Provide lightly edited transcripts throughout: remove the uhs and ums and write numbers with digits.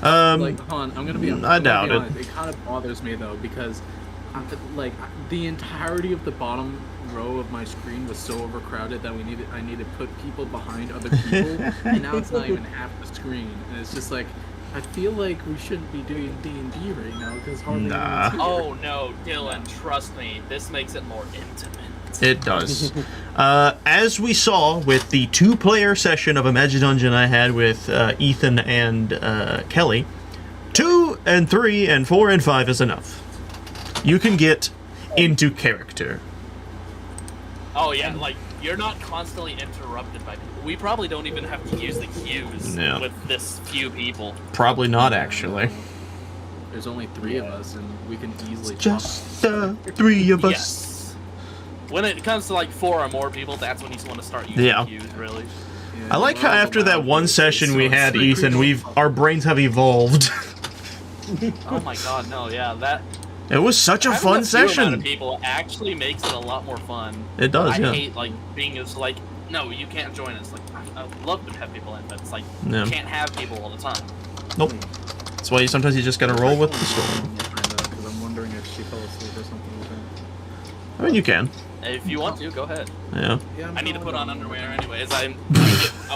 Like, hold on, I'm gonna be I doubt honest. It kind of bothers me though because, like, the entirety of the bottom row of my screen was so overcrowded that I needed to put people behind other people, and now it's not even half the screen, and it's just like. I feel like we shouldn't be doing D&D right now because hardly anyone's here. Oh no, Dylan, trust me, this makes it more intimate. It does. As we saw with the 2-player session of Imagine Dungeon I had with Ethan and Kelly, 2 and 3 and 4 and 5 is enough. You can get into character. Oh yeah, like, you're not constantly interrupted by people. We probably don't even have to use the cues with this few people. Probably not, actually. There's only 3 of us, and we can easily just the 3 of us. Yes. When it comes to like 4 or more people, that's when you want to start using cues, really. I like how after that one session we had, Ethan, our brains have evolved. Oh my god, no, yeah, that... It was such a fun session. Amount of people actually makes it a lot more fun. It does, I hate, like, being just like, no, you can't join us. Like, I'd love to have people in, but it's like, you can't have people all the time. Nope. That's why sometimes you just gotta roll with the storm. Because I'm wondering if she fell asleep or something like that. I mean, you can. If you want to, go ahead. Yeah. I need to put on underwear anyways. I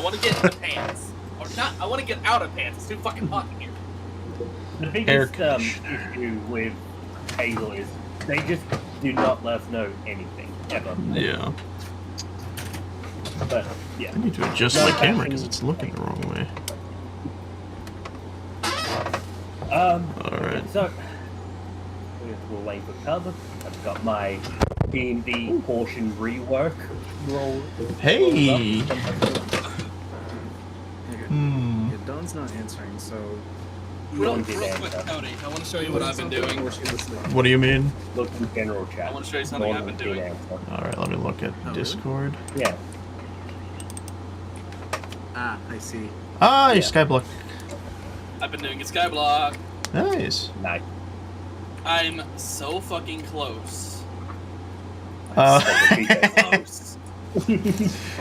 want to get in the pants. Or not, I want to get out of pants. It's too fucking hot in here. The biggest issue with Hazel is they just do not let us know anything, ever. Yeah. But, yeah. I need to adjust my camera because it's looking the wrong way. Alright. So, we'll wait for cover. I've got my D&D portion rework roll. Hey! Yeah, Dawn's not answering, so... Real quick, Cody, I want to show you what I've been doing. What do you mean? Look in general chat. I want to show you something I've been doing. Alright, let me look at Discord. Yeah. Ah, I see. Ah, your Skyblock. I've been doing a skyblock. Nice. Nice. I'm so fucking close. Close.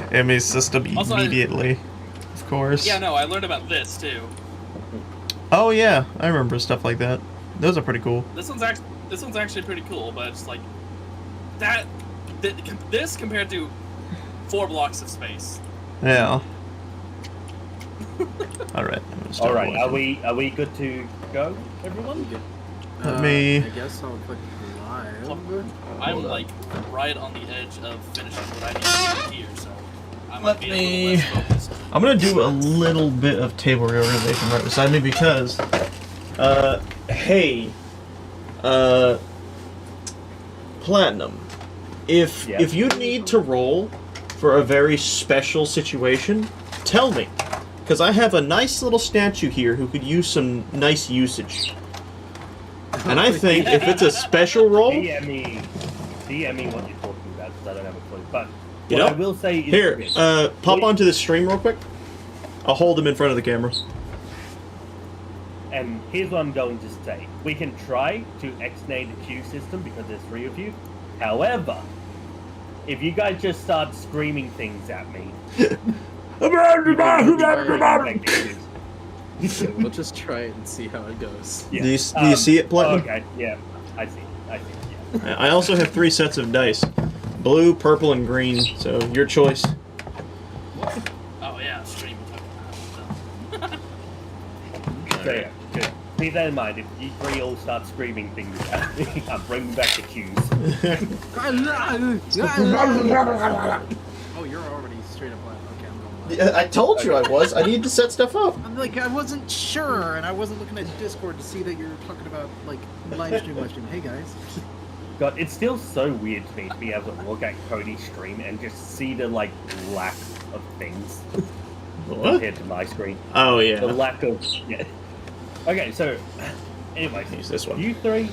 MA system Also, immediately. Of course. Yeah, no, I learned about this too. Oh yeah, I remember stuff like that. Those are pretty cool. This one's actually pretty cool, but it's like this compared to 4 blocks of space. Yeah. Alright. Alright, are we good to go, everyone? Let me... I guess I'll click live. I'm like right on the edge of finishing what I need to do here, so I might be a little less focused. I'm gonna do a little bit of table reorganization right beside me because, hey, Platinum, if you need to roll for a very special situation, tell me, because I have a nice little statue here who could use some nice usage. And I think if it's a special roll... DM me what you're talking about, because I don't have a clue. But You what know? I will say is... Here, pop onto the stream real quick. I'll hold him in front of the camera. And here's what I'm going to say. We can try to X-nay the queue system because there's 3 of you. However, if you guys just start screaming things at me... We'll just try it and see how it goes. Yeah. Do you see it, Platinum? Okay, yeah. I see, yeah. I also have 3 sets of dice. Blue, purple, and green, so your choice. Oh yeah, stream. So yeah, good. Keep that in mind. If you 3 all start screaming things at me, I'm bringing back the cues. Oh, you're already straight up live. Okay, I'm going live. Yeah, I told you I was. I needed to set stuff up. I'm like, I wasn't sure, and I wasn't looking at Discord to see that you're talking about, like, live stream. Hey, guys. God, it's still so weird to me to be able to look at Cody's stream and just see the, like, lack of things What? compared to my screen. Oh, yeah. The lack of... Yeah. Okay, so... Anyways, Use this one. You three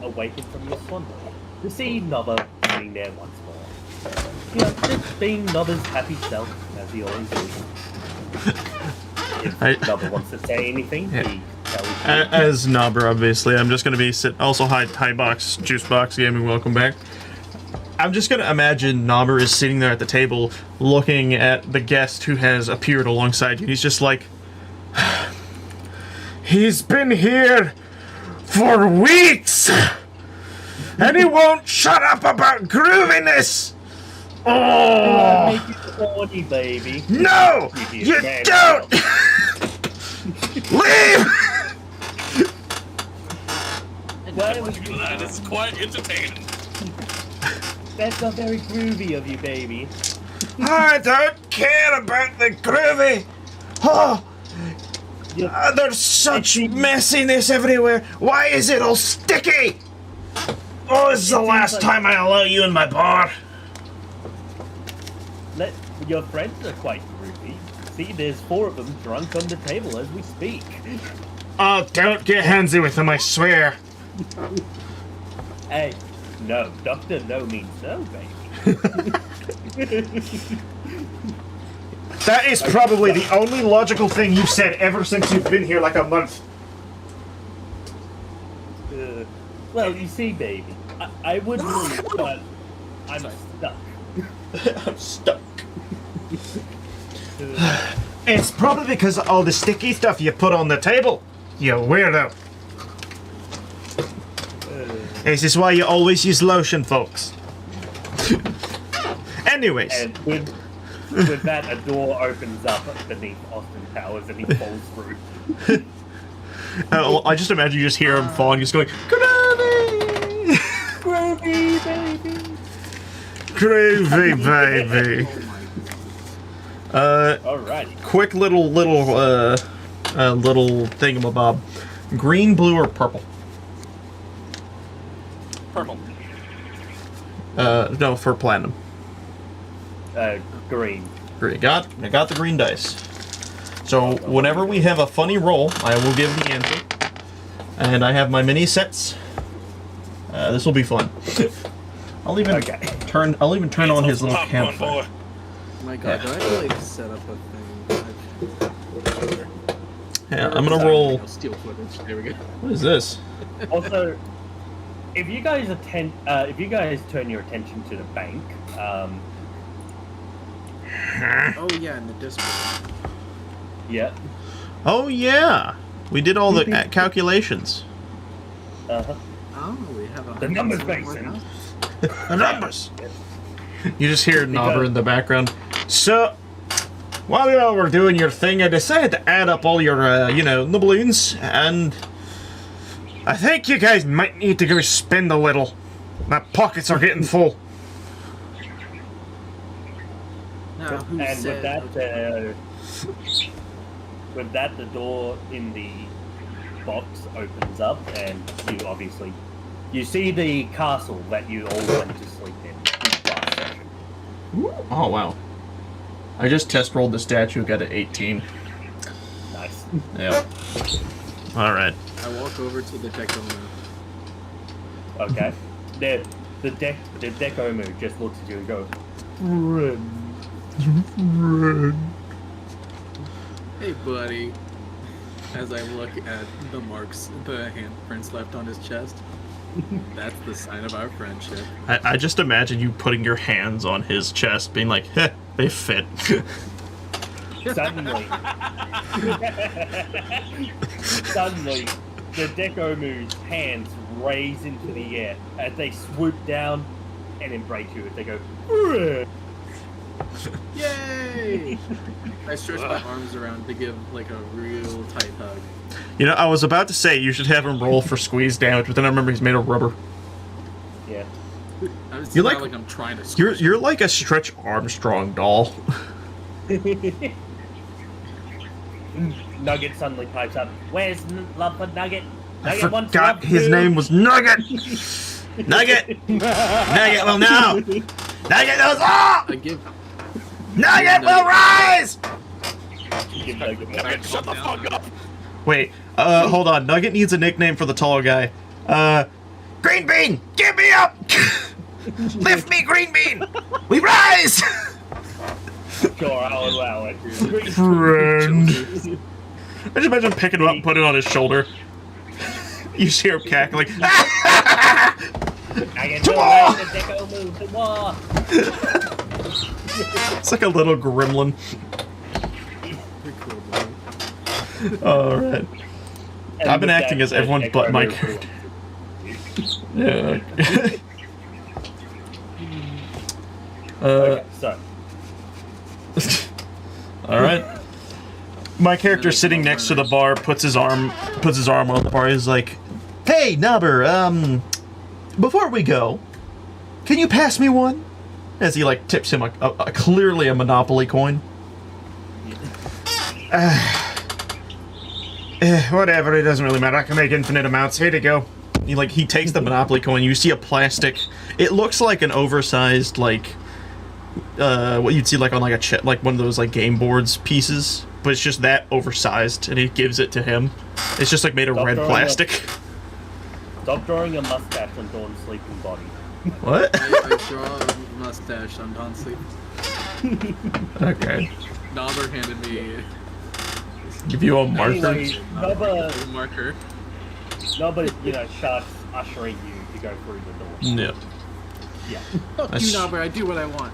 awakened from your slumber to see Nova sitting there once more. You know, just being Nova's happy self, as he always is. If Nova wants to say anything, he tells you. As Nobber, obviously, I'm just going to be also hi box, juice box gaming. Welcome back. I'm just going to imagine Nobber is sitting there at the table, looking at the guest who has appeared alongside you. He's just like, He's been here for weeks, and he won't shut up about grooviness. Oh, Make it horny, baby. no, you don't. Leave. That is quite entertaining. That's not very groovy of you, baby. I don't care about the groovy. Oh, there's such messiness everywhere. Why is it all sticky? Oh, this is the last time I allow you in my bar. Your friends are quite groovy. See, there's 4 of them drunk on the table as we speak. Oh, don't get handsy with them, I swear. Hey, no. Dr. No means no, baby. That is probably the only logical thing you've said ever since you've been here like a month. Well, you see, baby, I would leave, but I'm stuck. I'm stuck. It's probably because of all the sticky stuff you put on the table, you weirdo. This is why you always use lotion, folks. Anyways. And with that, a door opens up beneath Austin Powers and he falls through. I just imagine you just hear him fall and just going, Groovy! Groovy, baby! Groovy, baby. Alrighty. Quick little thingamabob. Green, blue, or purple? Purple. No, for platinum. Green. Green. I got the green dice. So whenever we have a funny roll, I will give the answer. And I have my mini sets. This will be fun. I'll even turn on his little campfire. Oh my god, do I have to like set up a thing? Yeah, I'm gonna roll. Steal footage. There we go. What is this? Also, if you guys turn your attention to the bank, Oh yeah, in the Discord. yeah. Oh yeah, we did all the calculations. Uh-huh. Oh, we have a The numbers basin. The numbers. You just hear Nobber in the background. So, while y'all were doing your thing, I decided to add up all your, the balloons, and I think you guys might need to go spend a little. My pockets are getting full. Now, who And said, with that, the door in the box opens up, and you see the castle that you all went to sleep in last session. Oh, wow. I just test rolled the statue, got an 18. Nice. Yeah. Alright. I walk over to the deck owner. Okay. The deco move just looks at you and goes, "Run." Hey, buddy. As I look at the marks, the handprints left on his chest, that's the sign of our friendship. I just imagine you putting your hands on his chest, being like, heh, they fit. Suddenly, the deco move's hands raise into the air as they swoop down and embrace you. As they go, "Run." Yay! I stretch my arms around to give like a real tight hug. You know, I was about to say you should have him roll for squeeze damage, but then I remember he's made of rubber. Yeah. You're like I'm trying to. You're like a Stretch Armstrong doll. Nugget suddenly pipes up. Where's love for Nugget? I Nugget wants forgot love his too." name was Nugget. Nugget. Nugget will know. Nugget knows all. I give. Nugget will rise. Give Nugget a- Nugget, shut the fuck up! Wait, hold on. Nugget needs a nickname for the taller guy. Green Bean, give me up! Lift me, Green Bean! We rise! Sure, I'll allow it. Friend. I just imagine picking him up and putting it on his shoulder. You just hear him cackling. Nugget, Come will on! raise the deco move to war. It's like a little gremlin. Alright. And I've been with acting that, as everyone Echo but my moves character. forward. Yeah. Okay, so Alright. My character sitting next to the bar puts his arm on the bar. He's like, "Hey, Nubber, before we go, can you pass me one?" As he like tips him a clearly a Monopoly coin. Whatever, it doesn't really matter. I can make infinite amounts. Here to go. He takes the Monopoly coin. You see a plastic. It looks like an oversized what you'd see like on like like one of those like game boards pieces, but it's just that oversized, and he gives it to him. It's just like made of red plastic. Stop drawing a mustache on Dawn's sleeping body. What? I draw a mustache on Dawn's sleep. Okay. Nobber handed me Give you a marker. Anyway, a marker. Nobody, starts ushering you to go through the door. Yeah. Yeah. Fuck you, Nobber. I do what I want.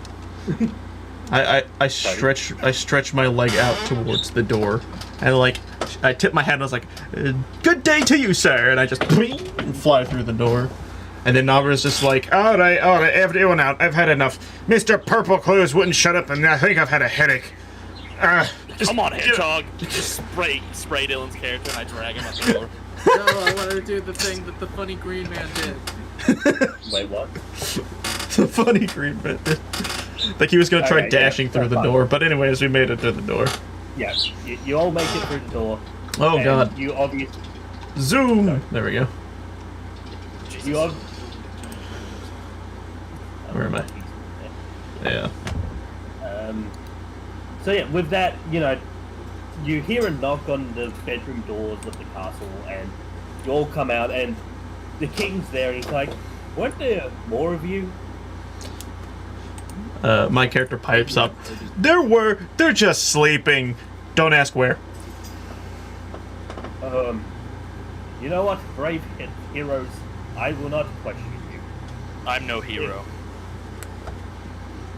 I stretch my leg out towards the door, and I tip my hat and I was like, "Good day to you, sir," and I just and fly through the door. And then Nobber's just like, Alright, everyone out. I've had enough. Mr. Purple Clues wouldn't shut up, and I think I've had a headache. Come on, Hedgehog! Just spray Dylan's character and I drag him out the door. No, I wanted to do the thing that the funny green man did. Wait, what? the funny green bit. Like he was gonna try dashing through the door, but anyways, we made it to the door. Yeah, you all make it through the door. Oh god. You obviously... Zoom! Sorry. There we go. You Where am I? Yeah. So yeah, with that, you hear a knock on the bedroom doors of the castle, and you all come out, and the king's there, and he's like, "Weren't there more of you?" My character pipes up. They're just sleeping. Don't ask where. You know what, brave heroes, I will not question you. I'm no hero.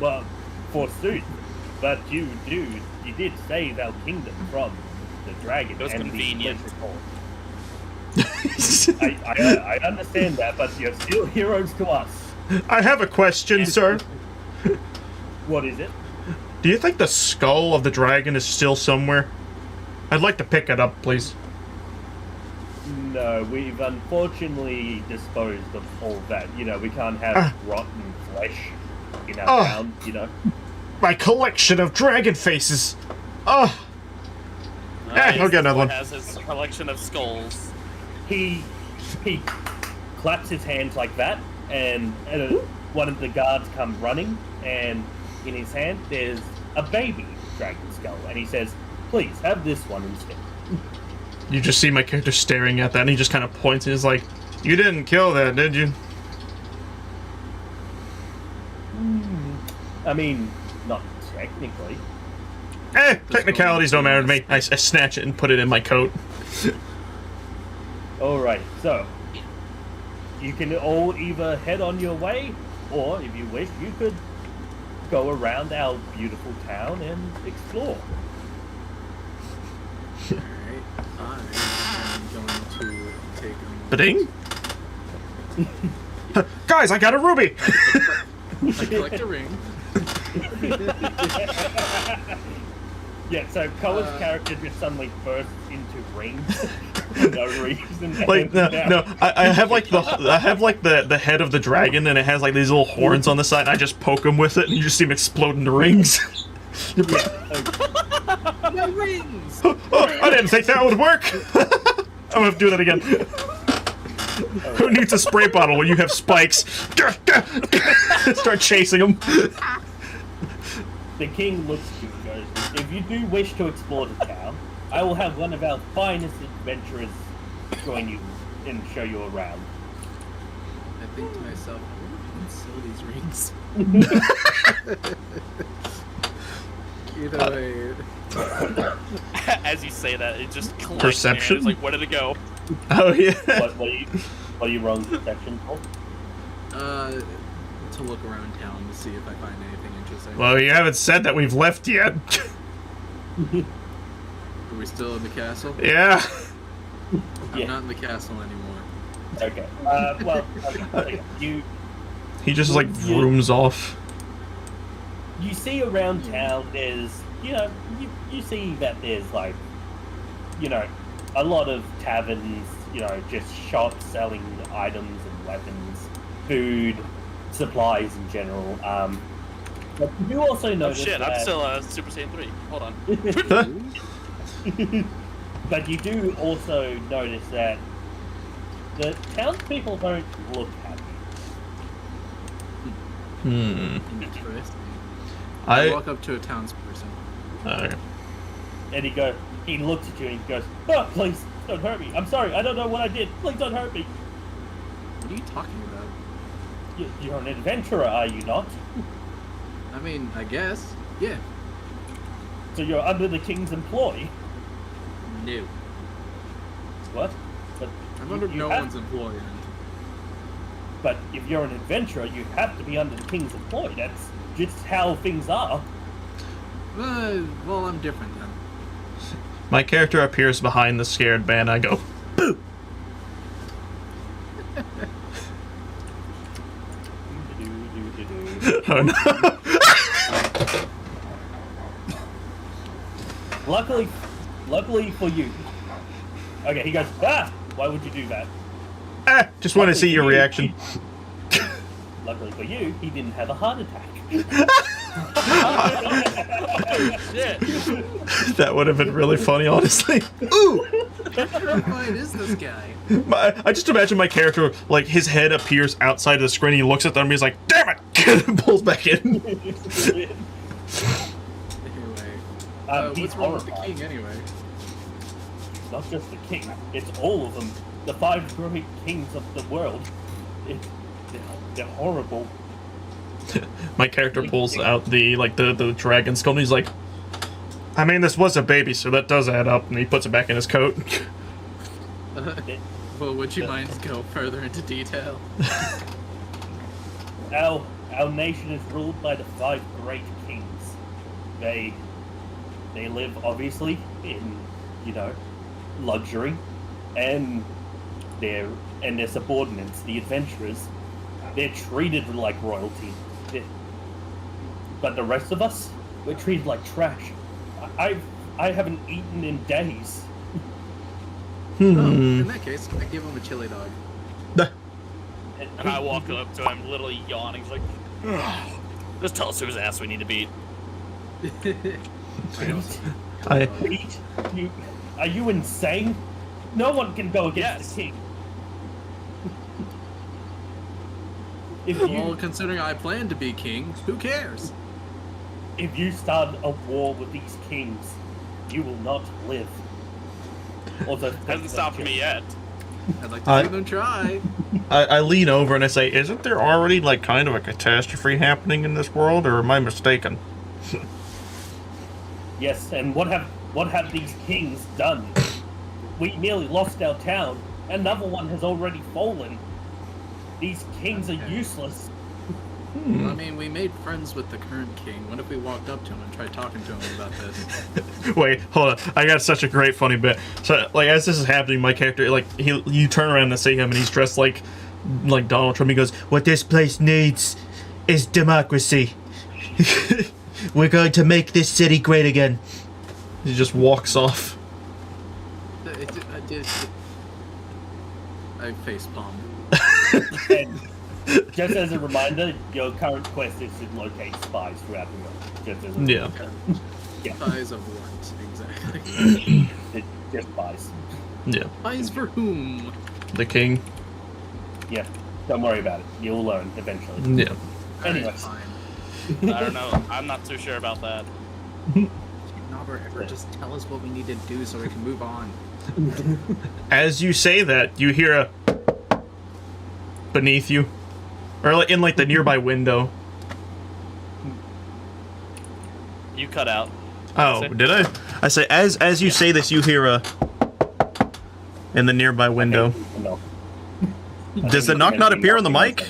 Well, forsooth, but you did save our kingdom from the dragon. It was and convenient. I understand that, but you're still heroes to us. I have a question, sir. What is it? Do you think the skull of the dragon is still somewhere? I'd like to pick it up, please. No, we've unfortunately disposed of all that. We can't have rotten flesh in our town, My collection of dragon faces. I'll get another one. Has his collection of skulls. He claps his hands like that, and one of the guards come running, and in his hand there's a baby dragon skull, and he says, "Please have this one instead." You just see my character staring at that, and he just kind of points and is like, "You didn't kill that, did you?" I mean, not technically. Technicalities don't matter to me. I snatch it and put it in my coat. Alright, so you can all either head on your way, or if you wish, you could go around our beautiful town and explore. Alright, I'm going to take Ba-ding! Guys, I got a ruby! I collect a ring. Yeah, so Koa's character just suddenly bursts into rings for no reason. I have like the head of the dragon, and it has like these little horns on the side, and I just poke him with it, and you just see him explode into rings. No rings! I didn't think that would work! I'm gonna have to do that again. Who needs a spray bottle when you have spikes? Start chasing them. The king looks to you and goes, "If you do wish to explore the town, I will have one of our finest adventurers join you and show you around." I think to myself, where can we sell these rings? Either way. As you say that, it just collects. Perception? It's like, where did it go? Oh yeah. What are you rolling perception for? To look around town to see if I find anything interesting. Well, you haven't said that we've left yet. Ooh, we still in the castle? Yeah. I'm not in the castle anymore. Okay. Well, okay. He just like rooms off. You see around town, there's, you see that there's like, a lot of taverns, just shops selling items and weapons, food, supplies in general. But you do also notice shit, that... I'm still Super Saiyan 3. Hold on. But you do also notice that the townspeople don't look happy. Interesting. I walk up to a townsperson. Okay. And he looks at you and he goes, "Oh, please, don't hurt me. I'm sorry, I don't know what I did. Please don't hurt me." What are you talking about? You're an adventurer, are you not? I mean, I guess. Yeah. So you're under the king's employ? No. What? But I'm under no one's employ. But if you're an adventurer, you have to be under the king's employ. That's just how things are. Well, I'm different then. My character appears behind the scared man. I go, boo! Oh no. Luckily for you. Okay, he goes, "Ah! Why would you do that?" Just want to see your reaction. Luckily for you, he didn't have a heart attack. That would have been really funny, honestly. Ooh! How terrified is this guy? I just imagine my character, like, his head appears outside of the screen, he looks at them, and he's like, "Damn it!" and pulls back in. Anyway. What's wrong with the king, anyway? Not just the king, it's all of them. The 5 great kings of the world. They're horrible. My character pulls out the dragon skull, and he's like, "I mean, this was a baby, so that does add up," and he puts it back in his coat. Well, would you mind go further into detail? Our nation is ruled by the 5 great kings. They live obviously in, luxury, and their subordinates, the adventurers, they're treated like royalty. But the rest of us, we're treated like trash. I haven't eaten in days. In that case, I give him a chili dog. And I walk up to him, literally yawning, like, "Ugh. Just tell us whose ass we need to beat." Are you insane? No one can go against the king. Well, considering I plan to be king, who cares? If you start a war with these kings, you will not live. Hasn't stopped me yet. I'd like to see them try. I lean over and I say, "Isn't there already, like, kind of a catastrophe happening in this world, or am I mistaken?" Yes, and what have these kings done? We nearly lost our town. Another one has already fallen. These kings are useless. I mean, we made friends with the current king. What if we walked up to him and tried talking to him about this? Wait, hold on. I got such a great funny bit. So, like, as this is happening, my character, like, you turn around and see him, and he's dressed like Donald Trump. He goes, "What this place needs is democracy. We're going to make this city great again." He just walks off. I facepalm. And just as a reminder, your current quest is to locate spies throughout the world. Just as a Yeah. Spies of what, exactly? Just spies. Yeah. Spies for whom? The king. Yeah. Don't worry about it. You'll learn eventually. Yeah. Anyways. I don't know. I'm not too sure about that. Ever just tell us what we need to do so we can move on. As you say that, you hear a beneath you, or in like the nearby window. You cut out. Oh, did I? I say as you say this, you hear a in the nearby window. No. Does the knock not appear on the mic?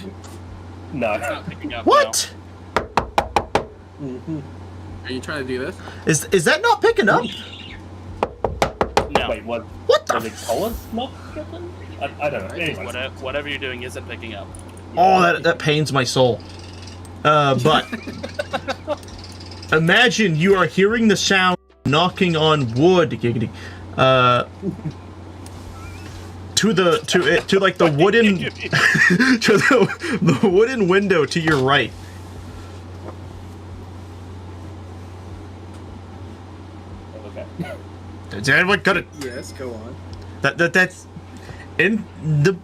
No. It's not picking up What? Are you trying to do this? Is that not picking up? Wait, what? What the? Was it Colas not getting? I don't know. Anyways. Whatever you're doing isn't picking up. Oh, that pains my soul. But imagine you are hearing the sound knocking on wood, giggity. To like the wooden to the wooden window to your right. Okay. Is anyone gonna? Yes, go on. That's in the.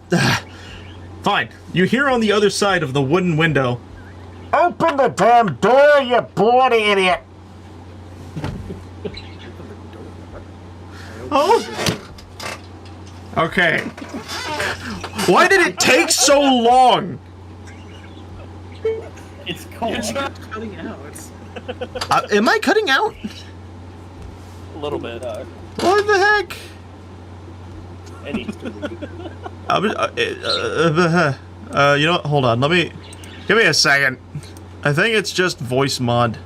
Fine. You hear on the other side of the wooden window. Open the damn door, you bloody idiot! Oh. Okay. Why did it take so long? It's cold. You're not cutting out. Am I cutting out? A little bit. What the heck? Any You know what? Hold on. Give me a second. I think it's just voice mod.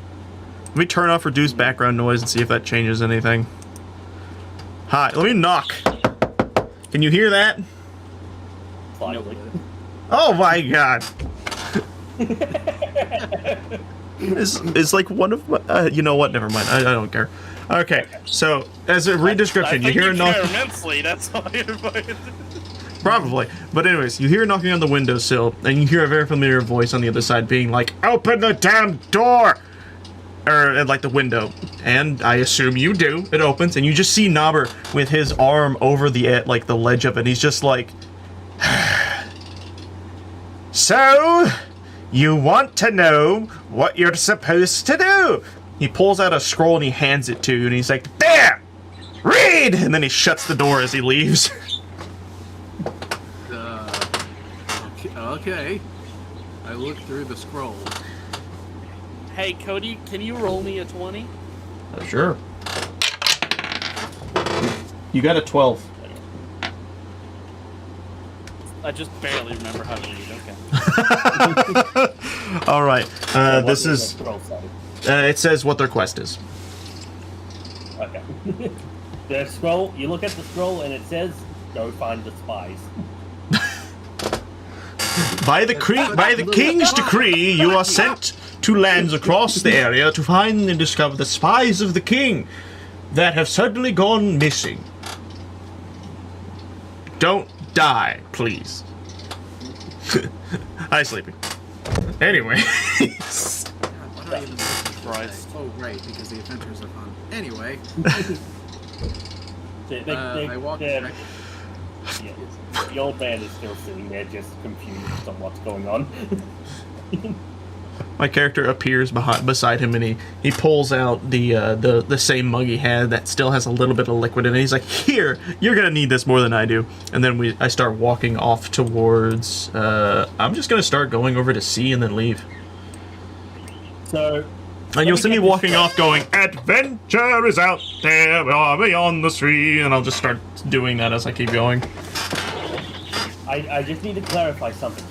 Let me turn off reduce background noise and see if that changes anything. Hi. Let me knock. Can you hear that? Slightly. Oh my god. It's like one of my. You know what? Never mind. I don't care. Okay, so as a re-description, you hear a knock. Immensely. That's why I invited. Probably, but anyways, you hear knocking on the windowsill, and you hear a very familiar voice on the other side being like, "Open the damn door!" Or at like the window, and I assume you do. It opens, and you just see Nobber with his arm over the like the ledge of it. And he's just like, "So, you want to know what you're supposed to do?" He pulls out a scroll and he hands it to you, and he's like, "There, read!" And then he shuts the door as he leaves. Okay. I look through the scroll. Hey, Cody, can you roll me a 20? Sure. You got a 12. I just barely remember how to read. Okay. All right. This is. It says what their quest is. Okay. The scroll. You look at the scroll and it says, "Go find the spies." By the king's decree, you are sent to lands across the area to find and discover the spies of the king that have suddenly gone missing. Don't die, please. Hi, Sleepy. Anyway. Christ. Oh, right, because the adventures are fun. Anyway. I walk back. Yeah. The old man is still sitting there, just confused on what's going on. My character appears beside him, and he pulls out the same mug he had that still has a little bit of liquid in it. He's like, "Here, you're gonna need this more than I do." And then I start walking off towards. I'm just gonna start going over to sea and then leave. So. And you'll see me walking off, going, "Adventure is out there beyond the sea," and I'll just start doing that as I keep going. I just need to clarify something.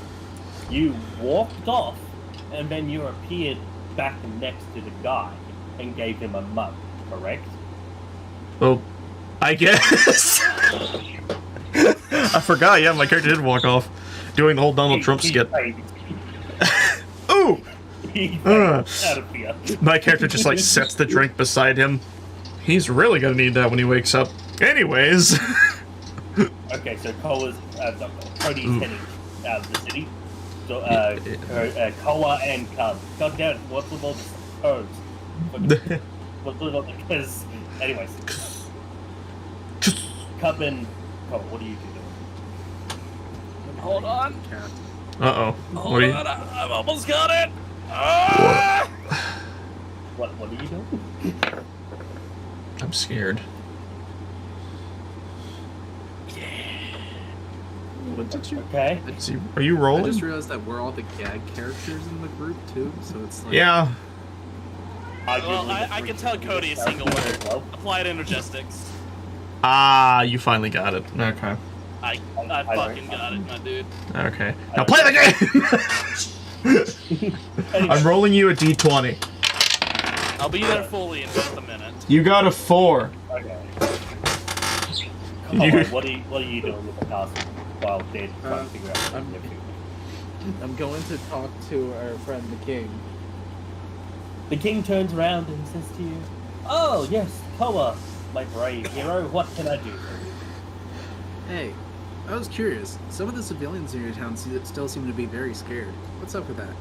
You walked off, and then you appeared back next to the guy and gave him a mug, correct? Well, I guess. I forgot, yeah, my character did walk off, doing the whole Donald Trump skit. Ooh! Out of fear. My character just, like, sets the drink beside him. He's really gonna need that when he wakes up. Anyways. Okay, so Cody's heading out of the city. So, Koa and Cub. God damn it, what's with all the codes? Because, anyways. Cub and Koa, what are you doing? Hold on. Uh-oh. Hold on, I've almost got it. Ah! What are you doing? I'm scared. Okay. Are you rolling? I just realized that we're all the gag characters in the group too, so it's like. Yeah. Well, I can tell Cody a single word. Applied intergestics. Ah, you finally got it. Okay. I fucking got it, my dude. Okay. Now play the game! I'm rolling you a d20. I'll be there fully in just a minute. You got a 4. Okay. what are you doing with the castle while they're trying to figure out what they're doing? I'm going to talk to our friend the king. The king turns around and says to you, "Oh yes, Koa, my brave hero. What can I do for you?" Hey, I was curious. Some of the civilians in your town still seem to be very scared. What's up with that?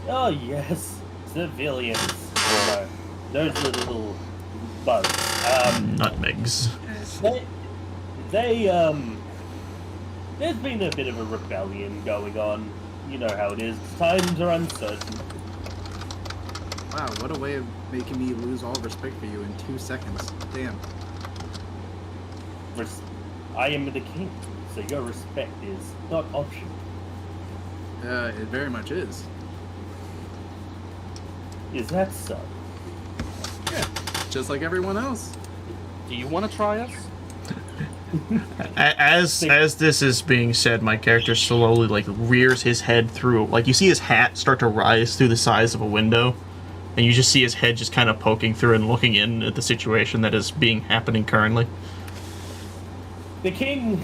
Oh yes, civilians. No, those little bugs. Nutmegs. They there's been a bit of a rebellion going on. You know how it is. Times are uncertain. Wow, what a way of making me lose all respect for you in 2 seconds. Damn. I am the king, so your respect is not optional. It very much is. Is that so? Yeah, just like everyone else. Do you want to try us? As this is being said, my character slowly like rears his head through. Like you see his hat start to rise through the size of a window, and you just see his head just kind of poking through and looking in at the situation that is happening currently. The king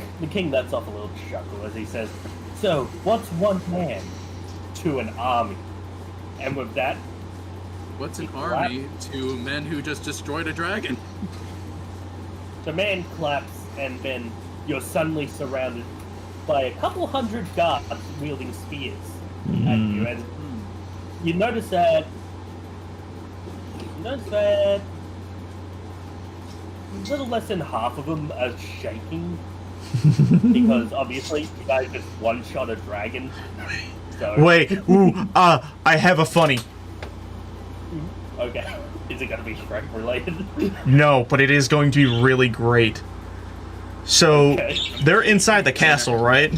lets off a little chuckle as he says, "So, what's one man to an army?" And with that, what's an army to men who just destroyed a dragon? The man claps, and then you're suddenly surrounded by a couple hundred guards wielding spears at you, and you notice that a little less than half of them are shaking because obviously you guys just one-shot a dragon. So... Wait, I have a funny. Okay. Is it going to be Shrek related? No, but it is going to be really great. So, they're inside the castle, right?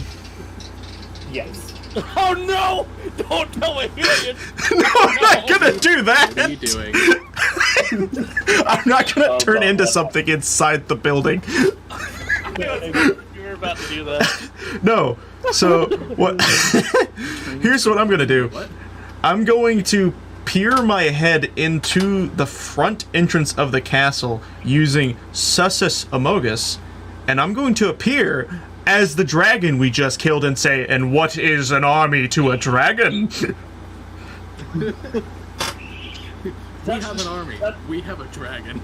Yes. Oh no! Don't tell me! No, I'm not gonna do that! What are you doing? I'm not gonna turn into something inside the building. You were about to do that. No. So, what? Here's what I'm gonna do. What? I'm going to peer my head into the front entrance of the castle using Sussus Amogus, and I'm going to appear as the dragon we just killed and say, "And what is an army to a dragon?" We have an army. We have a dragon.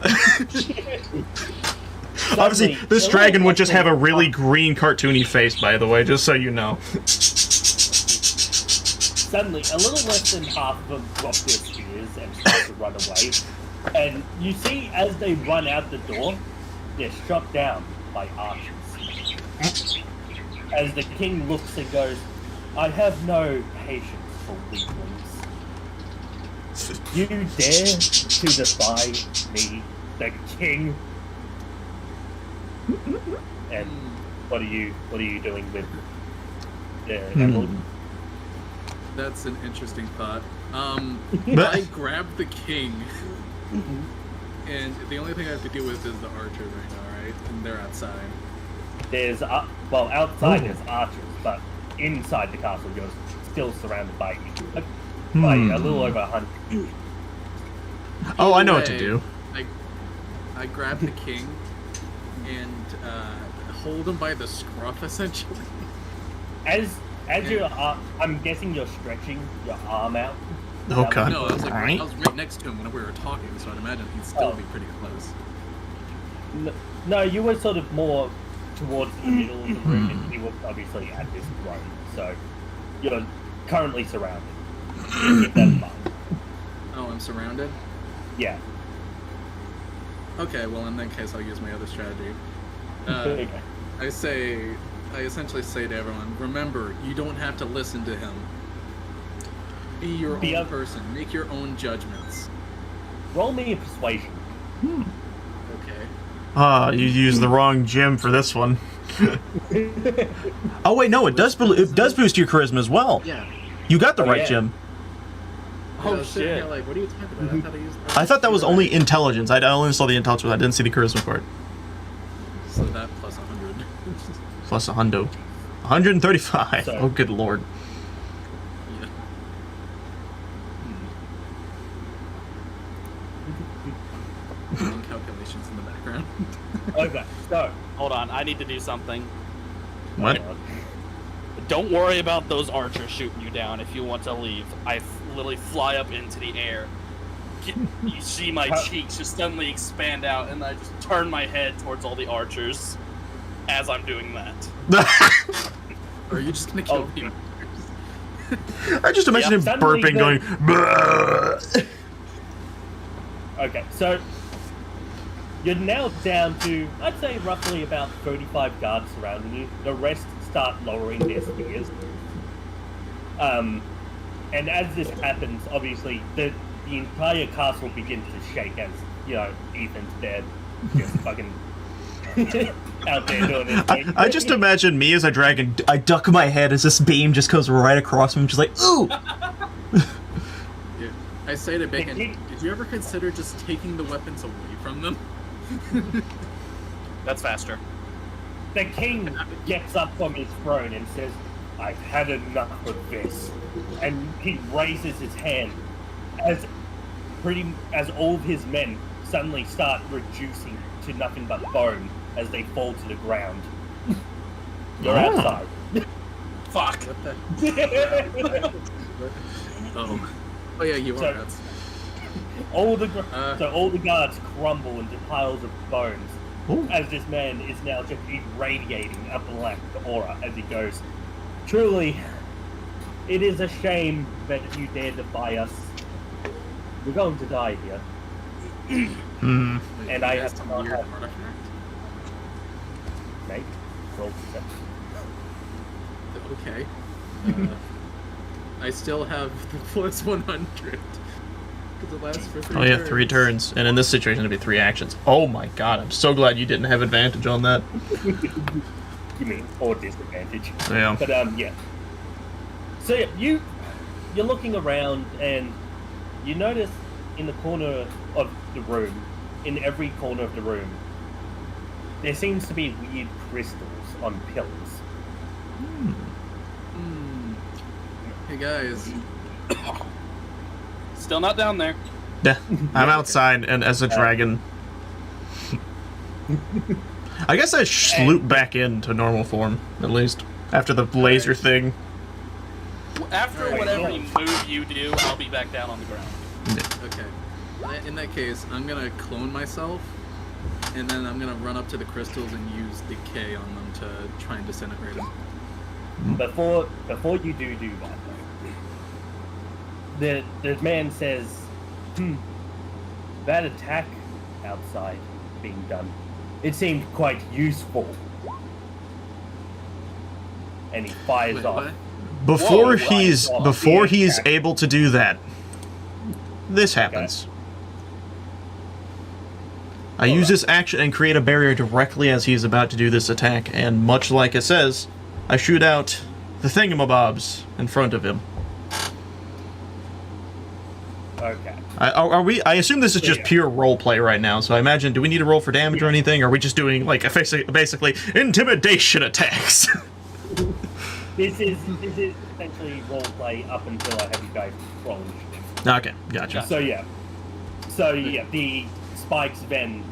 Obviously, this dragon would just have a really green cartoony face, by the way, just so you know. Suddenly, a little less than half of them drop their spears and start to run away. And you see, as they run out the door, they're shot down by archers. As the king looks and goes, "I have no patience for weaklings. You dare to defy me, the king?" And what are you doing with the emerald? That's an interesting thought. I grabbed the king, and the only thing I have to deal with is the archers right now, right? And they're outside. There's outside there's archers, but inside the castle you're still surrounded by a little over 100. Oh, I know what to do. I grab the king and hold him by the scruff, essentially. As I'm guessing you're stretching your arm out. Okay. No, I was I was right next to him when we were talking, so I'd imagine he'd still be pretty close. No, you were sort of more towards the middle of the room, and you were obviously at this throne, so you're currently surrounded. Keep that in mind. Oh, I'm surrounded? Yeah. Okay, well in that case I'll use my other strategy. I essentially say to everyone, remember, you don't have to listen to him. Be your own person. Make your own judgments. Roll me a persuasion. Okay. You used the wrong gem for this one. Oh wait, no, it does boost your charisma as well. Yeah. You got the right gem. Oh shit! Like, what are you talking about? I thought that was only intelligence. I only saw the intelligence. I didn't see the charisma part. So that plus 100. Plus a hundo. 135. So, oh, good lord. Yeah. Calculations in the background. Okay, so Hold on, I need to do something. What? Don't worry about those archers shooting you down if you want to leave. I literally fly up into the air. You see my cheeks just suddenly expand out, and I just turn my head towards all the archers as I'm doing that. Or are you just gonna kill me? I just imagine him burping, going. Bleh. Okay, so you're now down to, I'd say, roughly about 35 guards surrounding you. The rest start lowering their spears. And as this happens, obviously, the entire castle begins to shake as, you know, Ethan's dead. Just fucking out there doing his thing. I just imagine me as a dragon. I duck my head as this beam just goes right across me. I'm just like, ooh! Dude, I say to Bacon, did you ever consider just taking the weapons away from them? That's faster. The king gets up from his throne and says, I've had enough of this. And he raises his hand as all of his men suddenly start reducing to nothing but bone as they fall to the ground. You're outside. Fuck. What the? Oh yeah, you are outside. All the guards crumble into piles of bones. Ooh. As this man is now just irradiating a black aura as he goes, truly, it is a shame that you dare defy us. We're going to die here. And I have to not have... Make roll perception. Okay. I still have the plus 100. Because it lasts for 3 Oh yeah, turns. 3 turns, and in this situation it'd be 3 actions. Oh my god, I'm so glad you didn't have advantage on that. You mean, or disadvantage. Yeah. But, yeah. So, yeah, you're looking around, and you notice in the corner of the room, in every corner of the room, there seems to be weird crystals on pillars. Hey guys. Still not down there. Yeah, I'm outside, and as a dragon... I guess I sloop back into normal form, at least. After the laser thing. After whatever move you do, I'll be back down on the ground. Yeah. Okay. In that case, I'm gonna clone myself, and then I'm gonna run up to the crystals and use decay on them to try and disintegrate them. Before you do that, the man says, that attack outside being done, it seemed quite useful. And he fires off. What? Before he's able to do that, this happens. Okay. I use this action and create a barrier directly as he is about to do this attack, and much like it says, I shoot out the thingamabobs in front of him. Okay. I assume this is just pure roleplay right now, so I imagine, do we need to roll for damage or anything, or are we just doing, like, basically intimidation attacks? This is essentially roleplay up until I have you guys roll initiative. Okay, gotcha. So yeah, the spikes then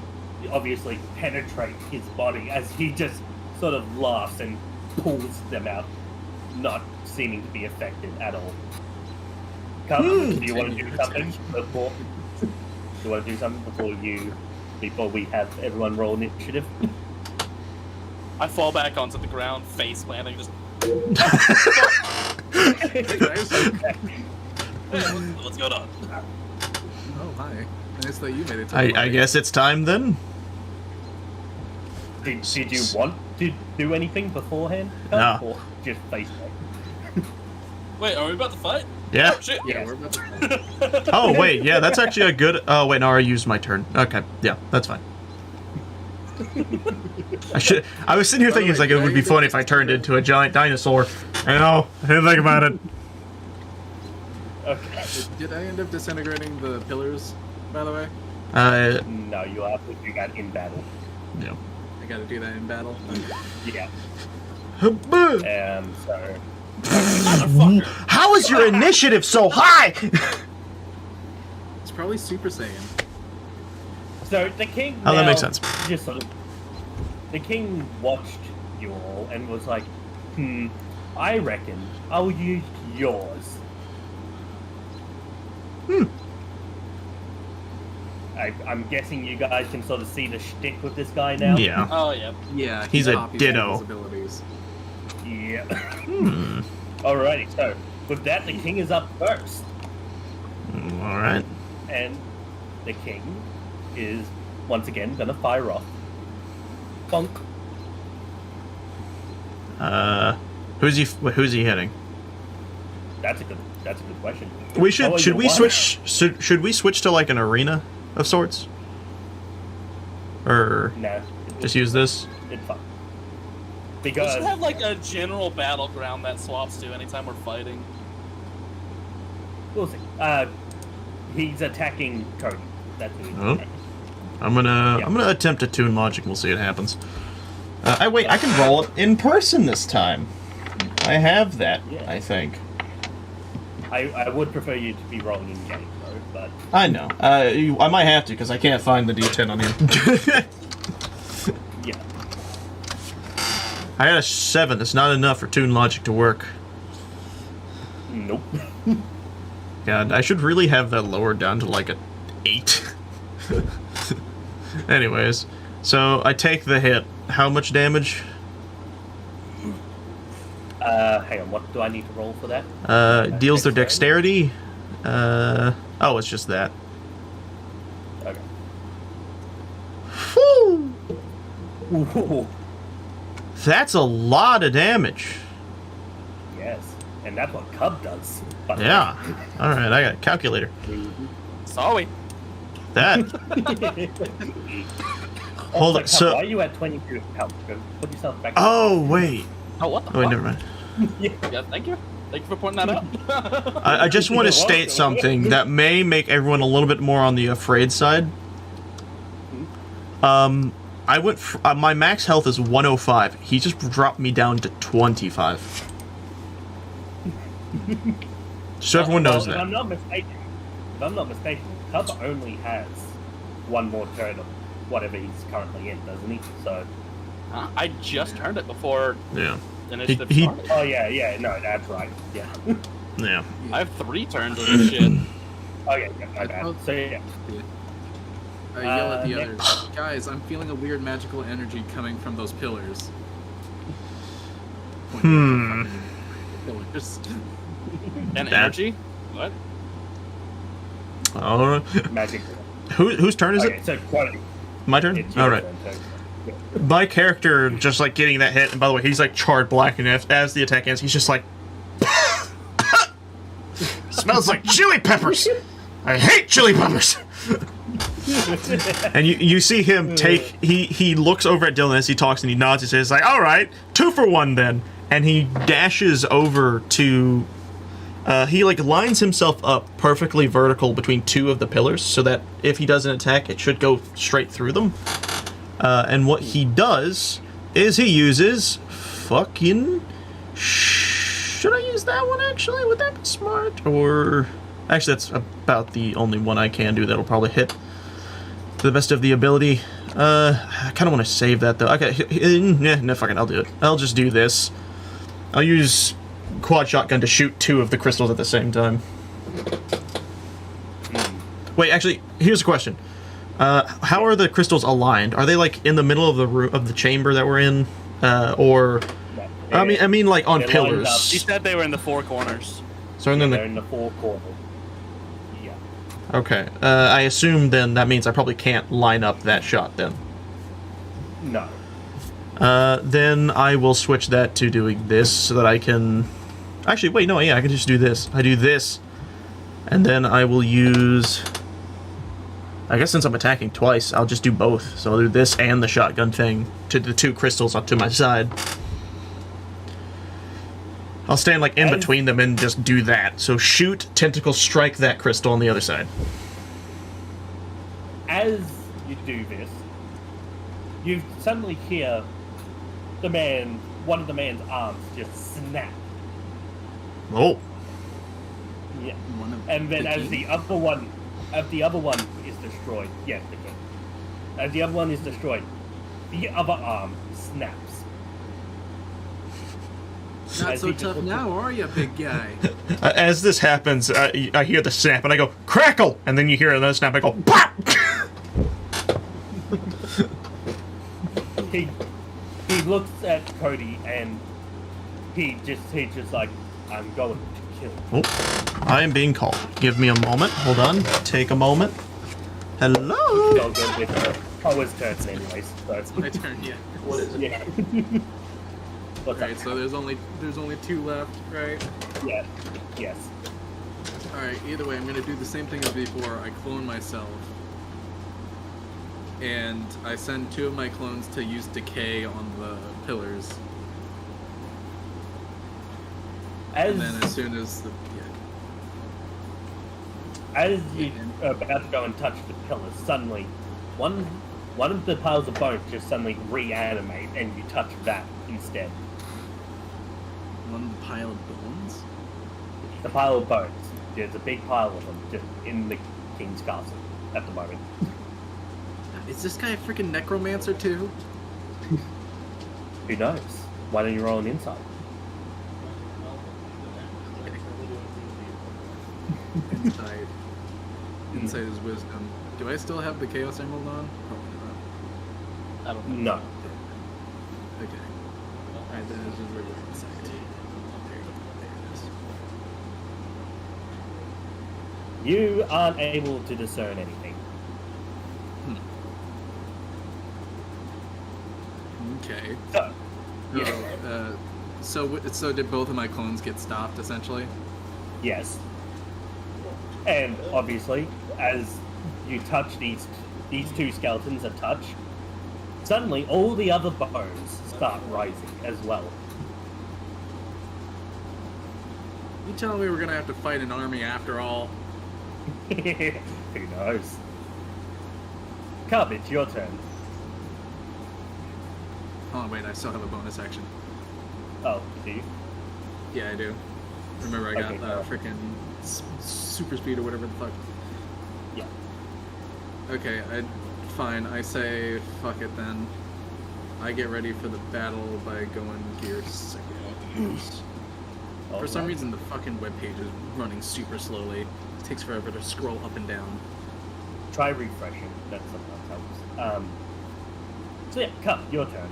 obviously penetrate his body as he just sort of laughs and pulls them out, not seeming to be affected at all. Do you want to do something before? Do you want to do something before we have everyone roll initiative? I fall back onto the ground, face planting, just. What's going on? Oh hi. Nice that you made it. I guess it's time then. Did you want to do anything beforehand? No. Or just face back? Wait, are we about to fight? Yeah. Oh, shit. Yeah, we're about to. Oh wait, yeah, that's actually a good. Oh wait, no, I used my turn. Okay, yeah, that's fine. I was sitting here thinking it's like it would be funny if I turned into a giant dinosaur. I know, I didn't think about it. Okay. Did I end up disintegrating the pillars, by the way? No, you'll have to do that in battle. Yeah. I gotta do that in battle? Yeah. So... How is your initiative so high? It's probably Super Saiyan. So the king that makes sense. Just sort of The king watched you all and was like, I reckon I'll use yours. I'm guessing you guys can sort of see the shtick with this guy now. Yeah. Oh, yeah. Yeah, He's a copies ditto. all his abilities. Yeah. Alrighty, so with that, the king is up first. All right. And the king is once again gonna fire off. Bonk. Who's he hitting? That's a good question. We should Oh, should we you won? switch should we switch to like an arena of sorts? Or No. just use this? It's fine. We Because should have like a general battleground that swaps to anytime we're fighting. we'll see. He's attacking Cody. That's who he's Oh. attacking. I'm gonna attempt to tune logic. We'll see what happens. I can roll it in person this time. I have that. Yeah. I think. I would prefer you to be rolling in game though, but I know. I might have to because I can't find the D10 on here. yeah. I had a 7. That's not enough for tune logic to work. Nope. God, I should really have that lowered down to like a 8. Anyways, so I take the hit. How much damage? Hang on, what do I need to roll for that? Deals their dexterity. Oh, it's just that. Okay. Whew! Ooh, That's a lot of damage. yes. And that's what Cub does. by the Yeah. All right, I got a calculator. Sorry. That. Hold Also, on. Cub, So. why are you at 22 health? Go put yourself back. Oh wait. Oh, what the Wait, fuck? never mind. Yeah, thank you. Thank you for pointing that out. I just want to You're state welcome. something that may make everyone a little bit more on the afraid side. I went. My max health is 105. He just dropped me down to 25. So everyone knows If that. I'm not mistaken, Cub only has one more turn of whatever he's currently in, doesn't he? So. I just turned it before Yeah. initiative He- started. Oh yeah, no, that's right. Yeah. Yeah. I have 3 turns of this shit. Okay, yeah, my bad. So yeah. I yell at the next. others. Guys, I'm feeling a weird magical energy coming from those pillars. Pillars. And That- energy? What? All right. Magic. Whose turn is Okay, it? so quality. My turn. It's All your right. turn, so, yeah. My character just like getting that hit, and by the way, he's like charred black, and as the attack ends, he's just like, smells like chili peppers. I hate chili peppers. And you see him take. He looks over at Dylan as he talks, and he nods. He says like, "All right, 2 for 1 then." And he dashes over to. He like lines himself up perfectly vertical between 2 of the pillars, so that if he does an attack, it should go straight through them. And what he does is he uses fucking. Should I use that one actually? Would that be smart? Or actually, that's about the only one I can do that'll probably hit to the best of the ability. I kind of want to save that though. Okay, no, fuck it, I'll do it. I'll just do this. I'll use quad shotgun to shoot 2 of the crystals at the same time. Wait, actually, here's a question. How are the crystals aligned? Are they like in the middle of the room of the chamber that we're in, or? I mean, like on They're lined up. pillars. He said they were in the 4 corners. So then They're in the 4 corners. Yeah. okay. I assume then that means I probably can't line up that shot then. No. Then I will switch that to doing this so that I can. Actually, wait, no, yeah, I can just do this. I do this, and then I will use. I guess since I'm attacking twice, I'll just do both. So I'll do this and the shotgun thing to the 2 crystals up to my side. I'll stand like in And- between them and just do that. So shoot, tentacle, strike that crystal on the other side. As you do this, you suddenly hear one of the man's arms just snap. Oh, Yeah. One of And then the as king? the other one is destroyed, yes, the king. As the other one is destroyed, the other arm snaps. Not As so he just tough looks now, are you, big guy? As this happens, I hear the snap, and I go, crackle! And then you hear another snap, I go, pop! He looks at Cody and he's just like, I'm going to kill him. Oh, I am being called. Give me a moment. Hold on. Take a moment. Hello? Go good with her. Oh, it's turn anyways. So it's My turn, yeah. What is it? yeah. What's Right, up? so there's only 2 left, right? Yeah. Yes. Alright, either way, I'm gonna do the same thing as before. I clone myself. And I send 2 of my clones to use decay on the pillars. And then as soon as the... As you are about to go and touch the pillar, suddenly one of the piles of bones just suddenly reanimate, and you touch that instead. One pile of bones? The pile of bones. There's a big pile of them just in the king's castle at the moment. Is this guy a freaking necromancer too? Who knows? Why don't you roll an insight? Insight. Insight is wisdom. Do I still have the Chaos Emerald on? Probably not. I don't know. No. Okay. Alright, then it's just regular insight. There you go. There it is. You aren't able to discern anything. Okay. So, So did both of my clones get stopped, essentially? yes. And obviously, as you touch these 2 skeletons a touch, suddenly all the other bones start rising as well. You telling me we're gonna have to fight an army after all? Who knows? Cub, it's your turn. Oh wait, I still have a bonus action. Oh, do you? Yeah, I do. Remember, I got Okay, freaking super speed or whatever the fuck. Yeah. Okay, fine. I say fuck it then. I get ready for the battle by going gear 2nd. For some reason, the fucking webpage is running super slowly. It takes forever to scroll up and down. Try refreshing. That sometimes helps. So yeah, Cup, your turn.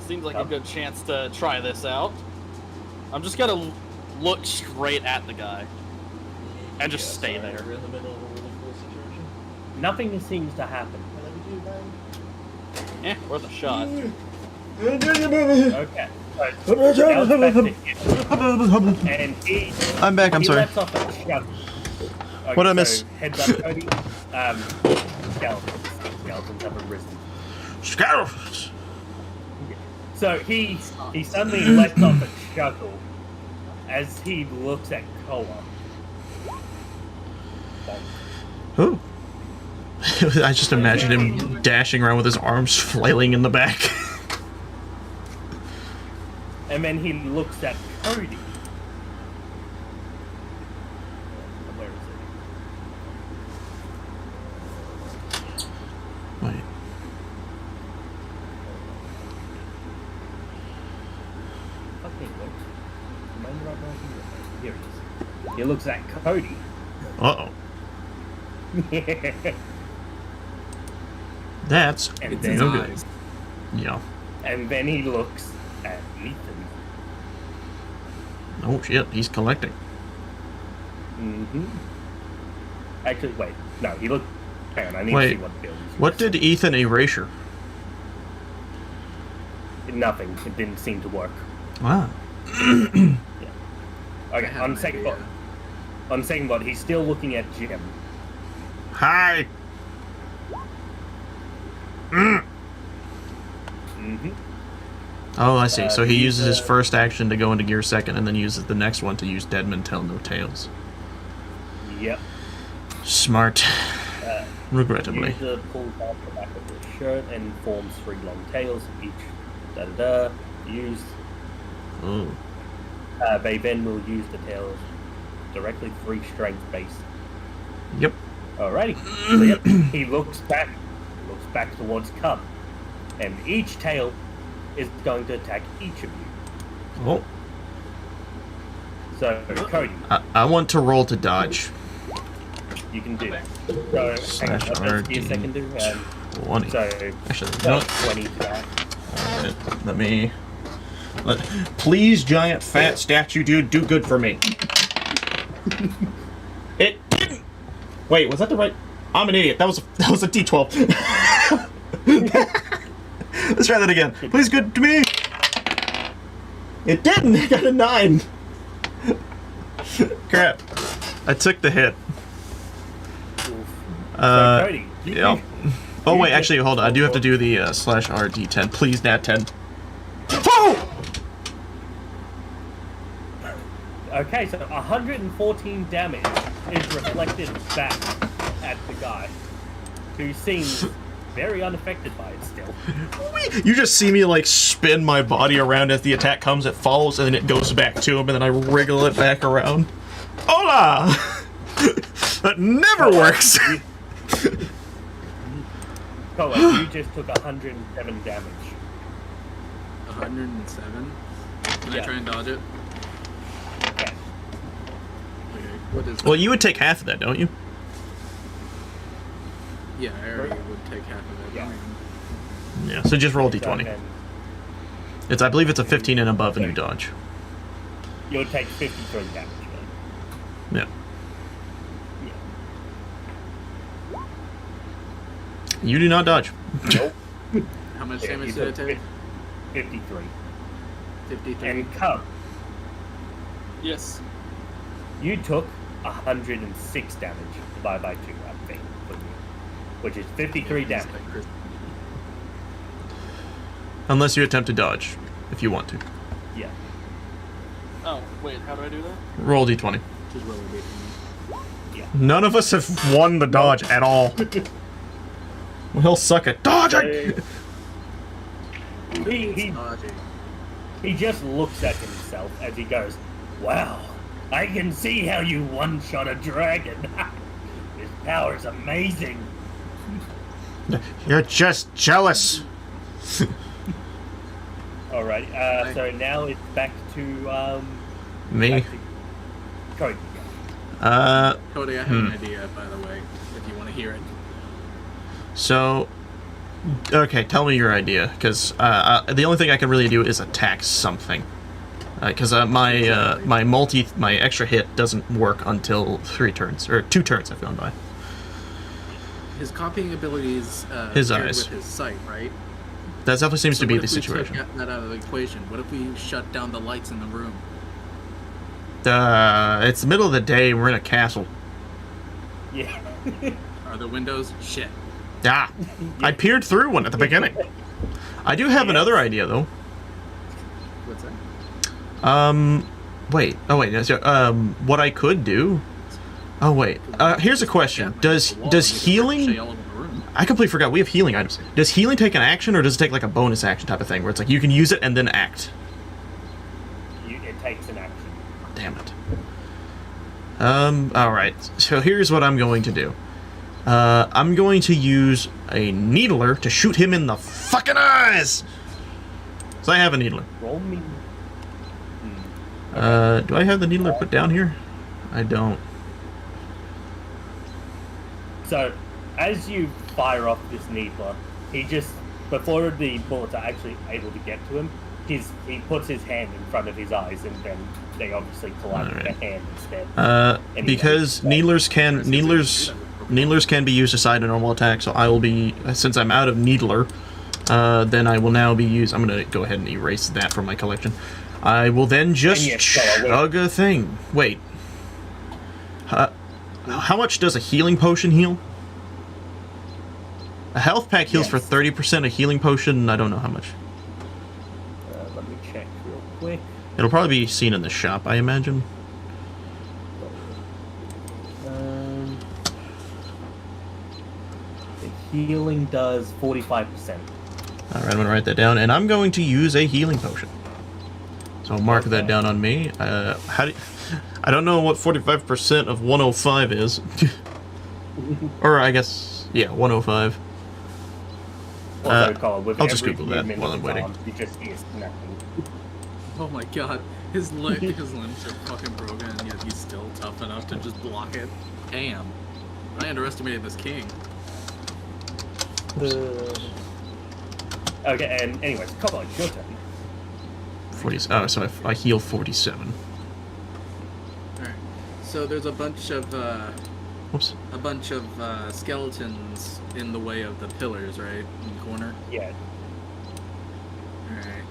Seems like a good chance to try this out. I'm just gonna look straight at the guy and just stay there. We're in the middle of a really cool situation. Nothing seems to happen. Worth a shot. Okay. So, now it's back to him. And he... I'm back, I'm he sorry. lets off a shout. Okay, What'd I miss? Heads up, Cody. Skeletons. Skeletons have arisen. Skeletons! So he suddenly lets off a chuckle as he looks at Koa. Ooh. I just imagine him dashing around with his arms flailing in the back. And then he looks at Cody. Where is it? Wait. Fucking look. Am I in the right direction? Here it is. He looks at Cody. Uh-oh. That's And It's then, his no good. eyes. Yeah. and then he looks at Ethan. Oh shit, he's collecting. Mm-hmm. Actually, wait. No, he looked... Hang on, I need Wait, to see what build he's What did Ethan erasure? Nothing. It didn't seem to work. Ah. Okay, I have on an second idea. thought. On second thought, he's still looking at Jim. Hi! Mm-hmm. Oh, I see. So he he's, uses his first action to go into gear 2nd, and then uses the next one to use Deadman Tell No Tales. Yep. Smart. Regrettably. User pulls out the back of his shirt and forms 3 long tails, each da-da-da, used. Oh. They then will use the tails directly 3 strength base. Yep. Alrighty. So yep, he looks back towards Cub, and each tail is going to attack each of you. Oh. So Cody, I want to roll to dodge. you can do that. So hang on, Slash let's be a second. 20. So Actually, you know what? 20 to that. Alright, let me... please, giant fat statue dude, do good for me. It didn't... Wait, was that the right... I'm an idiot. That was a D12. Let's try that again. Please, good to me. It didn't. I got a 9. Crap. I took the hit. So Cody, Yep. Oh wait, actually, hold on. I do have to do the /RD10. Please, nat 10. Oh! Okay, so 114 damage is reflected back at the guy, who seems very unaffected by it still. You just see me like spin my body around as the attack comes. It follows and then it goes back to him, and then I wriggle it back around. Hola! That never works. Cole, you just took 107 damage. 107? Can I Yeah. try and dodge it? Okay. Okay, what is Well, you would take half of that, don't you? Yeah, I already would take half of it. Yeah. Yeah. So just roll d20. And I believe it's a 15 and above, and you dodge. you'll take 53 damage. Yeah. Yeah. You do not dodge. Nope. How much Yeah, damage you did I took take? 53. 53. And Cub, Yes. you took 106 damage divided by 2, I think, for you, which is 53 damage. Unless you attempt to dodge, if you want to. Yeah. Oh, wait, how do I do that? Roll d20. Just roll a bit. None of us have won the dodge at all. Well, suck it. Dodging! He just looks at himself as he goes, "Wow, I can see how you one-shot a dragon. His power's amazing." You're just jealous. Alright, so now it's back to, Me? back to Cody. Cody, I have an idea, by the way, if you want to hear it. So, okay, tell me your idea, because the only thing I can really do is attack something. Because my extra hit doesn't work until 3 turns, or 2 turns have gone by. His copying abilities His paired eyes. with his sight, right? That definitely seems to be what the if we situation. took that out of the equation? What if we shut down the lights in the room? It's the middle of the day, and we're in a castle. Yeah. Are the windows? Shit. Ah! I peered through one at the beginning. I do have another idea, though. What's that? Wait. Oh, wait. What I could do... Oh, wait. Here's a question. Does healing... I completely forgot. We have healing items. Does healing take an action, or does it take, like, a bonus action type of thing, where it's like, you can use it and then act? It takes an action. Damn it. Alright. So here's what I'm going to do. I'm going to use a needler to shoot him in the fucking eyes! So I have a needler. Roll me. Do I have the needler put down here? I don't. So, as you fire off this needler, he just, before the bullets are actually able to get to him, he puts his hand in front of his eyes, and then they obviously collide with the hand instead. Because needlers can be used aside a normal attack, so I will be, since I'm out of needler, then I will now be used. I'm gonna go ahead and erase that from my collection. I will then just chug a thing. Wait. How much does a healing potion heal? A health pack heals for 30%. A healing potion, I don't know how much. Let me check real quick. It'll probably be seen in the shop, I imagine. The healing does 45%. Alright, I'm going to write that down, and I'm going to use a healing potion. So I'll mark that down on me. I don't know what 45% of 105 is. Or I guess, yeah, 105. Also, Colin, with I'll just every Google that movement while of I'm his waiting. arm, you just hear snapping. Oh my god, his limbs are fucking broken, and yet he's still tough enough to just block it. Damn. I underestimated this king. Okay, and anyways, Colin, your turn. 40. Oh, so I heal 47. Alright. So there's a bunch of, Whoops. skeletons in the way of the pillars, right? In the corner? Yeah. Alright.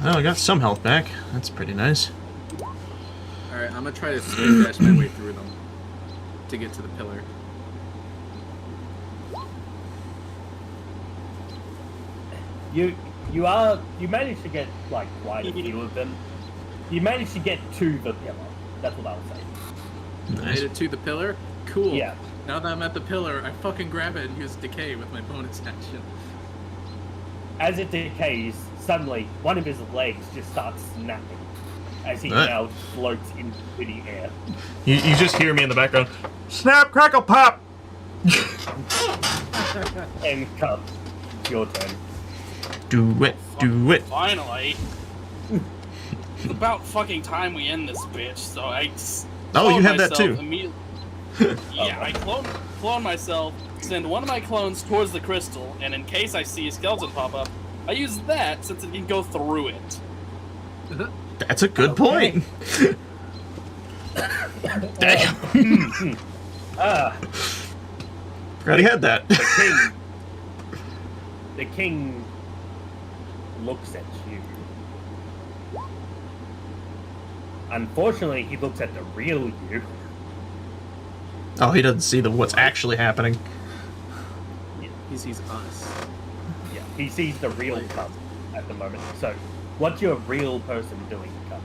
Oh, I got some health back. That's pretty nice. Alright, I'm gonna try to speed dash my way through them to get to the pillar. You managed to get like quite a few of them. You managed to get to the pillar. That's what I would say. Nice. Made it to the pillar? Cool. Yeah. Now that I'm at the pillar, I fucking grab it and use decay with my bonus action. As it decays, suddenly one of his legs just starts snapping as he What? now floats into the air. You just hear me in the background. Snap, crackle, pop! And comes your turn. Do it, do it. Finally. It's about fucking time we end this bitch, so I Oh, you clone have that myself too. Yeah, I clone myself, send one of my clones towards the crystal, and in case I see a skeleton pop up, I use that since it can go through it. That's a good point. Damn. Forgot he had that. The king looks at you. Unfortunately, he looks at the real you. Oh, he doesn't see what's actually happening. He sees us. Yeah, he sees the real cub at the moment. So, what's your real person doing, cub?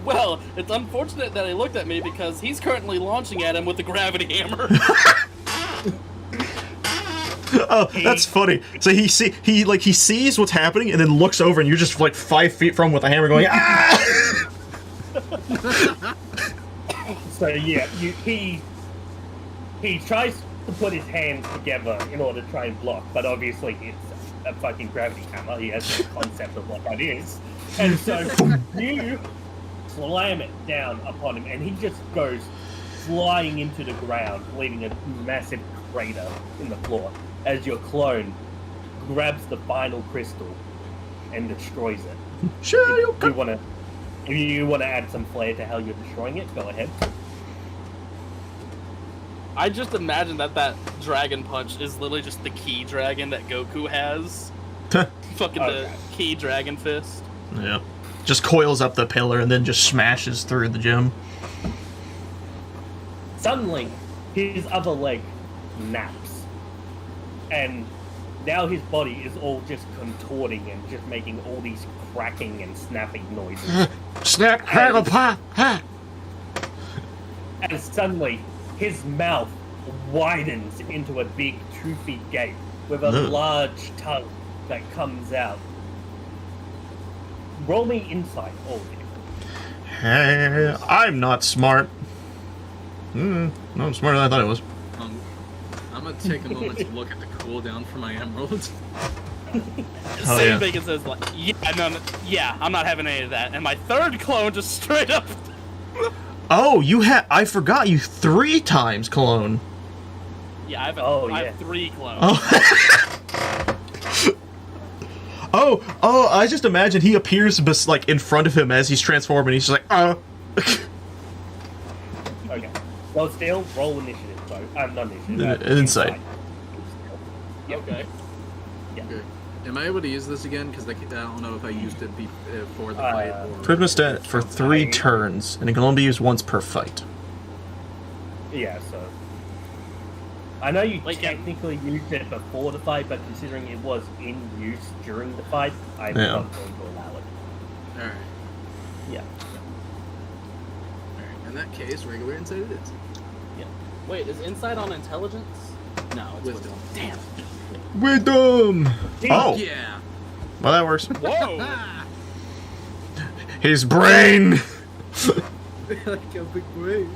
Well, it's unfortunate that he looked at me because he's currently launching at him with the gravity hammer. Oh, that's funny. So he sees what's happening and then looks over and you're just like 5 feet from him with a hammer going, ah! So yeah, he tries to put his hands together in order to try and block, but obviously it's a fucking gravity hammer. He has no concept of what that is, and so you slam it down upon him, and he just goes flying into the ground, leaving a massive crater in the floor as your clone grabs the final crystal and destroys it. Sure, If you wanna add some flair to how you're destroying it, go ahead. I just imagine that dragon punch is literally just the key dragon that Goku has. Fucking Okay. the key dragon fist. Yeah. Just coils up the pillar and then just smashes through the gem. Suddenly, his other leg naps. And now his body is all just contorting and just making all these cracking and snapping noises. Snap, crackle, pop, ha! And suddenly, his mouth widens into a big 2 feet gape with a Ugh. large tongue that comes out. Roll me insight, all of you. Hey, I'm not smart. No, I'm smarter than I thought I was. I'm gonna take a moment to look at the cooldown for my emeralds. Oh, Same yeah. thing it says like, yeah, I'm not having any of that. And my third clone just straight up. Oh, I forgot you 3 times clone. Yeah, I have 3 clones. Oh. Oh, I just imagine he appears like in front of him as he's transforming. He's just like, Okay. Well, still, roll initiative, though. Not initiative. Insight. Yep. Okay. Yeah. Okay. Am I able to use this again? Because I don't know if I used it before the fight. Or... Prisma stat for 3 turns, and it can only be used once per fight. Yeah, so... I know you Like, technically used it before the fight, but considering it was in use during the fight, I'm Yeah. not going to allow it. Alright. Yeah. Alright. In that case, regular insight it is. Yeah. Wait, is insight on intelligence? No, it's Wisdom. Damn. Wisdom! Oh, Yeah! well that works. Whoa! His brain! Like a big brain.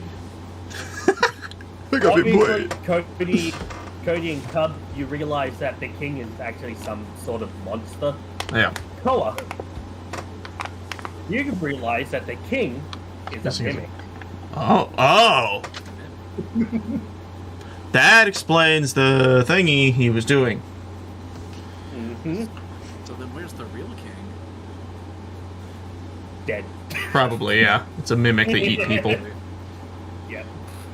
think I've been Obviously, Cody and Cub, you realize that the king is actually some sort of monster. Yeah. Koa, you realize that the king is a mimic. Oh. That explains the thingy he was doing. So then where's the real king? Dead. Probably, yeah. It's a mimic that eat people. Yeah.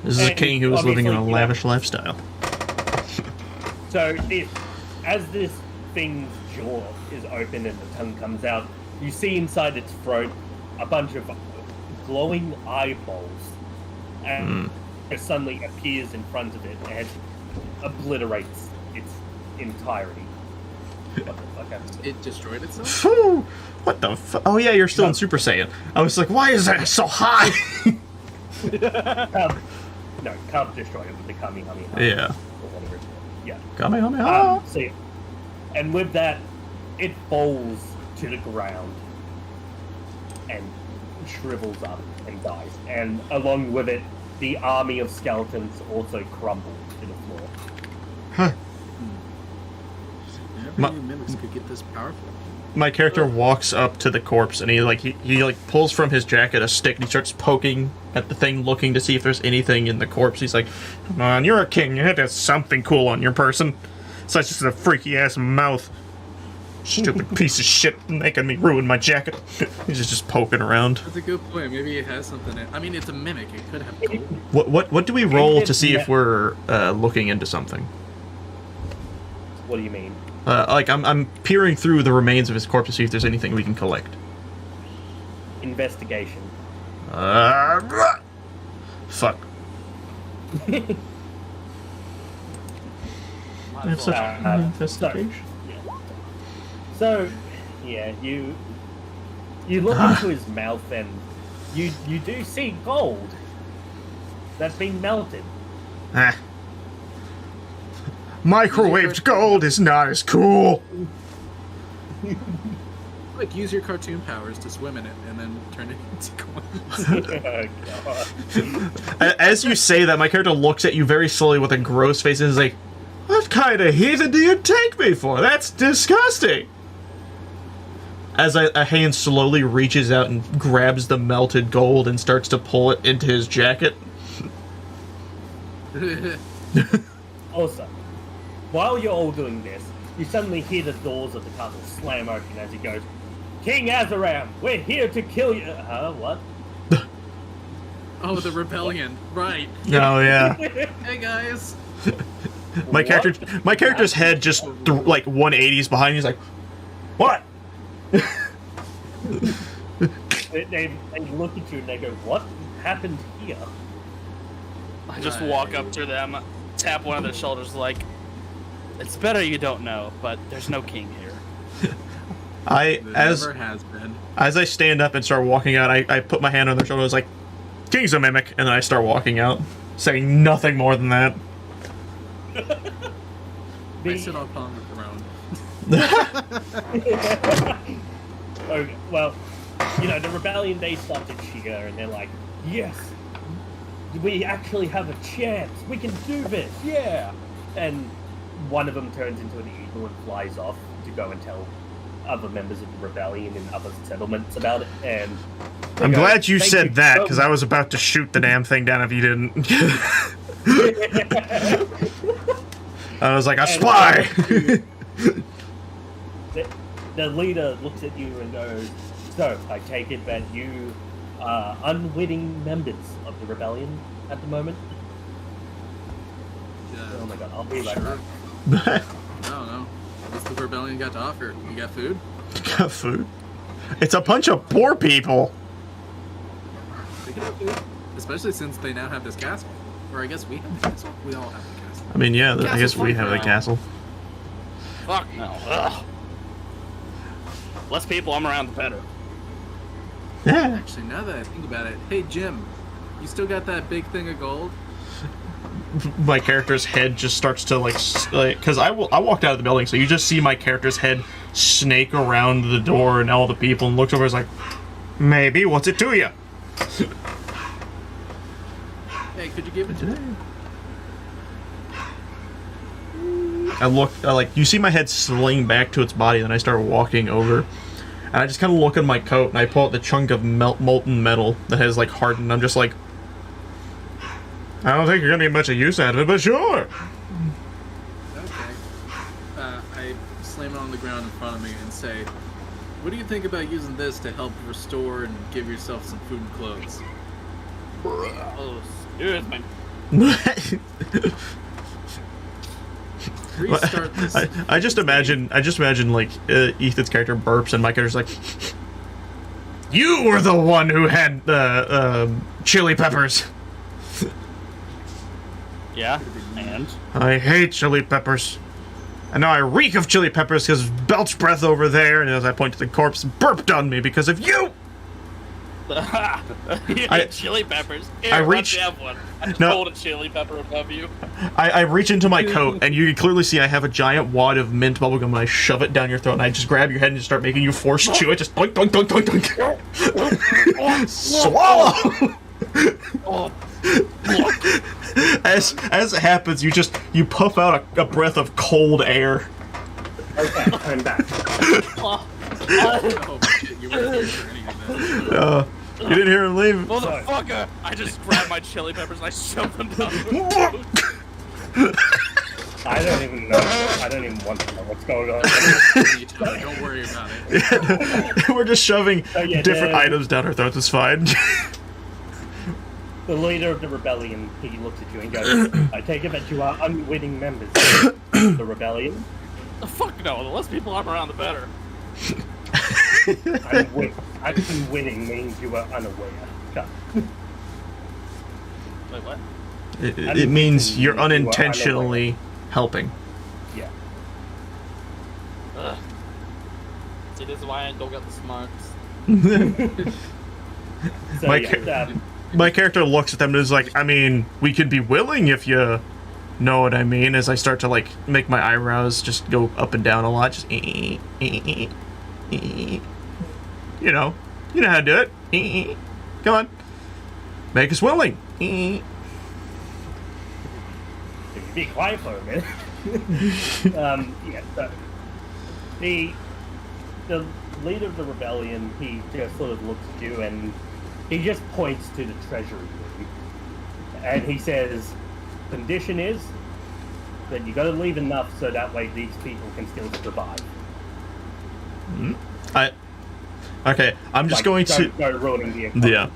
This is a king who was living in a obviously, lavish lifestyle. So, as this thing's jaw is open and the tongue comes out, you see inside its throat a bunch of glowing eyeballs, and it suddenly appears in front of it and obliterates its entirety. What the fuck happened? It destroyed itself? Phew! What the fuck? Oh yeah, you're still in Super Saiyan. I was like, why is that so high? Cub destroyed it with the Kamehameha. Yeah. Or whatever it's called. Yeah. Kamehameha. And with that, it falls to the ground and shrivels up and dies. And along with it, the army of skeletons also crumble to the floor. Huh. Never knew mimics could get this powerful. My character walks up to the corpse and he pulls from his jacket a stick and he starts poking at the thing, looking to see if there's anything in the corpse. He's like, "Come on, you're a king. You had to have something cool on your person. Besides just a freaky ass mouth. Stupid piece of shit making me ruin my jacket." He's just poking around. That's a good point. Maybe it has something in it. I mean, it's a mimic. It could have gold. What do we roll to see if we're looking into something? What do you mean? I'm peering through the remains of his corpse to see if there's anything we can collect. Investigation. Fuck. I have such an investigation. So, yeah, you look into his mouth and you do see gold that's been melted. Ah. Microwaved gold is not as cool. Like, use your cartoon powers to swim in it and then turn it into coins. Oh, God. As you say that, my character looks at you very slowly with a gross face and is like, "What kind of heathen do you take me for? That's disgusting." As a hand slowly reaches out and grabs the melted gold and starts to pull it into his jacket. Also, while you're all doing this, you suddenly hear the doors of the castle slam open as he goes, "King Azaram, we're here to kill you." What? Oh, the rebellion. Right. Oh, yeah. Hey, guys. My character's head just, like, 180s behind you. He's like, "What?" They look at you and they go, "What happened here?" I just walk up to them, tap one of their shoulders like, "It's better you don't know, but there's no king here." Never has been. As I stand up and start walking out, I put my hand on their shoulder. I was like, "King's a mimic," and then I start walking out, saying nothing more than that. I sit upon the throne. Okay, well, the rebellion, they start to cheer and they're like, "Yes, we actually have a chance. We can do this, yeah!" And one of them turns into an eagle and flies off to go and tell other members of the rebellion in other settlements about it. And I'm glad you said that, because I was about to shoot the damn thing down if you didn't. I was like, "A spy!" The leader looks at you and goes, "So, I take it that you are unwitting members of the rebellion at the moment?" Oh my god, I'll be right back. No. What's the rebellion got to offer? You got food? Got food? It's a bunch of poor people. They can have food. Especially since they now have this castle. Or I guess we have the castle? We all have the castle. I mean, yeah, I guess we have the castle. Fuck no. Ugh. Less people I'm around, the better. Yeah. Actually, now that I think about it, hey Jim, you still got that big thing of gold? My character's head just starts to like, because I walked out of the building, so you just see my character's head snake around the door and all the people, and looks over and is like, "Maybe, what's it to you?" Hey, could you give it to me? you see my head sling back to its body, and then I start walking over. And I just kind of look at my coat, and I pull out the chunk of molten metal that has, like, hardened. I'm just like, I don't think you're gonna get much of use out of it, but sure! Okay. I slam it on the ground in front of me and say, what do you think about using this to help restore and give yourself some food and clothes? Oh, excuse me. Restart this. I just imagine like Ethan's character burps and my character's like, you were the one who had chili peppers. Yeah, and? I hate chili peppers. And now I reek of chili peppers because belch breath over there, and as I point to the corpse, burped on me because of you! You hate chili peppers. Here, I reach. one. I just No. hold a chili pepper above you. I reach into my coat, and you can clearly see I have a giant wad of mint bubblegum, and I shove it down your throat, and I just grab your head and just start making you force chew it, just doink, doink, doink, doink, doink. Swallow! As it happens, you puff out a breath of cold air. Okay, I'm back. Oh, shit, you weren't here for any of that. You didn't hear him leave. Motherfucker! I just grab my chili peppers and I shove them down. I don't even know. I don't even want to know what's going on. Don't worry about it. We're just shoving different the- items down our throats. It's fine. The leader of the rebellion, he looks at you and goes, I take it that you are unwitting members of the rebellion. The fuck no, the less people I'm around, the better. Unwitting means you are unaware. Cut. Wait, what? It means you're unintentionally helping. Yeah. Ugh. See, this is why I don't get the smarts. So, My character looks at them and is like, I mean, we could be willing if you know what I mean, as I start to, like, make my eyebrows just go up and down a lot. Just, you know how to do it. Come on. Make us willing. Be quiet for a minute. So the leader of the rebellion, he just sort of looks at you and he just points to the treasury room. And he says, condition is that you gotta leave enough so that way these people can still survive. Okay, I'm just going to... Go ruining the economy. Yeah.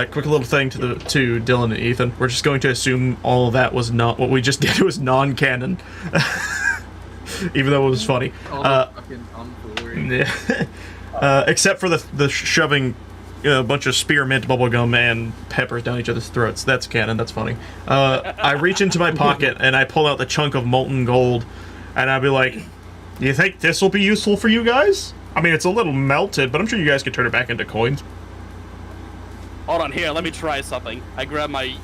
Quick little thing to Dylan and Ethan. We're just going to assume all of that was not... What we just did was non-canon. Even though it was funny. Fucking unbelievable. Yeah. Except for the shoving a bunch of spearmint bubblegum and peppers down each other's throats. That's canon, that's funny. I reach into my pocket and I pull out the chunk of molten gold, and I'll be like, you think this will be useful for you guys? I mean, it's a little melted, but I'm sure you guys could turn it back into coins. Hold on, here, let me try something. I grab my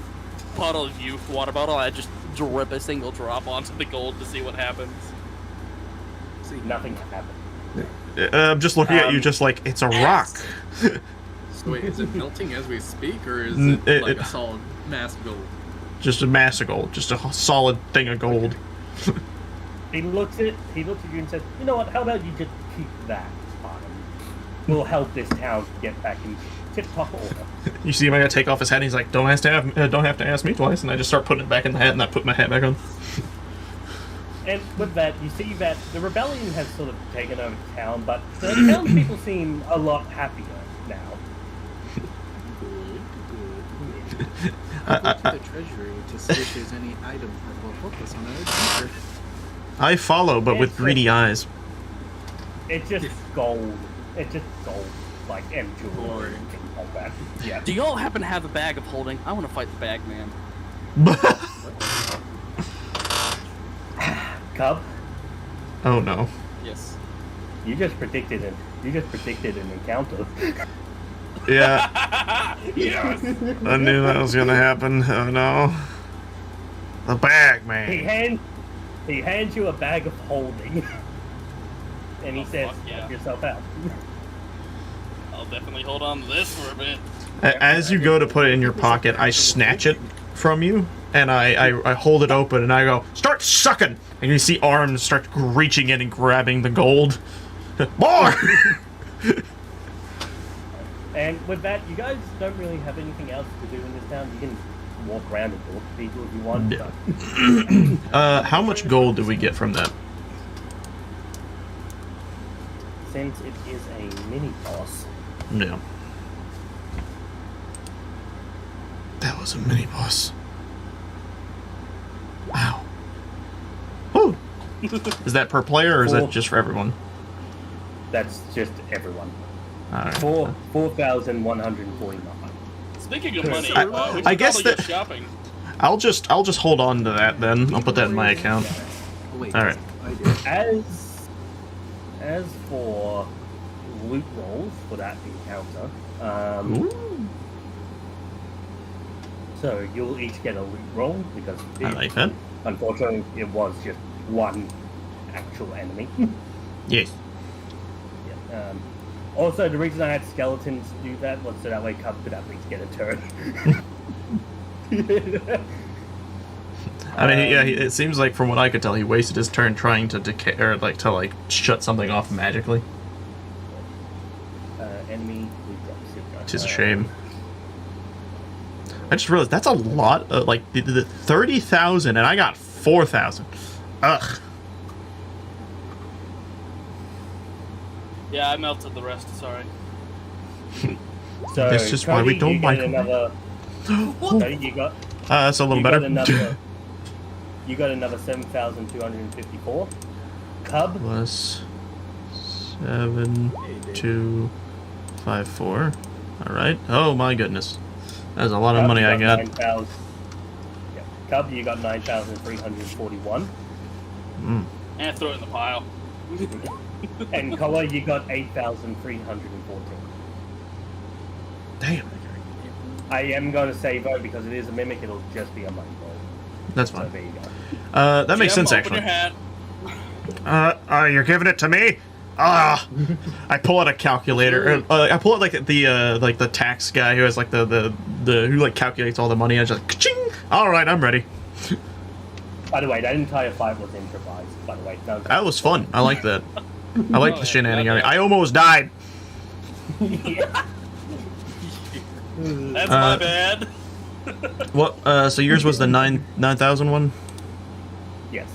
bottle of youth water bottle, I just drip a single drop onto the gold to see what happens. See, Nothing happened. I'm just looking at you just like, it's a rock. So wait, is it melting as we speak, or is it like a solid mass of gold? Just a mass of gold. Just a solid thing of gold. He looks at you and says, you know what, how about you just keep that on? We'll help this town get back in tip-top order. You see him, I gotta take off his hat, and he's like, don't have to ask me twice, and I just start putting it back in the hat, and I put my hat back on. And with that, you see that the rebellion has sort of taken over town, but the townspeople seem a lot happier now. Good. I'll go to the treasury to see if there's any item that will help us on our adventure. I follow, but with greedy eyes. It's just gold. It's just gold, like, and jewelry and things like that. Yeah. Do y'all happen to have a bag of holding? I want to fight the bag man. Cub, Oh no. Yes. you just predicted an encounter. Yeah, Yes! I knew that was gonna happen. Oh no. The bag man. He hands you a bag of holding, and he says, fuck yeah. "Help yourself out." I'll definitely hold on to this for a bit. As you go to put it in your pocket, I snatch it from you, and I hold it open, and I go, start sucking! And you see arms start reaching in and grabbing the gold. More! And with that, you guys don't really have anything else to do in this town. You can walk around and talk to people if you want. Yeah. How much gold do we get from that? Since it is a mini boss. Yeah. That was a mini boss. Wow. Woo! Is that per player or is that just for everyone? That's just everyone. Alright. 4,149. Speaking of money, we I guess probably that- go shopping. I'll just hold on to that then. I'll put that in my account. Oh, wait, Alright. I did. As for loot rolls for that encounter, Ooh. so you'll each get a loot roll because I like that. unfortunately it was just one actual enemy. Yes. Yeah, also, the reason I had skeletons do that was so that way Cub could at least get a turn. I mean, yeah, it seems like from what I could tell, he wasted his turn trying to decay or to shut something off magically. Enemy loot drops. Which is a shame. I just realized that's a lot. The 30,000, and I got 4,000. Ugh. Yeah, I melted the rest. Sorry. So That's just why we don't like them. So you got. That's a little better. You got another 7,254. Cub. Plus 7,254. All right. Oh my goodness, that's a lot of money I got. 9,000. Yeah. Cub, you got 9,341. And throw it in the pile. And Koa, you got 8,314. Damn. I am going to say though, because it is a mimic, it'll just be a money roll. That's So fine. there you go. That makes Jim, sense open actually. your hat. You're giving it to me? Ah! I pull out a calculator. I pull out the tax guy who has the who calculates all the money. I just ka-ching! All right, I'm ready. By the way, that entire fight was improvised. By the way, That was fun. I like that. I like Oh, the yeah, shenanigans. yeah. I almost died. That's my bad. What? So yours was the 9,000 one? Yes.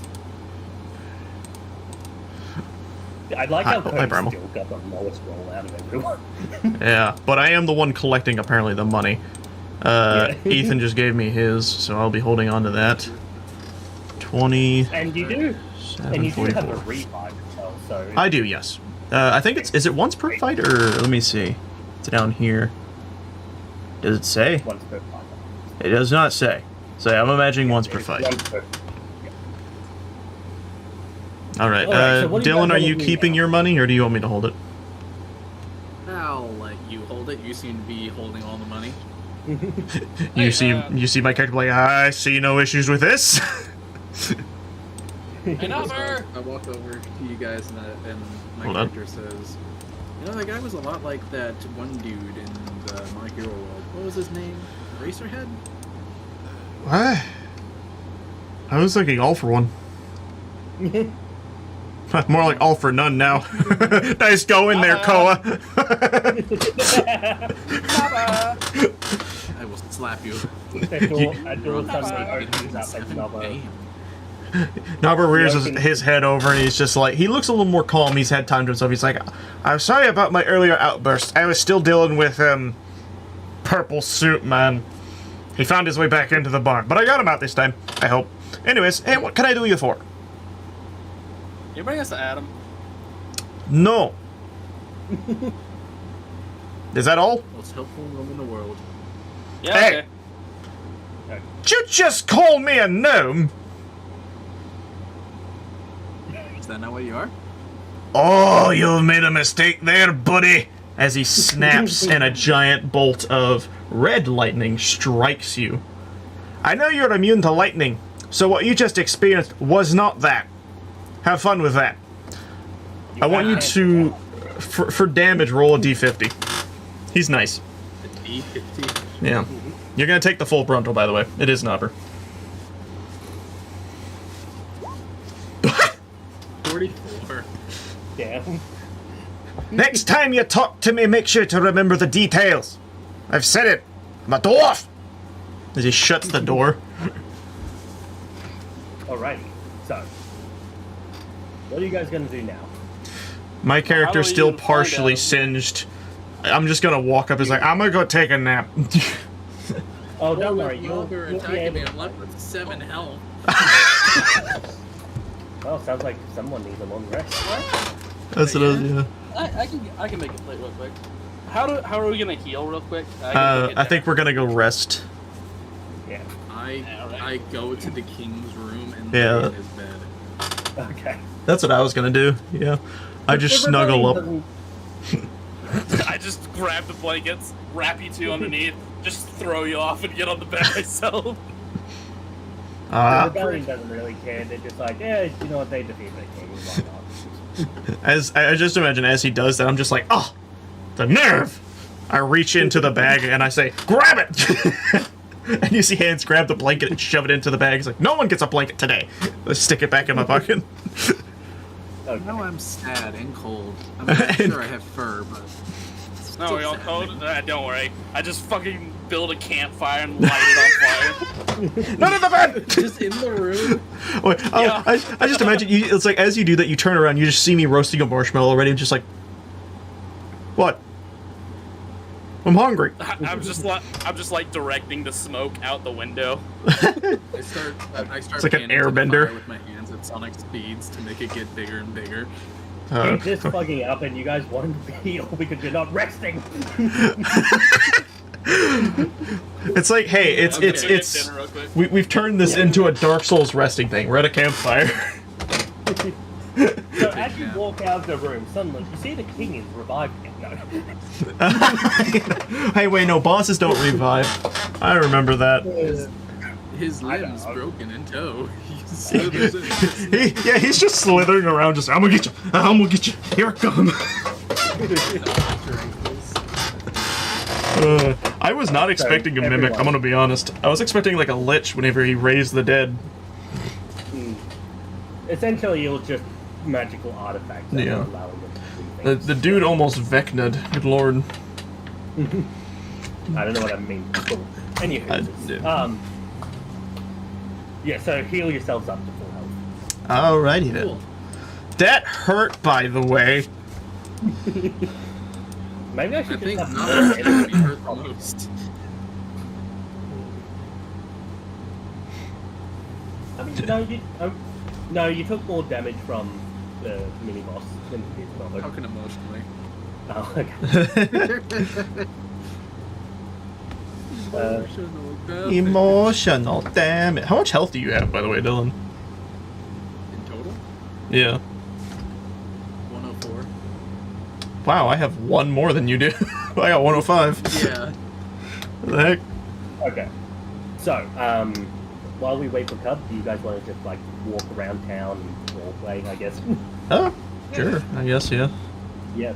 I like how Hi, Cody Bramble. still got the lowest roll out of everyone. Yeah, but I am the one collecting apparently the money. Ethan just gave me his, so I'll be holding on to that. 20. And you do have a 744. revive as well, so... I do, yes. I think is it once per fight, or let me see. It's down here. Does it say? Once per fight. It does not say. So I'm imagining once per fight. Once per... All right. Alright, so what do you Dylan, guys are you wanna do keeping now? your money, or do you want me to hold it? I'll let you hold it. You seem to be holding all the money. You see my character like, I see no issues with this. Another. I walk over to you guys and my Hold on. character says, "You know, that guy was a lot like that one dude in the My Hero World. What was his name? Racerhead? What? I was thinking all for one. More like all for none now. Nice going there, Koa. I will slap you." Nobber rears his head over and he's just like, he looks a little more calm. He's had time to himself. He's like, I'm sorry about my earlier outburst. I was still dealing with, Purple Suit Man. He found his way back into the barn, but I got him out this time, I hope. Anyways, hey, what can I do you for? You bring us to Adam. No. Is that all? Most helpful room in the world. Yeah. Hey. Okay. Did you just call me a gnome? Is that not what you are? Oh, you've made a mistake there, buddy. As he snaps and a giant bolt of red lightning strikes you. I know you're immune to lightning, so what you just experienced was not that. Have fun with that. I want you to, for damage, roll a d50. He's nice. A D50. Yeah. You're gonna take the full Brunto, by the way. It is Nobber. floor. Damn. Next time you talk to me, make sure to remember the details. I've said it. I'm a dwarf. As he shuts the door. Alrighty. So, what are you guys gonna do now? My character's do we still even find partially out? singed. I'm just gonna walk up and like, I'm gonna go take a nap. Oh, don't Well, worry. if You'll you're be attacking me, able. I'm left with 7 health. Well, sounds like someone needs a long rest. That's what I was, yeah. I can make it play real quick. How are we gonna heal real quick? I think we're gonna go rest. Yeah. I go to the king's room and Yeah. lay in his bed. Okay. That's what I was gonna do, yeah. I just The snuggle rebellion up. I just grab the blankets, wrap you two underneath, just throw you off and get on the bed myself. The rebellion doesn't really care. They're just like, yeah, you know what? They defeated the king. Why not? As I just imagine as he does that, I'm just like, oh, the nerve! I reach into the bag and I say, grab it! And you see hands grab the blanket and shove it into the bag. It's like, no one gets a blanket today. Let's stick it back in my pocket. Okay. Now I'm sad and cold. I'm not sure I have fur, but... No, we all sad. cold? Don't worry. I just fucking build a campfire and light it on fire. None of the bed! Just in the room. Wait, oh, Yeah. I just imagine you. It's like as you do that, you turn around, you just see me roasting a marshmallow already, and just like, what? I'm hungry. I'm just like directing the smoke out the window. I start It's like an panning to the airbender. fire with my hands at sonic speeds to make it get bigger and bigger. Keep this fucking up, and you guys want to heal because you're not resting. It's like, hey, it's Okay, it's get it's dinner real quick. we've turned this into a Dark Souls resting thing. We're at a campfire. So as you walk out of the room, suddenly you see the king is revived again. No. Hey, wait, no, bosses don't revive. I remember that. His I limbs know. broken in tow. He slithers in his He's just slithering around, just I'm gonna get you. I'm gonna get you. Here it comes. I was not expecting a mimic. everyone. I'm gonna be honest. I was expecting like a lich whenever he raised the dead. Essentially, it was just magical artifacts that Yeah. were allowing them to do The things. the dude almost vecna'd. Good lord. I don't know what I mean. Cool. Anywho, yeah. yeah. So heal yourselves up to full health. Alrighty then. Cool. That hurt, by the way. Maybe I I should think just none have of us should be hurt the most. I mean, no, you took more damage from the mini boss than you did from Talking emotionally. Oh, okay. Emotional death. Emotional, damn it. How much health do you have, by the way, Dylan? In total? Yeah. 104. Wow, I have one more than you do. I got 105. Yeah. What the heck? Okay. So, while we wait for Cub, do you guys want to just like walk around town and roleplay? I guess. Oh, sure. I guess, yeah. Yeah.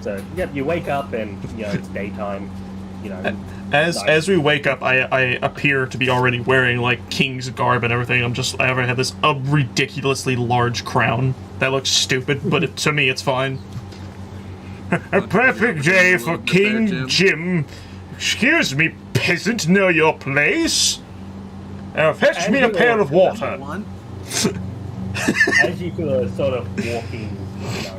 So, yep, you wake up and you know it's daytime. You know. As we wake up, I appear to be already wearing like king's garb and everything. I have this ridiculously large crown that looks stupid, but to me it's fine. A perfect day for King Jim. Excuse me, peasant, know your place? Fetch me a pail of water. One. As you are sort of walking, you know,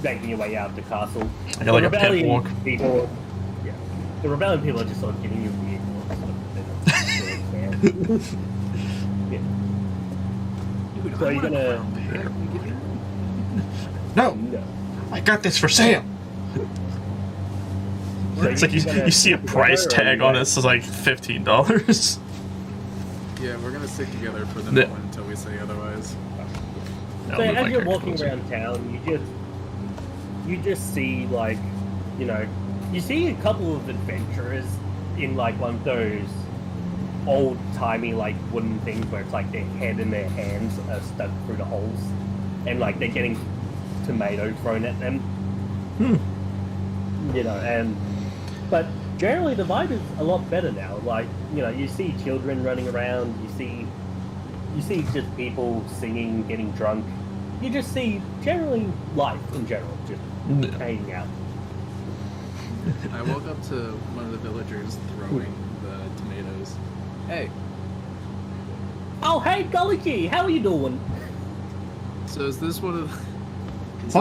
making your way out the castle, I got like a pet walk. people, yeah, the rebellion people are just sort of giving you weird looks. Yeah. Dude, So I you're want a gonna- crown back. Can you give me that? No, No. I got this for sale. So It's like gonna you see a stick price together, or tag you on it. guys- It's like $15. Yeah, we're gonna stick together for the Yeah. moment until we say otherwise. No, So move my as you're character walking closer. around town, you just see like, you know, you see a couple of adventurers in like one of those old timey like wooden things where it's like their head and their hands are stuck through the holes, and like they're getting tomato thrown at them. You know, but generally the vibe is a lot better now. Like, you know, you see children running around, you see just people singing, getting drunk, you just see generally life in general, just hanging out. I woke up to one of the villagers throwing the tomatoes. Hey, Oh, hey, Golly G, how are you doing? so is this one of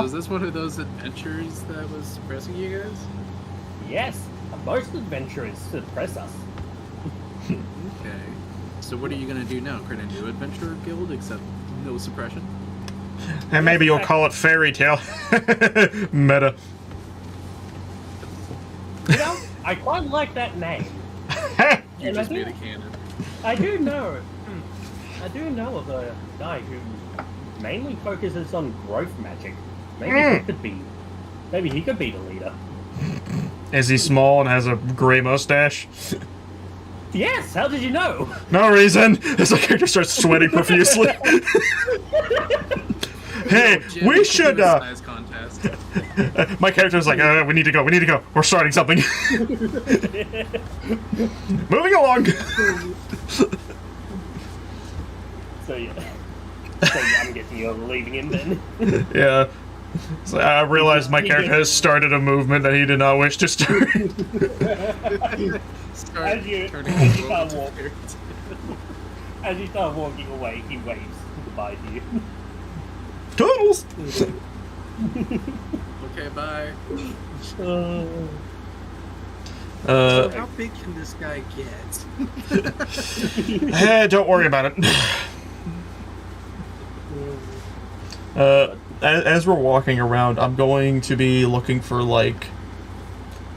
is this one of those adventures that was suppressing you guys? Yes, most adventurers suppress us. Okay. So what are you gonna do now? Create a new adventurer guild except no suppression? And maybe you'll call it fairy tale. Meta. You know, I quite like that name. You And just I made think- a canon. I do know of a guy who mainly focuses on growth magic. Maybe he could be the leader. Is he small and has a gray mustache? Yes, how did you know? No reason. As the character starts sweating profusely. Hey, Jim, we could should. do a size contest. My character's like, we need to go. We need to go. We're starting something. Moving along. So yeah, I'm guessing you're leaving him then. Yeah. So I realized my character has started a movement that he did not wish to start. Start As you turning start people into walking. spirits. As you start walking away, he waves goodbye to you. Toodles. Okay, bye. Uh, How big can this guy get? don't worry about it. As we're walking around, I'm going to be looking for like,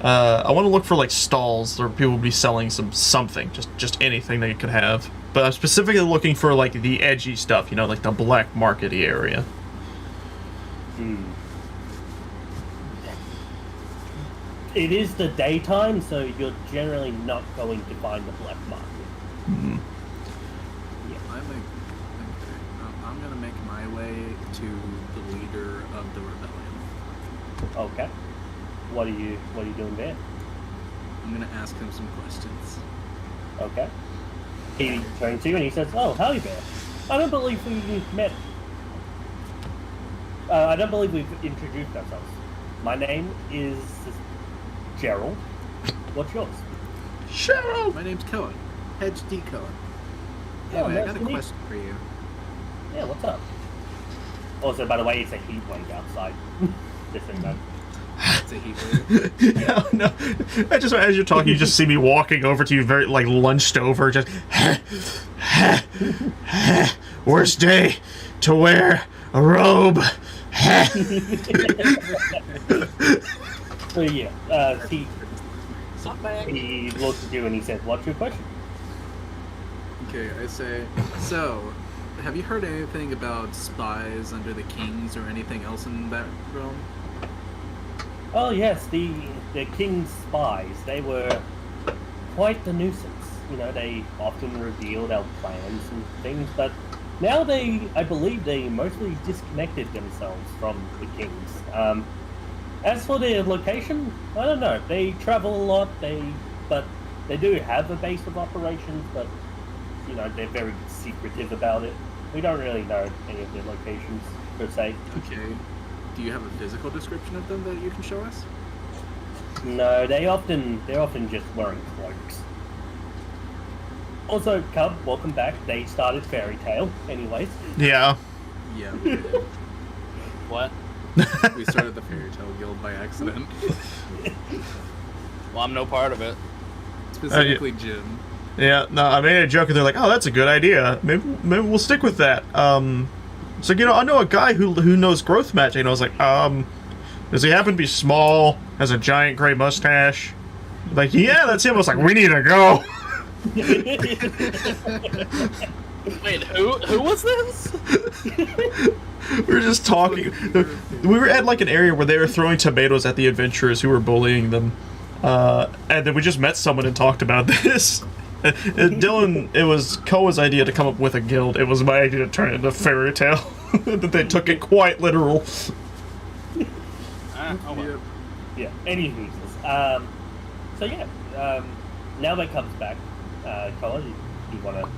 I want to look for like stalls where people will be selling something, just anything they could have. But I'm specifically looking for like the edgy stuff, you know, like the black market-y area. It is the daytime, so you're generally not going to find the black market. I'm gonna make my way to the leader of the rebellion. Okay. What are you doing there? I'm gonna ask him some questions. Okay. He turns to you and he says, "Oh, howdy there. I don't believe we've met. I don't believe we've introduced ourselves. My name is Gerald. What's yours?" Cheryl. My name's Cohen. Hedge D. Cohen. Oh, Anyway, I nice got to a meet question for you. Yeah, what's up? Also, by the way, it's a heat wave outside. Just so you know. It's a heat wave. No. I just, as you're talking, you just see me walking over to you, very like lunched over, just. Worst day to wear a robe. So yeah, he looks at you and he says, "What's your question?" Okay, I say, so, have you heard anything about spies under the kings or anything else in that realm? Oh yes, the king's spies. They were quite the nuisance. You know, they often revealed our plans and things, but now I believe they mostly disconnected themselves from the kings. As for their location, I don't know. They travel a lot. But they do have a base of operations, but you know, they're very secretive about it. We don't really know any of their locations per se. Okay. Do you have a physical description of them that you can show us? No, they're often just wearing cloaks. Also, Cub, welcome back. They started Fairy Tale, anyways. Yeah. Yeah, we did. What? We started the Fairy Tale Guild by accident. Well, I'm no part of it. Specifically Jim. Yeah, no, I made a joke and they're like, "Oh, that's a good idea. Maybe we'll stick with that." So you know, I know a guy who knows growth magic, and I was like, does he happen to be small, has a giant gray mustache? Like, yeah, that's him. I was like, we need to go. Wait, who was this? We were just talking. We were at like an area where they were throwing tomatoes at the adventurers who were bullying them, and then we just met someone and talked about this. Dylan, it was Koa's idea to come up with a guild. It was my idea to turn it into a fairy tale. That they took it quite literal. Oh well. Yeah, anywho. So yeah, now that comes back, Koa, you wanna...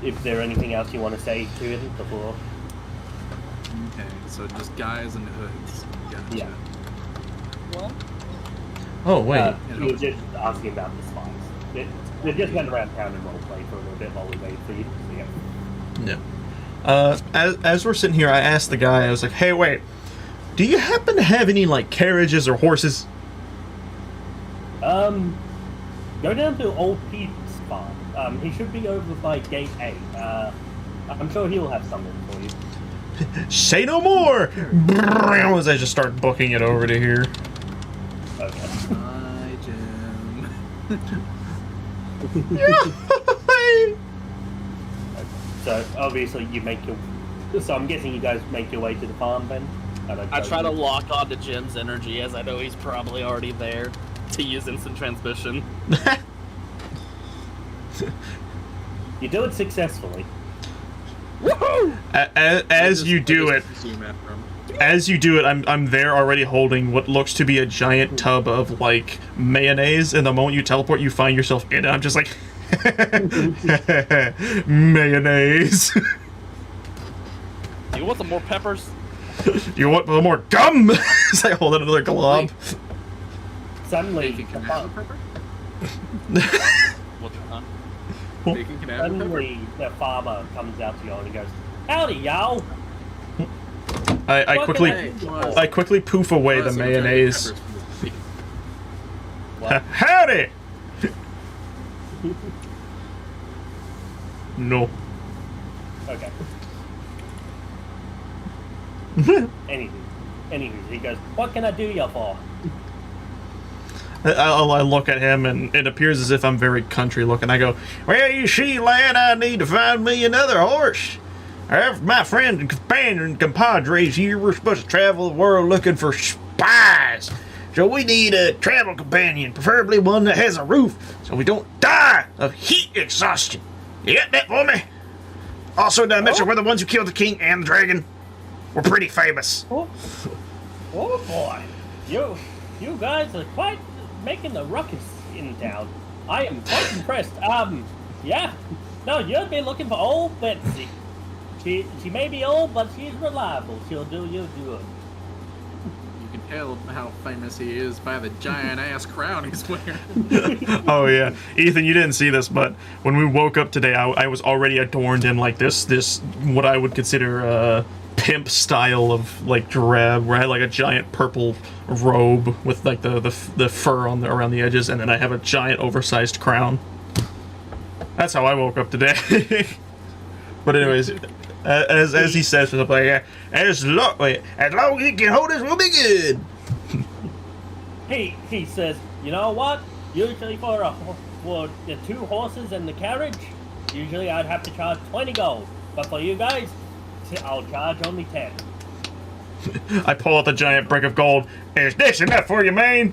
If there anything else you want to say to him before? Okay, so just guys in hoods. Gotcha. Yeah. What? Oh wait. He was just asking about the spies. They just went around town and roleplay for a little bit while we waited for you. So, yeah. Yeah. As we're sitting here, I asked the guy. I was like, "Hey, wait. Do you happen to have any like carriages or horses?" Go down to Old Pete's farm. He should be over by Gate 8. I'm sure he'll have something for you. Say no more! As I just start booking it over to here. Okay. Hi, Jim. So obviously you make your. So I'm guessing you guys make your way to the farm then. I try to lock onto Jim's energy as I know he's probably already there to use instant transmission. You do it successfully. Woohoo! As you do it, I'm there already holding what looks to be a giant tub of like mayonnaise, and the moment you teleport, you find yourself in it. I'm just like, mayonnaise. You want some more peppers? You want more gum? As I hold out another glob. Suddenly, Bacon the canal farm, pepper? What the huh? Bacon canal pepper? suddenly the farmer comes out to you and he goes, "Howdy, y'all." I quickly poof away the So mayonnaise. giant peppers from the sea. Howdy! No. Okay. Anywho, he goes, "What can I do you for?" I look at him, and it appears as if I'm very country looking. I go, "Well, you see, lad, I need to find me another horse. My friend and companion and compadres here, we're supposed to travel the world looking for spies. So we need a travel companion, preferably one that has a roof, so we don't die of heat exhaustion. You got that for me? Also, did I mention we're the ones who killed the king and the dragon? We're pretty famous." Oh boy, you guys are quite making a ruckus in town. I am quite impressed. Yeah. No, you'd be looking for old Betsy. She may be old, but she's reliable. She'll do you good. You can tell how famous he is by the giant ass crown he's wearing. Oh yeah, Ethan, you didn't see this, but when we woke up today, I was already adorned in like this what I would consider pimp style of like drab, where I had like a giant purple robe with like the fur on around the edges, and then I have a giant oversized crown. That's how I woke up today. But anyways, as he says, like, as long as he can hold us, we'll be good. He says, "You know what? Usually for the 2 horses and the carriage, usually I'd have to charge 20 gold. But for you guys, I'll charge only 10. I pull out the giant brick of gold. Is this enough for you, man?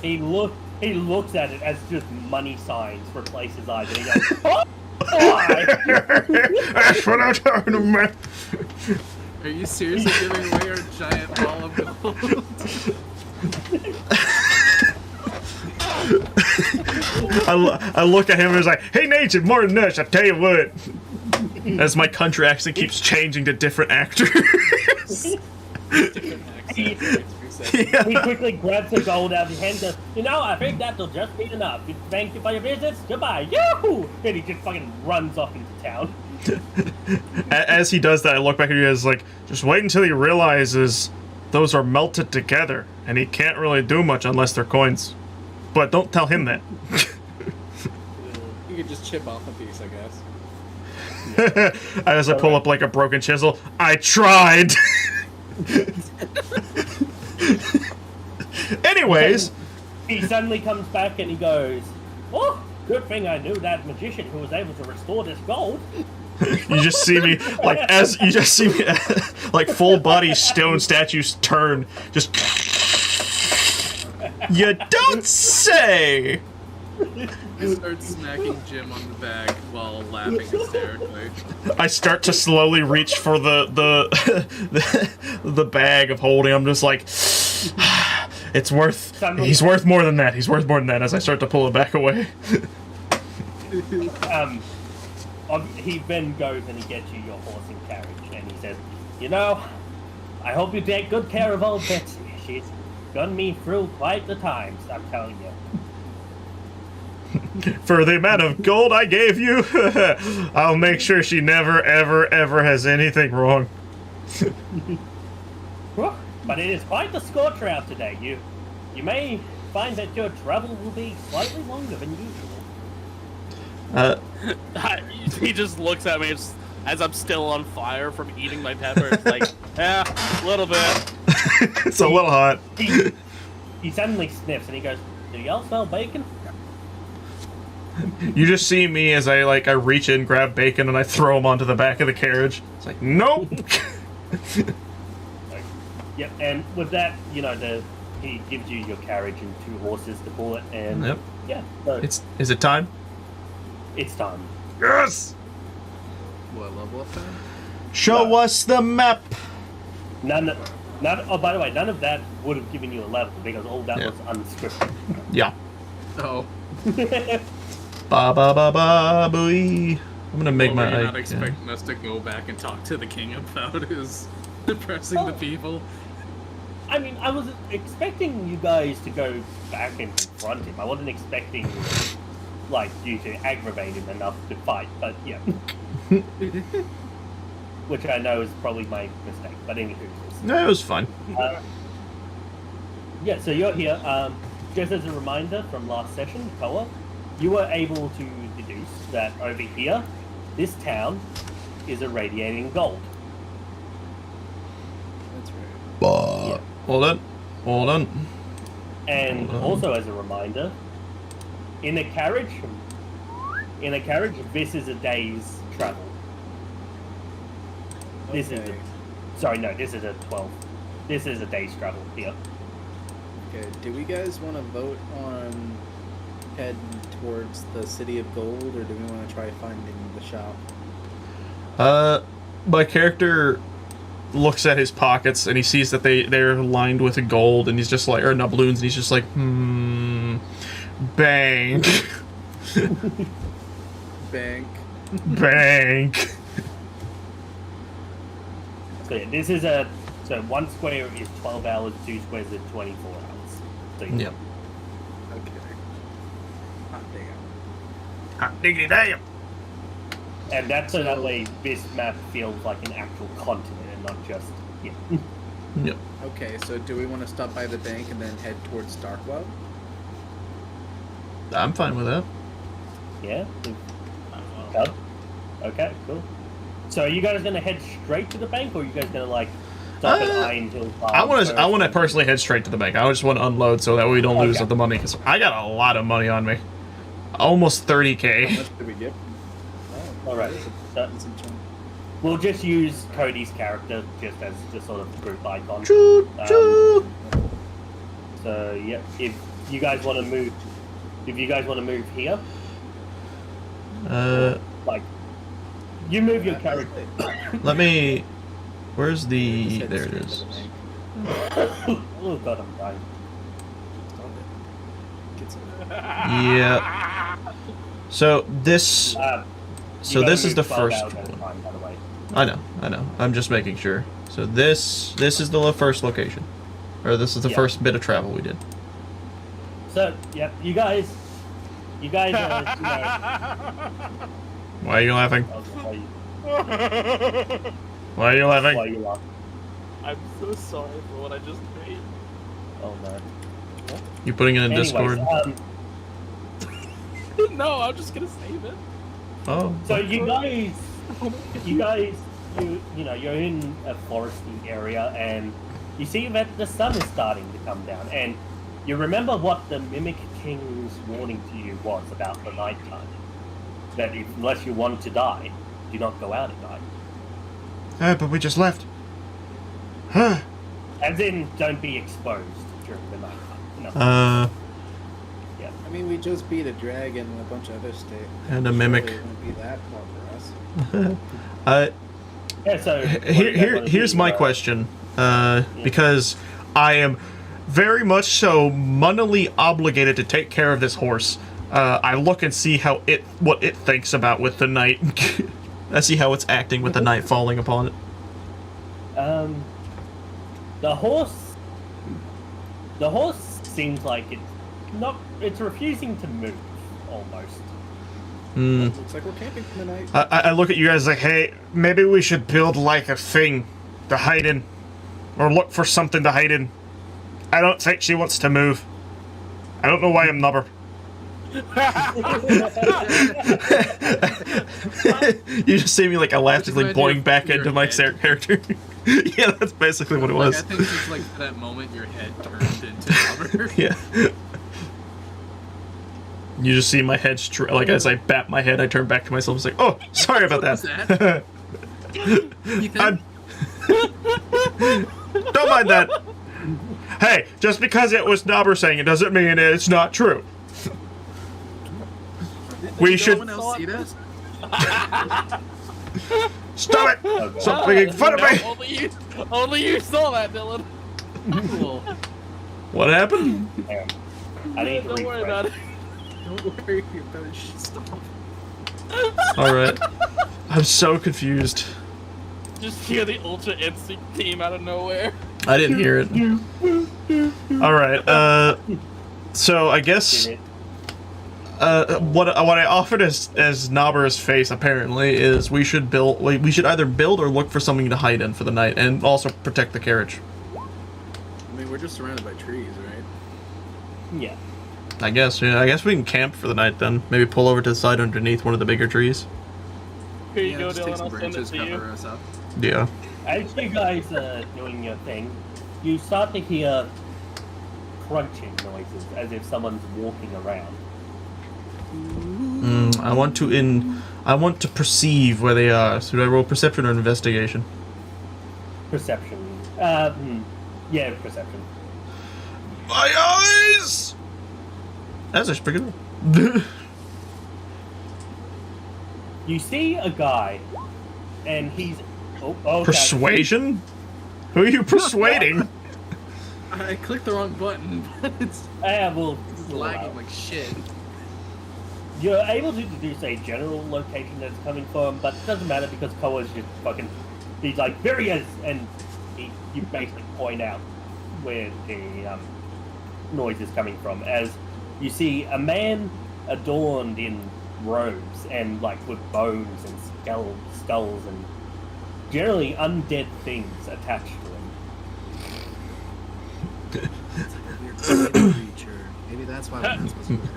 He looks at it as just money signs for places eyes, and he goes, "Oh, why?" That's what I'm talking about. Are you seriously giving away our giant ball of gold? I look at him and was like, "Hey, Nathan, more than this, I tell you what." As my country accent keeps changing to different actors. He quickly grabs the gold out of his hand and goes, "You know, I think that'll just be enough. Thank you for your visits. Goodbye." Yahoo! And he just fucking runs off into town. As he does that, I look back at you guys like, just wait until he realizes those are melted together, and he can't really do much unless they're coins. But don't tell him that. You could just chip off a piece, I guess. As I pull up like a broken chisel, I tried! Anyways. He suddenly comes back and he goes, "Oh, good thing I knew that magician who was able to restore this gold." You just see me, like full body stone statues turn, just. You don't say! You start smacking Jim on the back while laughing hysterically. I start to slowly reach for the bag of holding. I'm just like, it's worth. He's worth more than that. He's worth more than that. As I start to pull it back away. He then goes and he gets you your horse and carriage, and he says, You know, I hope you take good care of old Betsy. She's gotten me through quite the times, I'm telling you. For the amount of gold I gave you, I'll make sure she never, ever, ever has anything wrong. But it is quite the scorcher out today. You may find that your travel will be slightly longer than usual. He just looks at me as I'm still on fire from eating my pepper. It's like, yeah, a little bit. It's a little hot. He suddenly sniffs and he goes, "Do y'all smell bacon?" You just see me as I reach in, grab bacon, and I throw him onto the back of the carriage. It's like, nope. Yep, and with that, you know, he gives you your carriage and 2 horses to pull it, and Yep. yeah, so Is it time? it's time. Yes. What level up then? Show us the map. Oh, by the way, none of that would have given you a level because all that Yeah. was unscripted. Yeah. Oh. Ba ba ba ba booey. I'm gonna make Well, my. were you not expecting us to go back and talk to the king about his depressing the people? I mean, I was expecting you guys to go back and confront him. I wasn't expecting, you to aggravate him enough to fight, but yeah. Which I know is probably my mistake, but anywho. No, it was fun. Yeah, so you're here. Just as a reminder from last session, co-op, you were able to deduce that over here, this town is irradiating gold. That's right. Yeah. Hold on. And also as a reminder, in a carriage, this is a day's travel. This is this is a 12. This is a day's travel here. Okay, do we guys want to vote on heading towards the City of Gold, or do we want to try finding the shop? My character looks at his pockets and he sees that they're lined with gold, and he's just like, or doubloons, and he's just like, bank. Bank. Bank. So yeah, this is so 1 square is 12 hours, 2 squares is 24 hours. So Yep. Okay. Hot damn. Hot diggity damn. And that's so that way this map feels like an actual continent and not just Yep. Okay, so do we want to stop by the bank and then head towards Darkwell? I'm fine with that. Yeah. Done? Okay, cool. So are you guys gonna head straight to the bank, or are you guys gonna stop at Iron Hill Farm? I want to personally head straight to the bank. I just want to unload so that we don't lose Okay. the money, because I got a lot of money on me. Almost 30K. How much did we get? Oh, All right. So that's a chunk. we'll just use Cody's character just as the sort of group icon. Choo choo. So yeah, if you guys want to move here, you move your character. Let me. Where's the? Just head There it straight to is. the bank. Oh god, I'm dying. Stop it. Get some. Yeah. So this. So You this gotta is the move 12 first hours at a one. time, by the way. I know. I'm just making sure. So this is the first location, or this is the Yeah. first bit of travel we did. So yeah, you guys are, Why are you laughing? I'll just tell you Why are you why laughing? you laugh. I'm so sorry for what I just made. Oh no. You putting it in Anyways, Discord? No, I'm just gonna save it. Oh. so you guys, you're in a foresty area, and you see that the sun is starting to come down, and you remember what the Mimic King's warning to you was about the nighttime. That unless you want to die, do not go out at night. But we just left. Huh. As in, don't be exposed during the nighttime. No. Yeah. I mean, we just beat a dragon and a bunch of other stuff. And a mimic. It wouldn't be that far for us. Yeah, so Here's my question. Because I am very much so monetarily obligated to take care of this horse. I look and see what it thinks about with the night. I see how it's acting with the night falling upon it. The horse seems like it's refusing to move, almost. Looks like we're camping tonight. I look at you guys like, hey, maybe we should build like a thing to hide in. Or look for something to hide in. I don't think she wants to move. I don't know why I'm nubber. You just see me like elastically boing back into my character. Yeah, that's basically what it was. I think just like for that moment your head turned into rubber. Yeah. You just see my head, like as I bat my head, I turn back to myself and say, "Oh, sorry about that." Don't mind that. Hey, just because it was Nobber saying it doesn't mean it's not true. We should. No one else see this? Stop it! Stop making fun of me! Only you saw that, Dylan. Cool. What happened? Damn. I need to Don't worry about it. Don't worry about it. Stop. All right. I'm so confused. Just hear the Ultra Instinct team out of nowhere. I didn't hear it. All right. So I guess what I offered as Nobber's face apparently is we should either build or look for something to hide in for the night and also protect the carriage. I mean, we're just surrounded by trees, right? Yeah. I guess. Yeah. I guess we can camp for the night then. Maybe pull over to the side underneath one of the bigger trees. Here you go, just take Dylan. some I'll send it branches, to you. cover us up. Yeah. As you guys are doing your thing, you start to hear crunching noises as if someone's walking around. I want to perceive where they are. Should I roll perception or investigation? Perception. Yeah, perception. My eyes! That's actually pretty good. You see a guy, and he's okay. Persuasion? Who are you persuading? I clicked the wrong button, but it's Well, lagging like shit. you're able to deduce a general location that's coming from, but it doesn't matter because Koa's just fucking. He's like, there he is, and you basically point out where the noise is coming from. As you see a man adorned in robes and like with bones and skulls and generally undead things attached to him. It's like a weird creature. Maybe that's why we're not supposed to move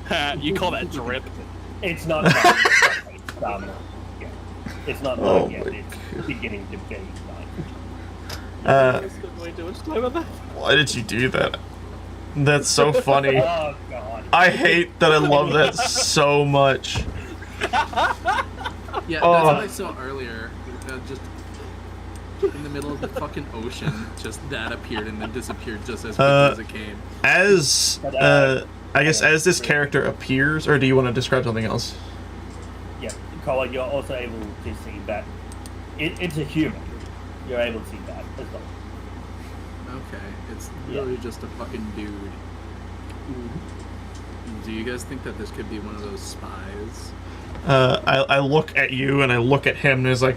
at night. You call that drip? It's not. Yeah. It's not night yet. It's beginning to be night. Spent way too much time on that. Why did you do that? That's so funny. Oh god. I hate that I love that so much. Yeah, Oh. that's what I saw earlier. Just in the middle of the fucking ocean, just that appeared and then disappeared just as quickly as it came. As I guess as this character appears, or do you want to describe something else? Yeah, Koa, you're also able to see that it's a human. You're able to see that as well. Okay, it's really just a fucking dude. Do you guys think that this could be one of those spies? I look at you and I look at him and it's like,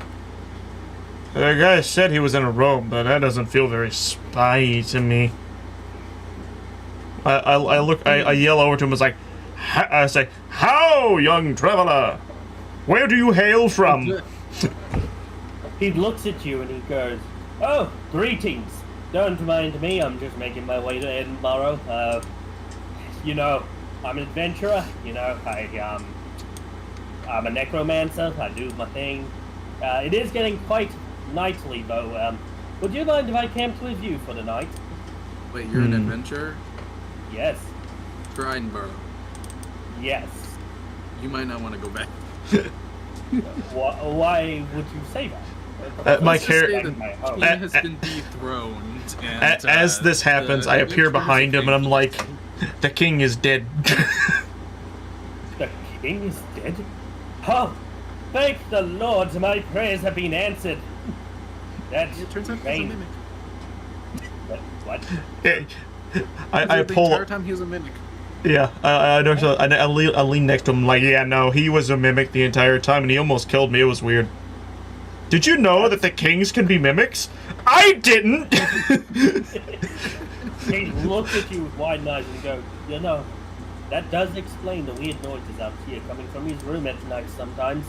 the guy said he was in a robe, but that doesn't feel very spy-y to me. I yell over to him. It's like, I say, "How, young traveler? Where do you hail from?" He looks at you and he goes, "Oh, greetings. Don't mind me. I'm just making my way to Edinburgh. You know, I'm an adventurer. You know, I'm a necromancer. I do my thing. It is getting quite nightly, though. Would you mind if I camped with you for the night?" Wait, you're an adventurer? Yes. For Edinburgh. Yes. You might not want to go back. Why would you say that? My Let's just say character. the My home. king has been dethroned, and As this happens, I appear behind him and I'm like, king. "The king is dead." The king is dead? Oh, thank the Lord, my prayers have been answered. That's It turns out he's a vain. mimic. What? I The pull. entire time he was a mimic. Yeah, I lean next to him like, yeah, no, he was a mimic the entire time and he almost killed me. It was weird. Did you know that the kings can be mimics? I didn't! He looks at you with wide eyes and goes, you know, that does explain the weird noises out here coming from his room at night sometimes.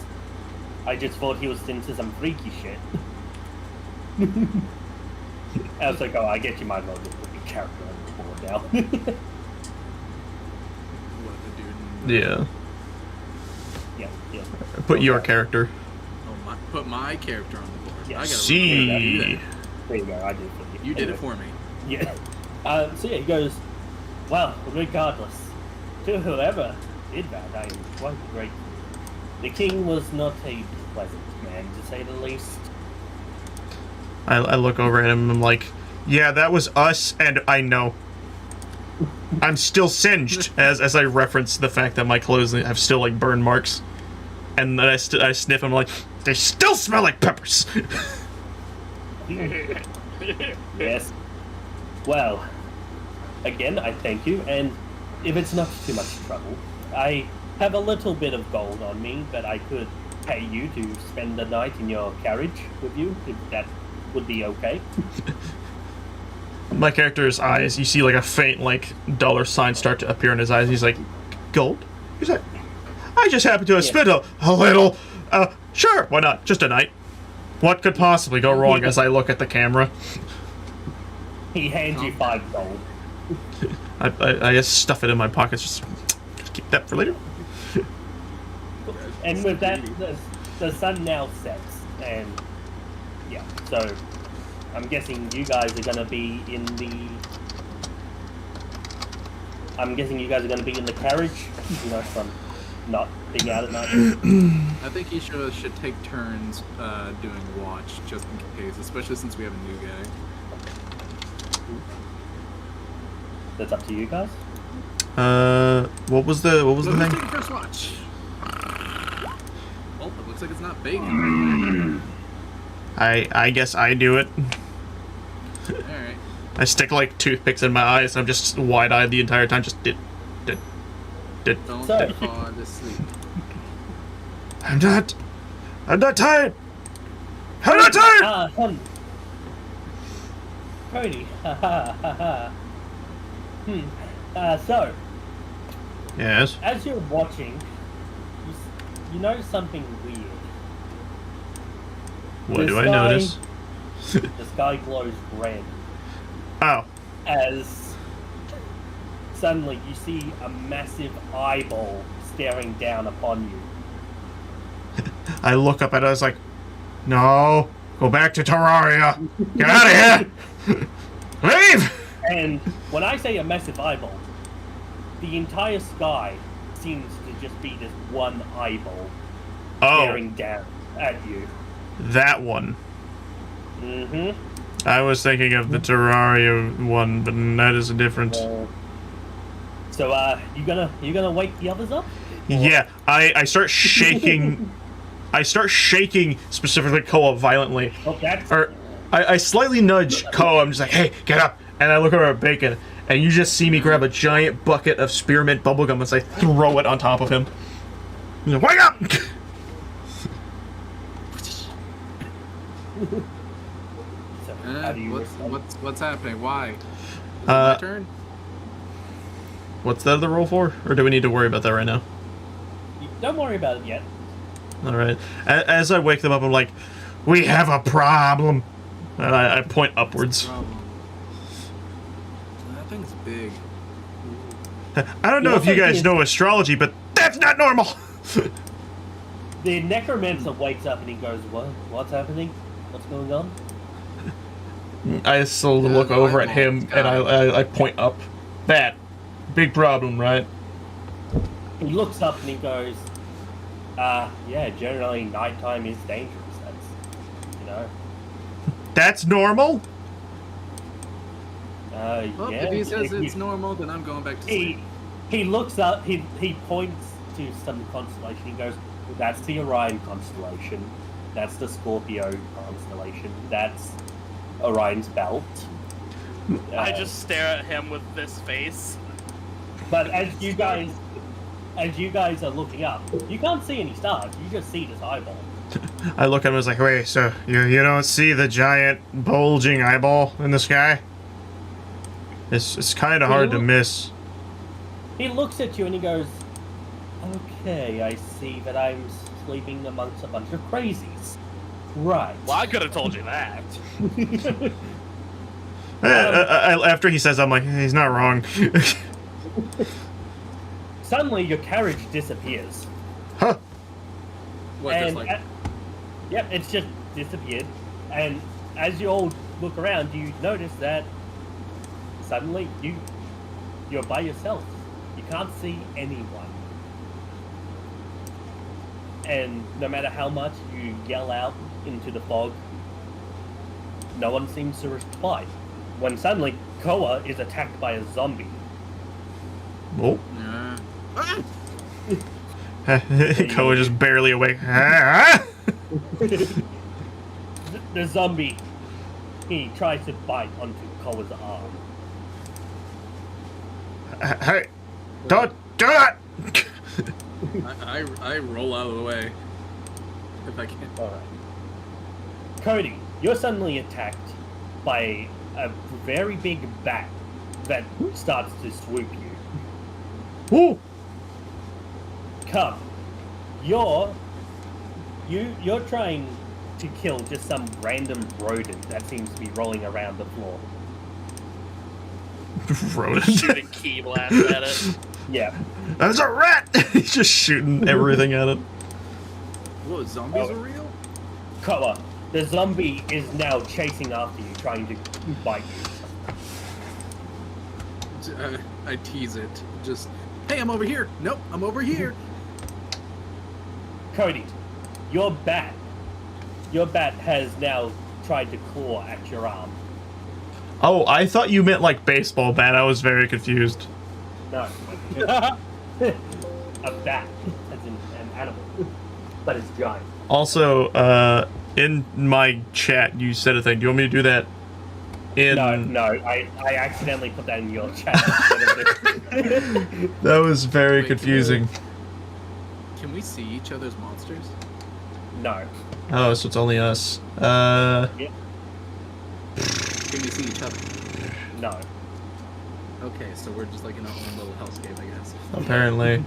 I just thought he was into some freaky shit. I was like, oh, I guess you might as well just put your character on the board now. What the dude? Yeah. Yeah. Put your character. Oh, put my character on the board. Yeah. I gotta See. There you go, I did it for you. You did it for me. Yeah. So yeah, he goes, well, regardless, to whoever did that, I am quite grateful. The king was not a pleasant man, to say the least. I look over at him and I'm like, yeah, that was us, and I know. I'm still singed, as I reference the fact that my clothes have still, like, burn marks. And then I sniff them like, they still smell like peppers! Yes. Well, again, I thank you, and if it's not too much trouble, I have a little bit of gold on me that I could pay you to spend the night in your carriage with you, if that would be okay. My character's eyes, you see like a faint, like, dollar sign start to appear in his eyes. He's like, gold? He's like, I just happen to have spent a little, sure, why not? Just a night. What could possibly go wrong as I look at the camera? He hands you 5 gold. I just stuff it in my pockets, just keep that for later. And with that, the sun now sets, and yeah, so I'm guessing you guys are gonna be in the. I'm guessing you guys are gonna be in the carriage, you know, from not being out at night. I think each of us should take turns doing watch, just in case, especially since we have a new guy. That's up to you guys. What was the Who's name? taking first watch? Oh, it looks like it's not bacon. I guess I do it. Alright. I stick like toothpicks in my eyes. I'm just wide-eyed the entire time. Just did. Don't So- fall asleep. I'm not tired. I'm not tired. Cody. So, Yes. as you're watching, you notice something weird. What The do I sky- notice? The sky glows red Oh. as suddenly you see a massive eyeball staring down upon you. I look up at it. I was like, no, go back to Terraria. Get out of here. Leave. And when I say a massive eyeball, the entire sky seems to just be this one eyeball Oh, staring down at you. that one. Mm-hmm. I was thinking of the Terraria one, but that is different. So, you gonna wake the others up? Yeah, I start shaking. I start shaking specifically Koa violently. Oh, that's Or I slightly nudge Koa. I'm just like, hey, get up. And I look over at Bacon, and you just see me grab a giant bucket of spearmint bubblegum as I throw it on top of him. He's like, wake up! so. How do you respond? What's happening? Why? Is it Uh, my turn? What's the other roll for? Or do we need to worry about that right now? Don't worry about it yet. Alright. As I wake them up, I'm like, we have a problem. And I point upwards. Problem. That thing's big. I don't know if you guys know astrology, but that's not normal! The necromancer wakes up and he goes, "What? What's happening? What's going on?" I still look the over at eyeball him, and I point up. That. Big problem, right? He looks up and he goes, yeah, generally nighttime is dangerous. That's, you know. That's normal? Well, yeah. if he says he- it's normal, then I'm going back to sleep. He looks up, he points to some constellation. He goes, well, that's the Orion constellation. That's the Scorpio constellation. That's Orion's belt. I just stare at him with this face. But as you guys are looking up, you can't see any stars. You just see this eyeball. I look at him and was like, wait, so you don't see the giant bulging eyeball in the sky? It's kind of hard to miss. He looks at you and he goes, okay, I see that I'm sleeping amongst a bunch of crazies. Right. Well, I could have told you that. After he says, I'm like, he's not wrong. Suddenly, your carriage disappears. Huh. What, just like... Yep, it's just disappeared. And as you all look around, you notice that suddenly you're by yourself. You can't see anyone. And no matter how much you yell out into the fog, no one seems to reply. When suddenly, Koa is attacked by a zombie. Oh. Ah! Koa just barely awake. The zombie, he tries to bite onto Koa's arm. Hey, don't do that! I roll out of the way. If I can. Alright. Cody, you're suddenly attacked by a very big bat that starts to swoop you. Ooh! Cub, you're trying to kill just some random rodent that seems to be rolling around the floor. Rodent. Shoot a key blast at it. Yeah. There's a rat! He's just shooting everything at it. Whoa, zombies are real? Koa, the zombie is now chasing after you, trying to bite you. I tease it. Just, hey, I'm over here. Nope, I'm over here. Cody, your bat has now tried to claw at your arm. Oh, I thought you meant like baseball bat. I was very confused. No. A bat, as in an animal, but it's giant. Also, in my chat, you said a thing. Do you want me to do that? No, I accidentally put that in your chat. That was very Wait, confusing. Can we see each other's monsters? No. Oh, so it's only us. Yeah. Can we see each other? No. Okay, so we're just like in our own little hellscape, I guess. Apparently.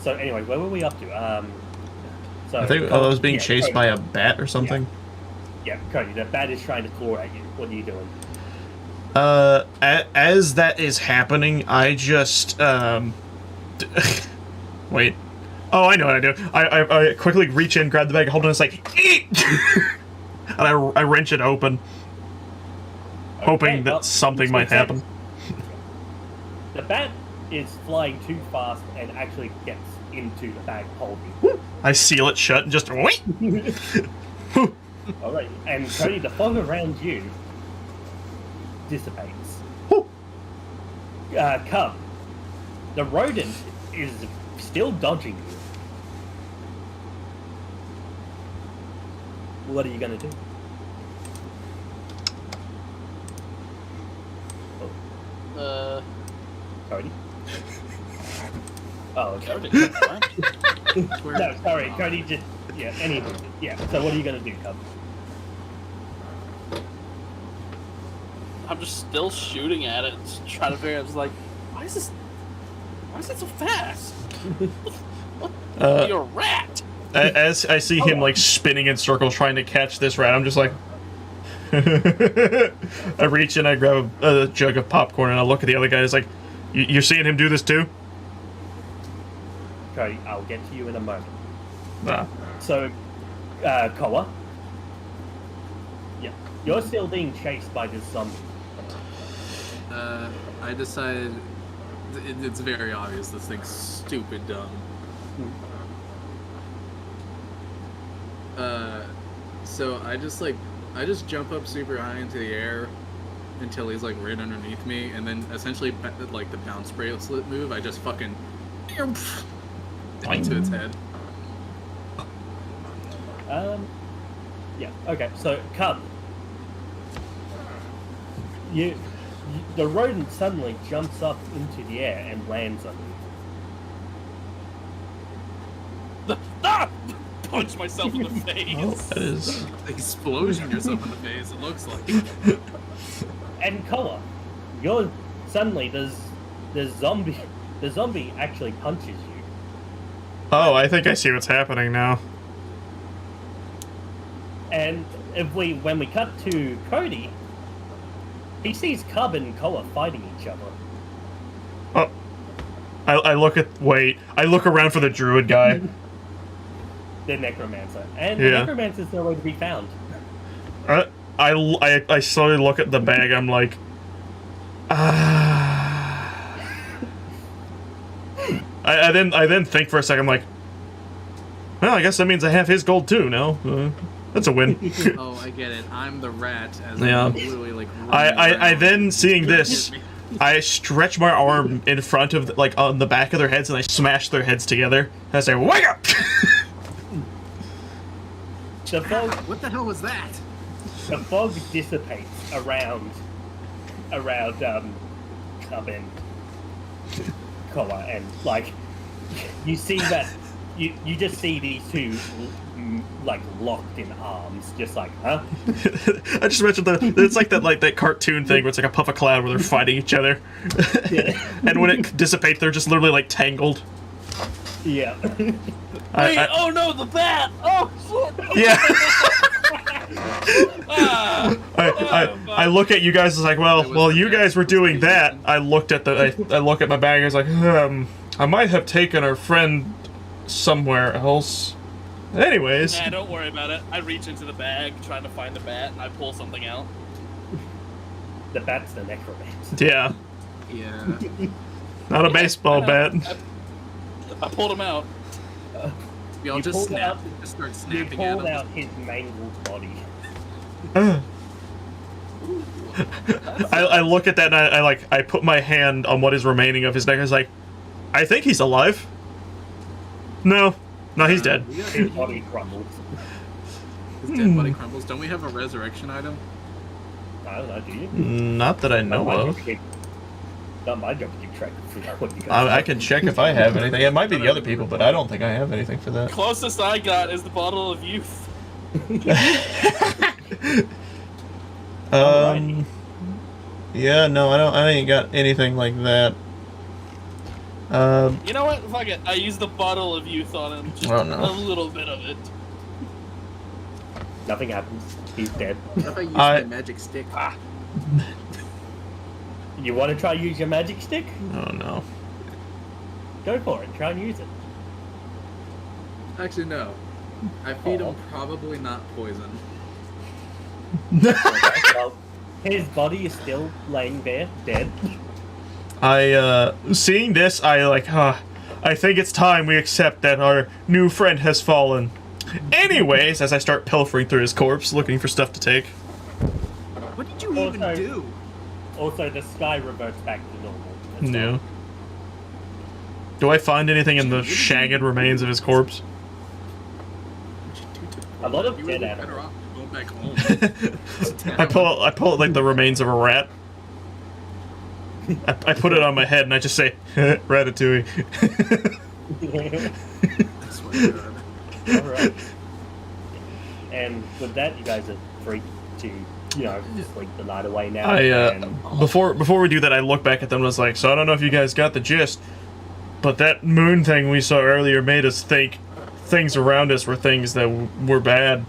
So anyway, where were we up to? So I think I was being chased Cody. by a bat or something. Yeah, Cody, the bat is trying to claw at you. What are you doing? As that is happening, I just, wait. Oh, I know what I do. I quickly reach in, grab the bag, hold it, and it's like, eat! And I wrench it open, hoping that well, something might happen. The bat is flying too fast and actually gets into the bag holding. I seal it shut and just, wait! Alright, and Cody, the fog around you dissipates. Cub, the rodent is still dodging you. What are you gonna do? Cody? Oh, okay. No, sorry, Cody just... Yeah, so what are you gonna do, Cub? I'm just still shooting at it, just trying to figure out, it's like, why is it so fast? You're a rat! As I see him, like, spinning in circles trying to catch this rat, I'm just like... I reach in, I grab a jug of popcorn, and I look at the other guy, it's like, you're seeing him do this too? Okay, I'll get to you in a moment. Nah. So, Koa? Yeah. You're still being chased by this zombie. I decided it's very obvious this thing's stupid dumb. So I just jump up super high into the air until he's like right underneath me, and then essentially like the bounce bracelet move, I just fucking into its head. Yeah, okay, so, Cub. The rodent suddenly jumps up into the air and lands on you. Punch myself in the face. Oh, that is. Explosion yourself in the face, it looks like. And Koa, you're suddenly the zombie actually punches you. Oh, I think I see what's happening now. And when we cut to Cody, he sees Cub and Koa fighting each other. Oh, I look around for the druid guy. The necromancer, and the necromancer's nowhere to be found. I slowly look at the bag. I'm like, I then think for a second. I'm like, well, I guess that means I have his gold too. No, that's a win. Oh, I get it. I'm the rat. As Yeah. I'm literally like. I then seeing this, I stretch my arm in front of on the back of their heads and I smash their heads together. And I say, "Wake up!" The fog, What the hell was that? the fog dissipates around Cub and Koa, and you see that you just see these two locked in arms, just like, huh? I just mentioned it's like that cartoon thing where it's like a puff of cloud where they're fighting each other. And when it dissipates, they're just literally like tangled. Yeah. Wait, oh no, the bat! Oh shit! Yeah. Ah, I look at you guys as like, well, you guys were doing that. I look at my bag. I was like, I might have taken our friend somewhere else. Anyways. nah, don't worry about it. I reach into the bag, trying to find the bat, and I pull something out. The bat's the necromancer. Yeah. Yeah. Not a baseball bat. I pulled him out. Y'all You just pulled snap. out- Just start You snapping pulled at out him. his mangled body. I look at that and I put my hand on what is remaining of his neck. I was like, I think he's alive. No, he's dead. His body crumbles. His dead body crumbles. Don't we have a resurrection item? I don't know, do you? Not that I know of. Not my job to keep track of what you guys I can check if I have anything. It might be the other people, but I don't think I have anything for that. Closest I got is the bottle of youth. Yeah, no, I ain't got anything like that. You know what? Fuck it. I used the bottle of youth on him. Just Oh, no. a little bit of it. Nothing happens. He's dead. What if I use I- my magic stick? You want to try use your magic stick? Oh no. Go for it. Try and use it. Actually, no. I feed him probably not poison. Okay, well, his body is still laying there, dead. Seeing this, I think it's time we accept that our new friend has fallen. Anyways, as I start pilfering through his corpse, looking for stuff to take. What did you even Also- do? Also, the sky reverts back to normal. That's No. Do I find anything in the shagged remains of his corpse? A lot of You dead were better animals. off going back home. I pull like the remains of a rat. I put it on my head and I just say, Ratatouille. I swear to God. Alright. And with that, you guys are free to, sleep the night away now. and Before we do that, I look back at them and was like, so I don't know if you guys got the gist, but that moon thing we saw earlier made us think things around us were things that were bad.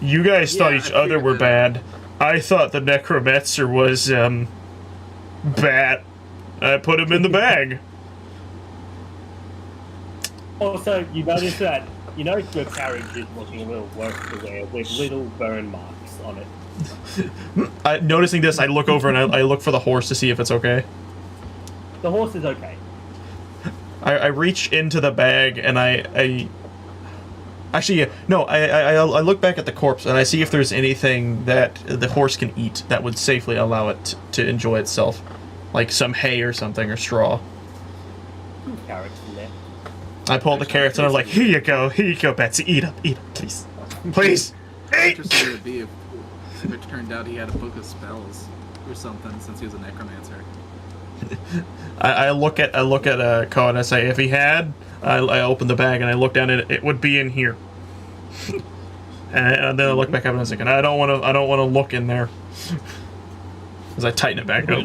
You guys thought Yeah, each I other figured were that. bad. I thought the necromancer was, bad. I put him in the bag. Also, you notice that, your carriage is looking a little worse to wear with little burn marks on it. Noticing this, I look over and I look for the horse to see if it's okay. The horse is okay. I reach into the bag and I look back at the corpse and I see if there's anything that the horse can eat that would safely allow it to enjoy itself, like some hay or something or straw. Carrots in there. I pull out the carrots and I'm like, here you go, Betsy, eat up, please, please, How eat. interesting would it be if it turned out he had a book of spells or something, since he was a necromancer. I look at Ko and I say, if he had, I open the bag and I look down at it. It would be in here. And then I look back up and I was thinking, I don't want to look in there. As I tighten it back up.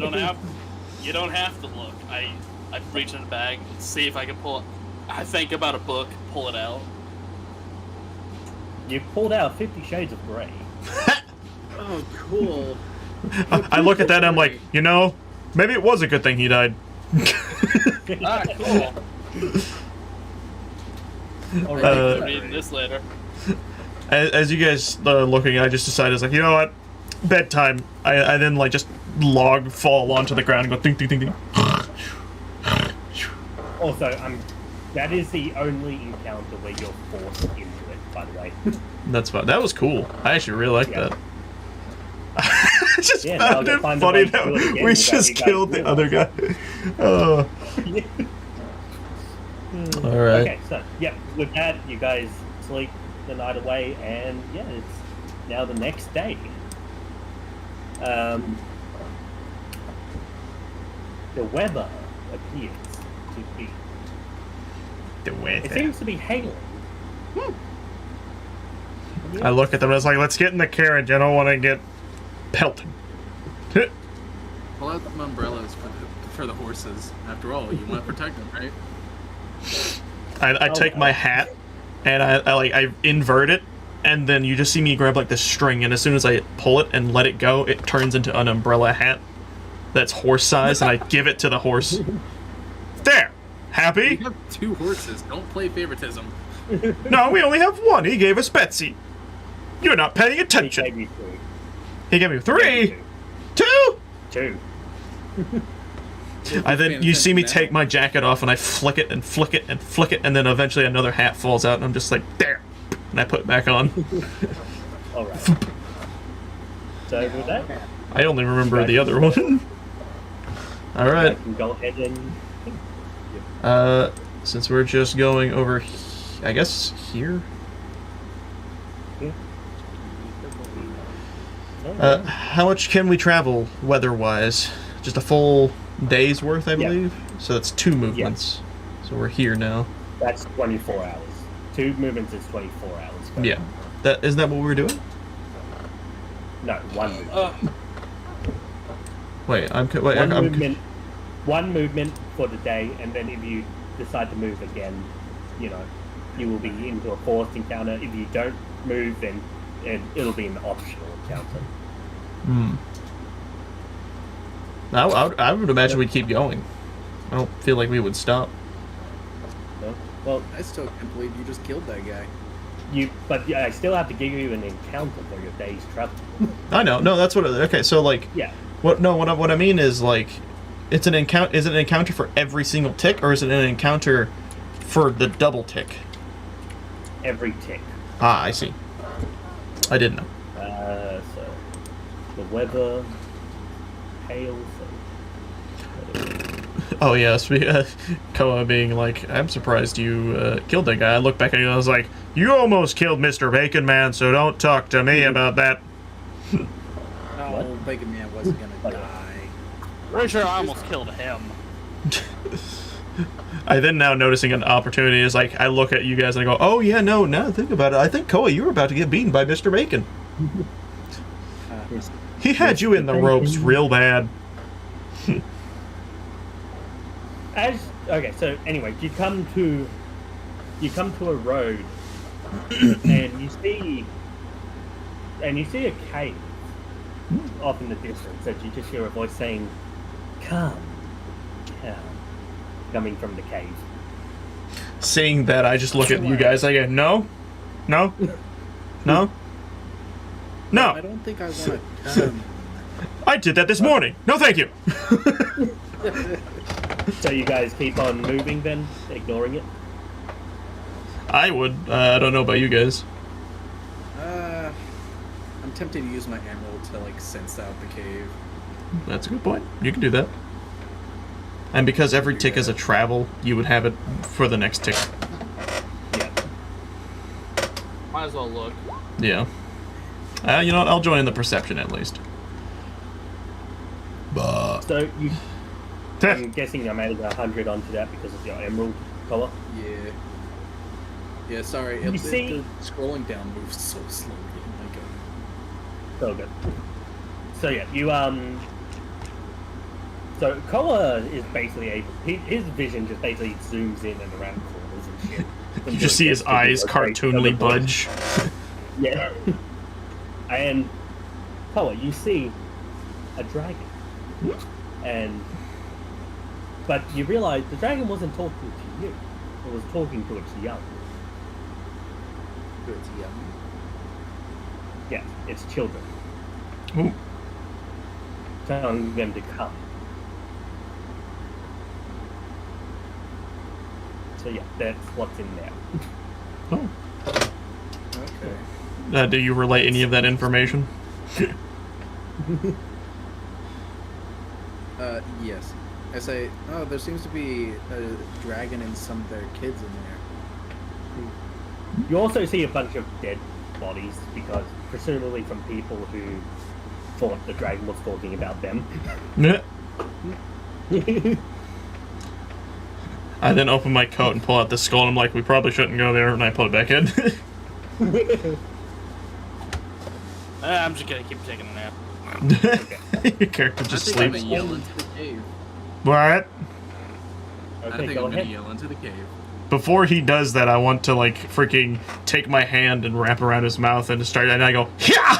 You don't have to look. I reach in the bag, see if I can pull it. I think about a book, pull it out. You pulled out 50 Shades of Grey. Oh, cool. I look at that and I'm like, you know, maybe it was a good thing he died. Ah, cool. Alright. Reading this later. As you guys are looking, I just decided, I was like, you know what? Bedtime. I then, like, just log fall onto the ground and go ding, ding, ding, ding. Also, that is the only encounter where you're forced into it, by the way. That's fun. That was cool. I actually really liked that. I just now found it find funny the way to do it that again we without just you guys killed the other guy. Alright. Okay, so, with that, you guys sleep the night away, and it's now the next day. The weather appears to be. The weather. It seems to be hailing. I look at them and I was like, let's get in the carriage. I don't want to get pelted. Pull out some umbrellas for the horses. After all, you want to protect them, right? I take my hat and I invert it, and then you just see me grab like this string, and as soon as I pull it and let it go, it turns into an umbrella hat that's horse size, and I give it to the horse. There! Happy? We have 2 horses. Don't play favoritism. No, we only have 1. He gave us Betsy. You're not paying attention. He gave me 3. He gave me 3? 2? 2. Then you see me take my jacket off and I flick it and flick it and flick it, and then eventually another hat falls out and I'm just like, there! And I put it back on. Alright. So with that, I only remember the other one. Alright. I can go ahead and... Since we're just going over, I guess, here? How much can we travel weather-wise? Just a full day's worth, I believe? So that's 2 movements. So we're here now. That's 24 hours. 2 movements is 24 hours. Yeah. Isn't that what we were doing? No, 1 movement. Wait, One movement for the day, and then if you decide to move again, you will be into a forced encounter. If you don't move, then it'll be an optional encounter. I would imagine we'd keep going. I don't feel like we would stop. No? Well, I still can't believe you just killed that guy. But I still have to give you an encounter for your day's travel. I know. No, that's what. Okay, so like. Yeah. What I mean is like, it's an encounter. Is it an encounter for every single tick, or is it an encounter for the double tick? Every tick. Ah, I see. I didn't know. So the weather, hail. Oh yes, Koa being like, I'm surprised you killed that guy. I looked back at you and I was like, you almost killed Mr. Bacon Man, so don't talk to me about that. Oh, Bacon Man wasn't gonna die. Pretty sure I almost killed him. I then now noticing an opportunity is like, I look at you guys and I go, oh yeah, no, now that I think about it, I think Koa, you were about to get beaten by Mr. Bacon. He had you in the ropes real bad. So anyway, you come to a road and you see a cave off in the distance, and you just hear a voice saying, "Come, coming from the cave." Seeing that, I just look at you guys. I go, no, no, no, no. I don't think I want to. I did that this morning. No, thank you. So you guys keep on moving then, ignoring it? I would. I don't know about you guys. I'm tempted to use my emerald to like sense out the cave. That's a good point. You can do that. And because every tick is a travel, you would have it for the next tick. Yeah. Might as well look. Yeah. You know what? I'll join in the perception at least. So I'm guessing I'm adding 100 onto that because of your emerald color. Yeah. Yeah, sorry. You see- the scrolling down moves so slowly. Oh my god. So good. So yeah, you So Koa is basically able. His vision just basically zooms in and around corners and shit. You just see his eyes cartoonily budge. Yeah. And Koa, you see a dragon, but you realize the dragon wasn't talking to you; it was talking to its young. It's yummy. Yeah, its children, Ooh. telling them to come. So yeah, that's what's in there. Oh. Okay. Do you relay any of that information? Yes. I say, oh, there seems to be a dragon and some of their kids in there. You also see a bunch of dead bodies because presumably from people who thought the dragon was talking about them. Yeah. I then open my coat and pull out the skull, and I'm like, we probably shouldn't go there, and I put it back in. I'm just gonna keep taking a nap. Your character just I think I'm sleeps. gonna yell into the cave. What? I Okay, think go I'm gonna ahead. yell into the cave. Before he does that, I want to, like, freaking take my hand and wrap around his mouth and start, and I go, yeah!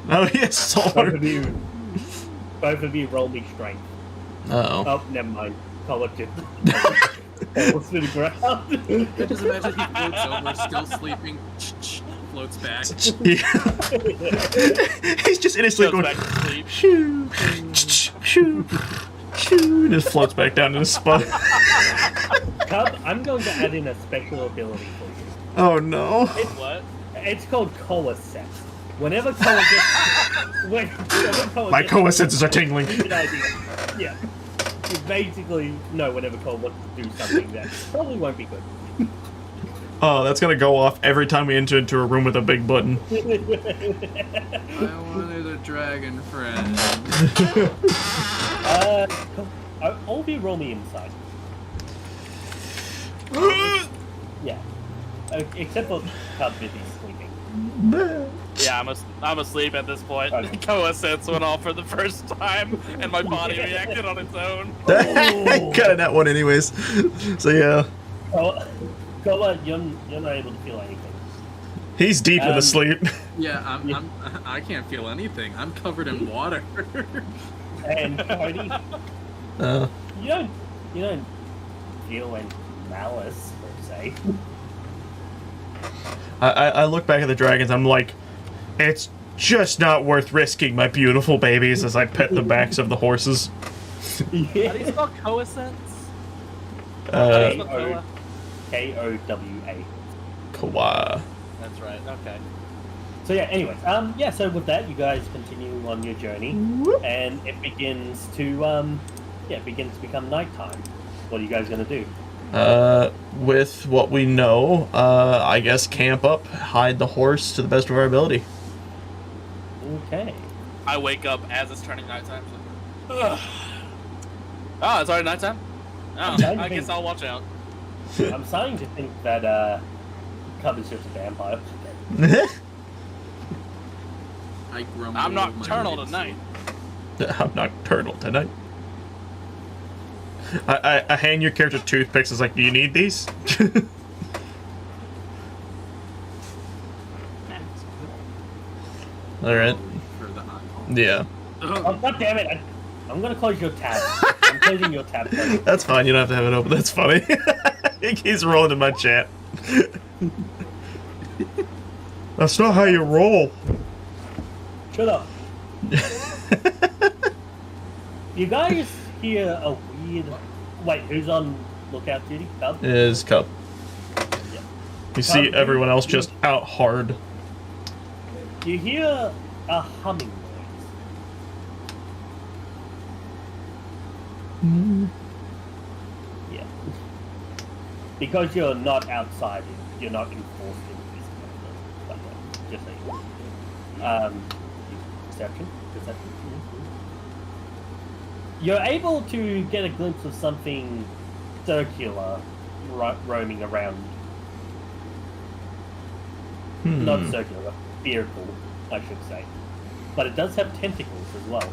Oh, yes, Both sword. both of you roll me strength. Uh-oh. Oh, never mind. Call it just falls to the ground. I just imagine he floats over, still sleeping, floats back. Yeah. He's just in his sleep Goes going, back to sleep. shoo, shoo, shoo, just floats back down to his spot. Cub, I'm going to add in a special ability for you. Oh, no. What? It's called Koa Sense. Whenever Koa gets... whenever Koa My gets- Koa senses are tingling. Good idea. Yeah. You basically know whenever Koa wants to do something that probably won't be good. Oh, that's gonna go off every time we enter into a room with a big button. I wanted a dragon friend. All of you roll me inside. Yeah. Except for Cub busy sleeping. Yeah, I'm asleep at this point. Okay. Koa sense went off for the first time, and my body reacted on its own. Cut it that one anyways. So yeah. Koa, you're not able to feel anything. He's deep in the sleep. Yeah, I can't feel anything. I'm covered in water. And Cody, you don't feel any malice per se. I look back at the dragons, I'm like, it's just not worth risking my beautiful babies as I pet the backs of the horses. How do you spell Koa sense? Kowa. Kawa. That's right. Okay. So yeah, anyways, so with that, you guys continue on your journey, and it begins to become nighttime. What are you guys gonna do? With what we know, I guess camp up, hide the horse to the best of our ability. Okay. I wake up as it's turning nighttime. So... Ugh. Oh, it's already nighttime? Oh, I guess I'll watch out. I'm starting to think that Cub is just a vampire. I grumble. I'm with my nocturnal mates. tonight. I'm nocturnal tonight. I hand your character toothpicks. It's like, do you need these? All right. For the eyeball. Yeah. Oh, God damn it! I'm gonna close your tab. I'm closing your tab. Cody. That's fine. You don't have to have it open. That's funny. He's rolling in my chat. That's not how you roll. Shut up. You guys hear a weird... Wait, who's on lookout duty? Cub? Is Cup. Yeah. You see Cub, everyone else just out hard. You hear a humming noise. Yeah. Because you're not outside, you're not enforced in this kind of stuff. Just so you know. Perception. You're able to get a glimpse of something circular roaming around. Not circular, spherical, I should say. But it does have tentacles as well.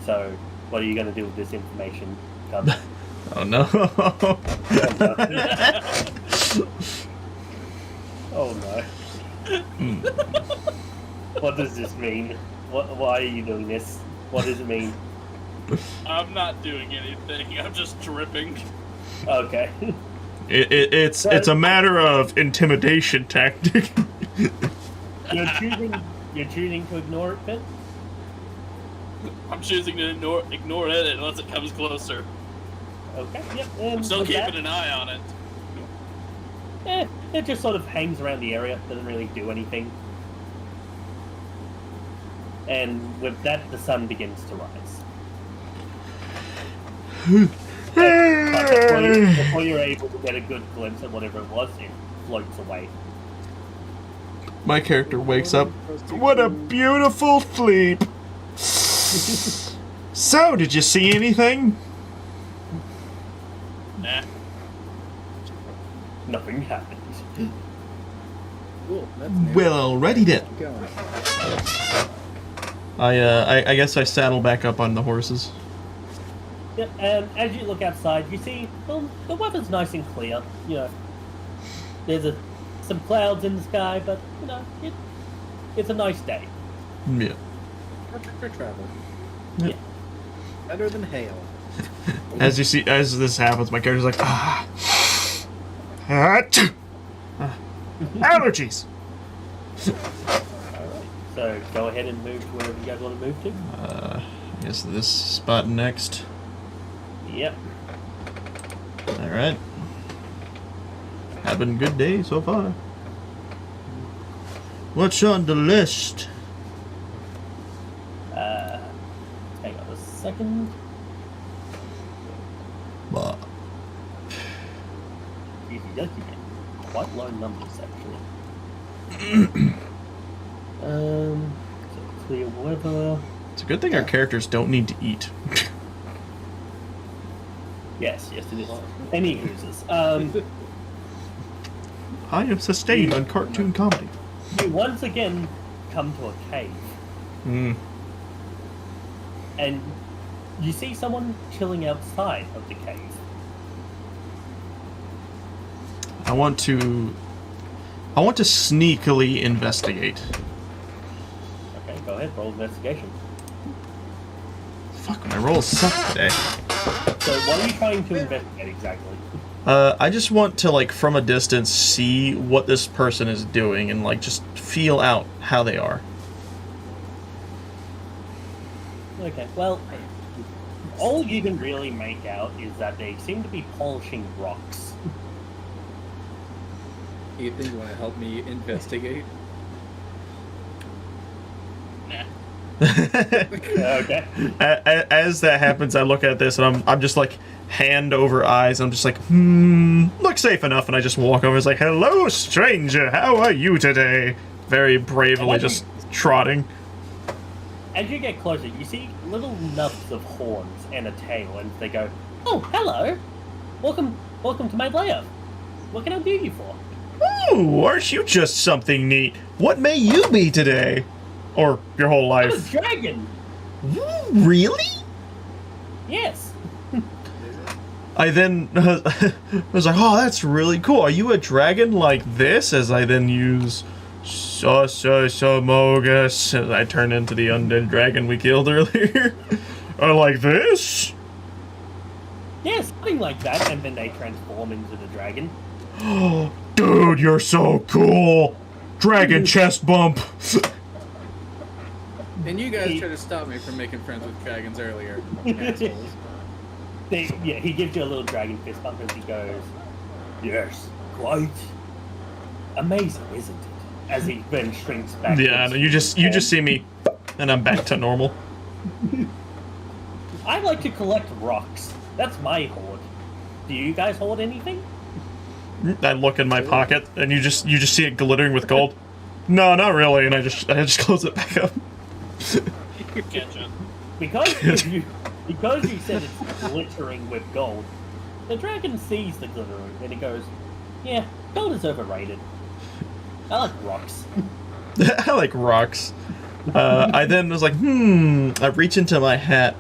So, what are you going to do with this information, Cub? Oh no. Oh no. What does this mean? Why are you doing this? What does it mean? I'm not doing anything. I'm just dripping. Okay. It's a matter of intimidation tactic. You're choosing to ignore it, Ben? I'm choosing to ignore it unless it comes closer. Okay, yep. I'm still with keeping that, an eye on it. it just sort of hangs around the area, doesn't really do anything. And with that, the sun begins to rise. But before you're able to get a good glimpse at whatever it was, it floats away. My character wakes up. What a beautiful sleep! So, did you see anything? Nah. Nothing happened. Cool. That's new. Well, alrighty then. Keep going. I guess I saddle back up on the horses. Yep, and as you look outside, you see, well, the weather's nice and clear. You know, there's some clouds in the sky, but, you know, it's a nice day. Yeah. Perfect for travel. Yep. Yeah. Better than hail. As this happens, my character's like, allergies. Alright, so go ahead and move to wherever you guys want to move to. I guess this spot next. Yep. All right. Having a good day so far. What's on the list? Hang on a second. Easy dokie, man. Quite low numbers, actually. So clear weather. It's a good thing our characters don't need to eat. Yes, it is. Any users. I am sustained on cartoon comedy. You once again come to a cave, and you see someone chilling outside of the cave. I want to sneakily investigate. Okay, go ahead, roll investigation. Fuck, my rolls suck today. So what are you trying to investigate exactly? I just want to, like, from a distance, see what this person is doing and, like, just feel out how they are. Okay, well, all you can really make out is that they seem to be polishing rocks. Ethan, you want to help me investigate? Nah. Okay. As that happens, I look at this and I'm just like hand over eyes. I'm just like, look safe enough, and I just walk over. It's like, hello, stranger. How are you today? Very bravely, just trotting. As you get closer, you see little nubs of horns and a tail, and they go, "Oh, hello, welcome to my lair. What can I do you for?" Ooh, aren't you just something neat? What may you be today? Or your whole I'm a life? dragon. Ooh, really? Yes. I then was like, oh, that's really cool. Are you a dragon like this? As I then use Mogus, and I turn into the undead dragon we killed earlier. Or like this? Yeah, something like that, and then they transform into the dragon. Dude, you're so cool. Dragon chest bump. And you guys tried to stop me from making friends with dragons earlier. Assholes. He gives you a little dragon fist bump as he goes, "Yes, quite amazing, isn't it?" As he then shrinks back. Yeah, no, you just see me, and I'm back to normal. I like to collect rocks. That's my hoard. Do you guys hoard anything? I look in my pocket, and you just see it glittering with gold. No, not really, and I just close it back up. Gotcha. Because you said it's glittering with gold, the dragon sees the glitter and he goes, "Yeah, gold is overrated. I like rocks." I like rocks. I then was like, I reach into my hat,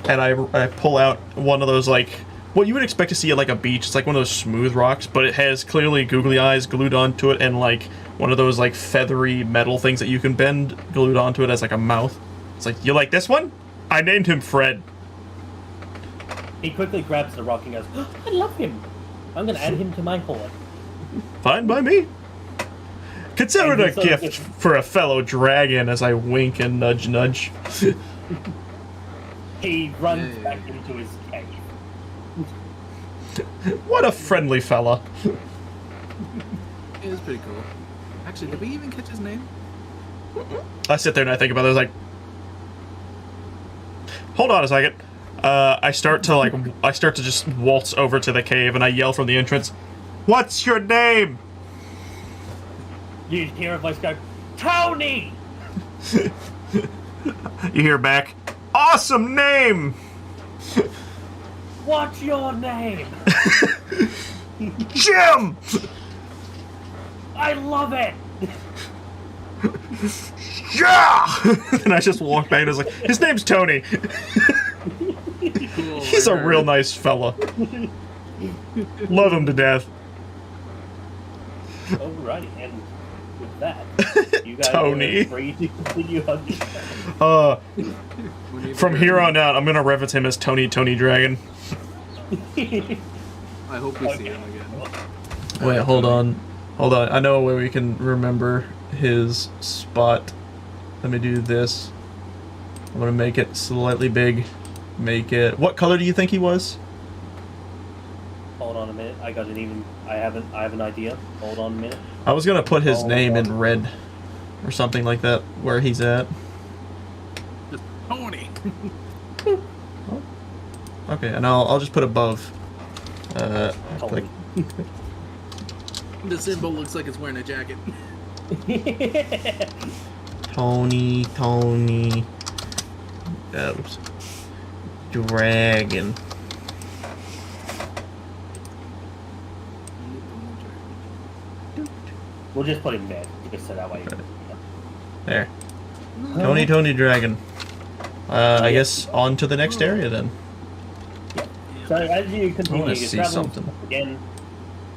and I pull out one of those, like, what you would expect to see at, like, a beach. It's like one of those smooth rocks, but it has clearly googly eyes glued onto it, and, like, one of those, like, feathery metal things that you can bend glued onto it as, like, a mouth. It's like, you like this one? I named him Fred. He quickly grabs the rock and goes, "Oh, I love him. I'm going to add him to my hoard." Fine by me. Consider it a gift for a fellow dragon, as I wink and nudge nudge. He runs back into his cave. What a friendly fella. It was pretty cool. Actually, did we even catch his name? I sit there and I think about it. I was like, hold on a second. I start to just waltz over to the cave, and I yell from the entrance, "What's your name?" You hear a voice go, "Tony!" You hear back, "Awesome name!" "What's your name?" "Jim!" "I love it!" "Yeah!" And I just walk back and I was like, his name's Tony. Cool, He's a real nice fella. Love him to death. Alrighty, and with that, you guys Tony. are free to continue on your From here on out, I'm gonna reference him as Tony Dragon. I hope we see him again. Wait, hold on. I know a way we can remember his spot. Let me do this. I'm gonna make it slightly big. Make it. What color do you think he was? Hold on a minute. I have an idea. Hold on a minute. I was gonna put his name in red, or something like that, where he's at. Just Tony. Okay, and I'll just put above. Like, The symbol looks like it's wearing a jacket. Tony. Oops. Dragon. We'll just put him there, just so that way. There. Tony Dragon. I guess on to the next area then. So as you I continue wanna your see travels, something. again,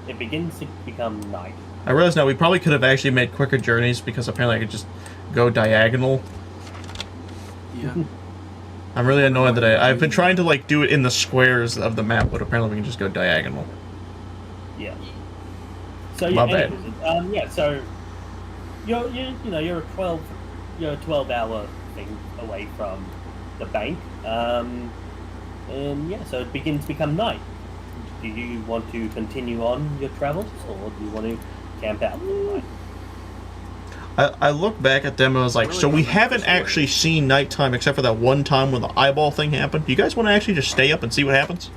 it begins to become night. I realize now we probably could have actually made quicker journeys because apparently I could just go diagonal. Yeah. I'm really annoyed that I've been trying to like do it in the squares of the map, but apparently we can just go diagonal. Yeah. So My bad. yeah. So you're a 12-hour thing away from the bank. And yeah, so it begins to become night. Do you want to continue on your travels, or do you want to camp out for the night? I look back at them and I was like, so we haven't actually seen nighttime except for that one time when the eyeball thing happened. Do you guys want to actually just stay up and see what happens?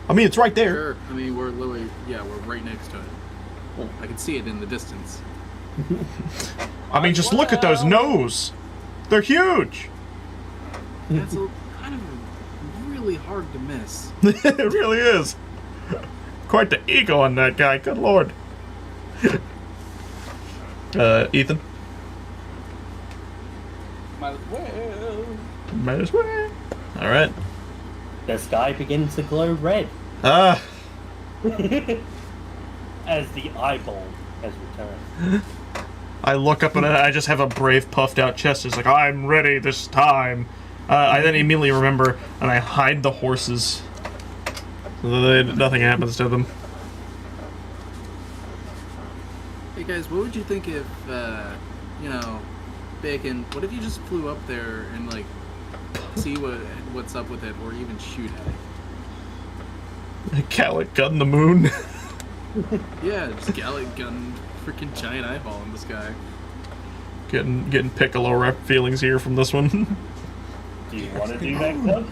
I mean, it's right there. Sure. I mean, we're literally, we're right next to it. I can see it in the distance. I mean, just look at those nose. They're huge. That's kind of really hard to miss. It really is. Quite the ego on that guy. Good lord. Ethan? Might as well. Might as well. Alright. The sky begins to glow red Ah. as the eyeball has returned. I look up and I just have a brave puffed out chest. It's like, I'm ready this time. I then immediately remember and I hide the horses. So that nothing happens to them. Hey guys, what would you think if, Bacon, what if you just flew up there and, like, see what's up with it, or even shoot at it? Gallic gun the moon. Yeah, just Gallic gun freaking giant eyeball in the sky. Getting Piccolo rep feelings here from this one. Do you want to do that, Club?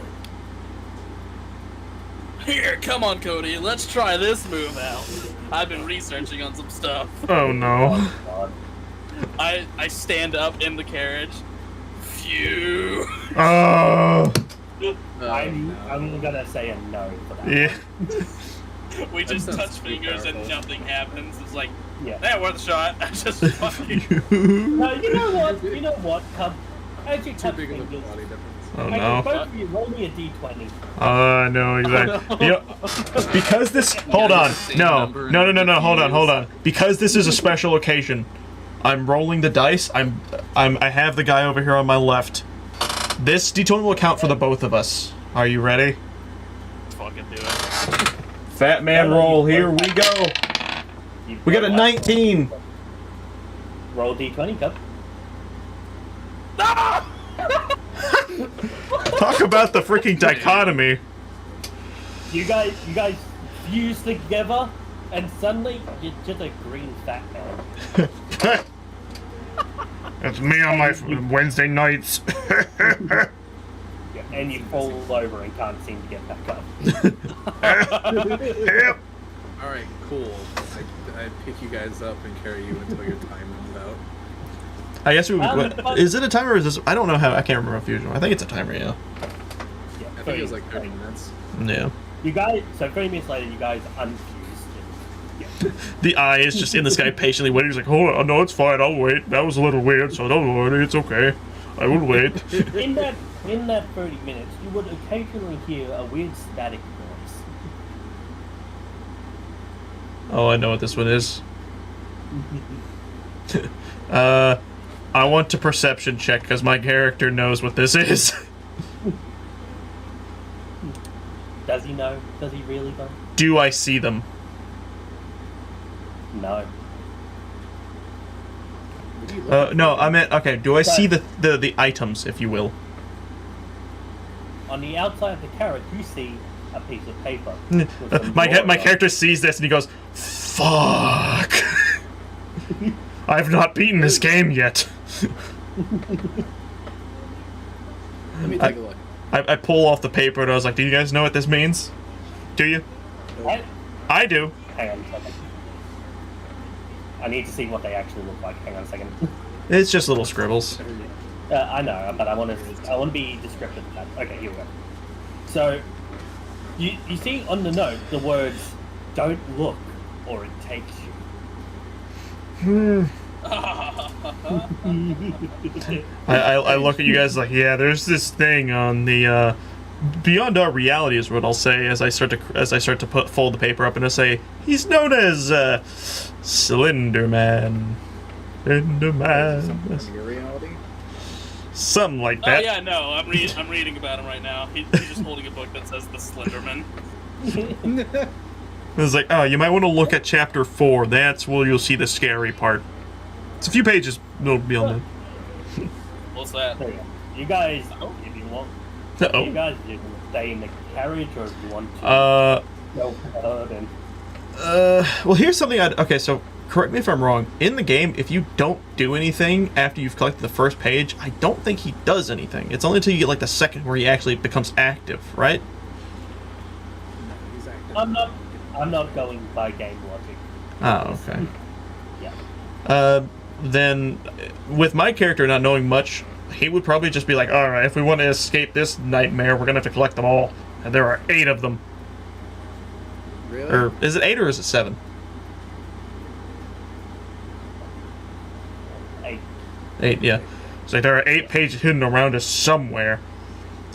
Here, come on, Cody. Let's try this move out. I've been researching on some stuff. Oh no. God. I stand up in the carriage. Phew. Oh. I'm gonna say a no for that. Yeah. We just sounds touch pretty fingers and powerful. nothing happens. It's like, Yeah. yeah, worth a shot. I just fucking. No, you know what? You know what, Cub? As you Too touch big of a fingers, body difference. Oh I no. both of you roll me a d20. No, exactly. You know, because this. Hold on. No. Hold on. Because this is a special occasion, I'm rolling the dice. I have the guy over here on my left. This d20 will count for the both of us. Are you ready? Fucking do it. Fat man roll. Here we go. We got a 19. Roll d20, Cub. Talk about the freaking dichotomy. You guys fuse together, and suddenly you're just a green fat man. That's me on my Wednesday nights. And you fall over and can't seem to get back up. Yep. All right, cool. I pick you guys up and carry you until your time runs out. I guess we would. Is it a timer or is this? I don't know how. I can't remember Fusion. I think it's a timer, yeah. Yeah, I think it was like 30 minutes. Yeah. You guys, so 30 minutes later, you guys unfused. Yeah. The eye is just in this guy patiently waiting. He's like, hold on, no, it's fine, I'll wait. That was a little weird, so don't worry, it's okay. I will wait. In that 30 minutes, you would occasionally hear a weird static noise. Oh, I know what this one is. I want to perception check because my character knows what this is. Does he know? Does he really know? Do I see them? No. No, I meant, okay, do I see the items, if you will? On the outside of the carrot, you see a piece of paper. My character sees this and he goes, fuck. I've not beaten this game yet. Let me take a look. I pull off the paper and I was like, do you guys know what this means? Do you? What? I do. Hang on a second. I need to see what they actually look like. Hang on a second. It's just little scribbles. I know, but I want to be descriptive of that. Okay, here we go. So, you see on the note the words, "Don't look, or it takes you." I look at you guys like, yeah, there's this thing on the beyond our reality is what I'll say as I start to fold the paper up and I say he's known as Slender Man. Slender Man. Your reality? Something like Oh that. yeah, no, I'm reading about him right now. He's just holding a book that says the Slenderman. It was like, oh, you might want to look at chapter 4. That's where you'll see the scary part. It's a few pages. It'll be on What's that? There you go. You guys, if you want, there. you guys you can stay in the carriage, or if you want to go ahead and. Well, here's something okay, so correct me if I'm wrong. In the game, if you don't do anything after you've collected the first page, I don't think he does anything. It's only until you get like the second where he actually becomes active, right? No, he's active. I'm not going by game logic. Oh, okay. Yeah. Then with my character not knowing much, he would probably just be like, all right, if we want to escape this nightmare, we're gonna have to collect them all, and there are 8 of them. Really? Or is it 8 or is it 7? 8. 8, yeah. So there are 8 pages hidden around us somewhere,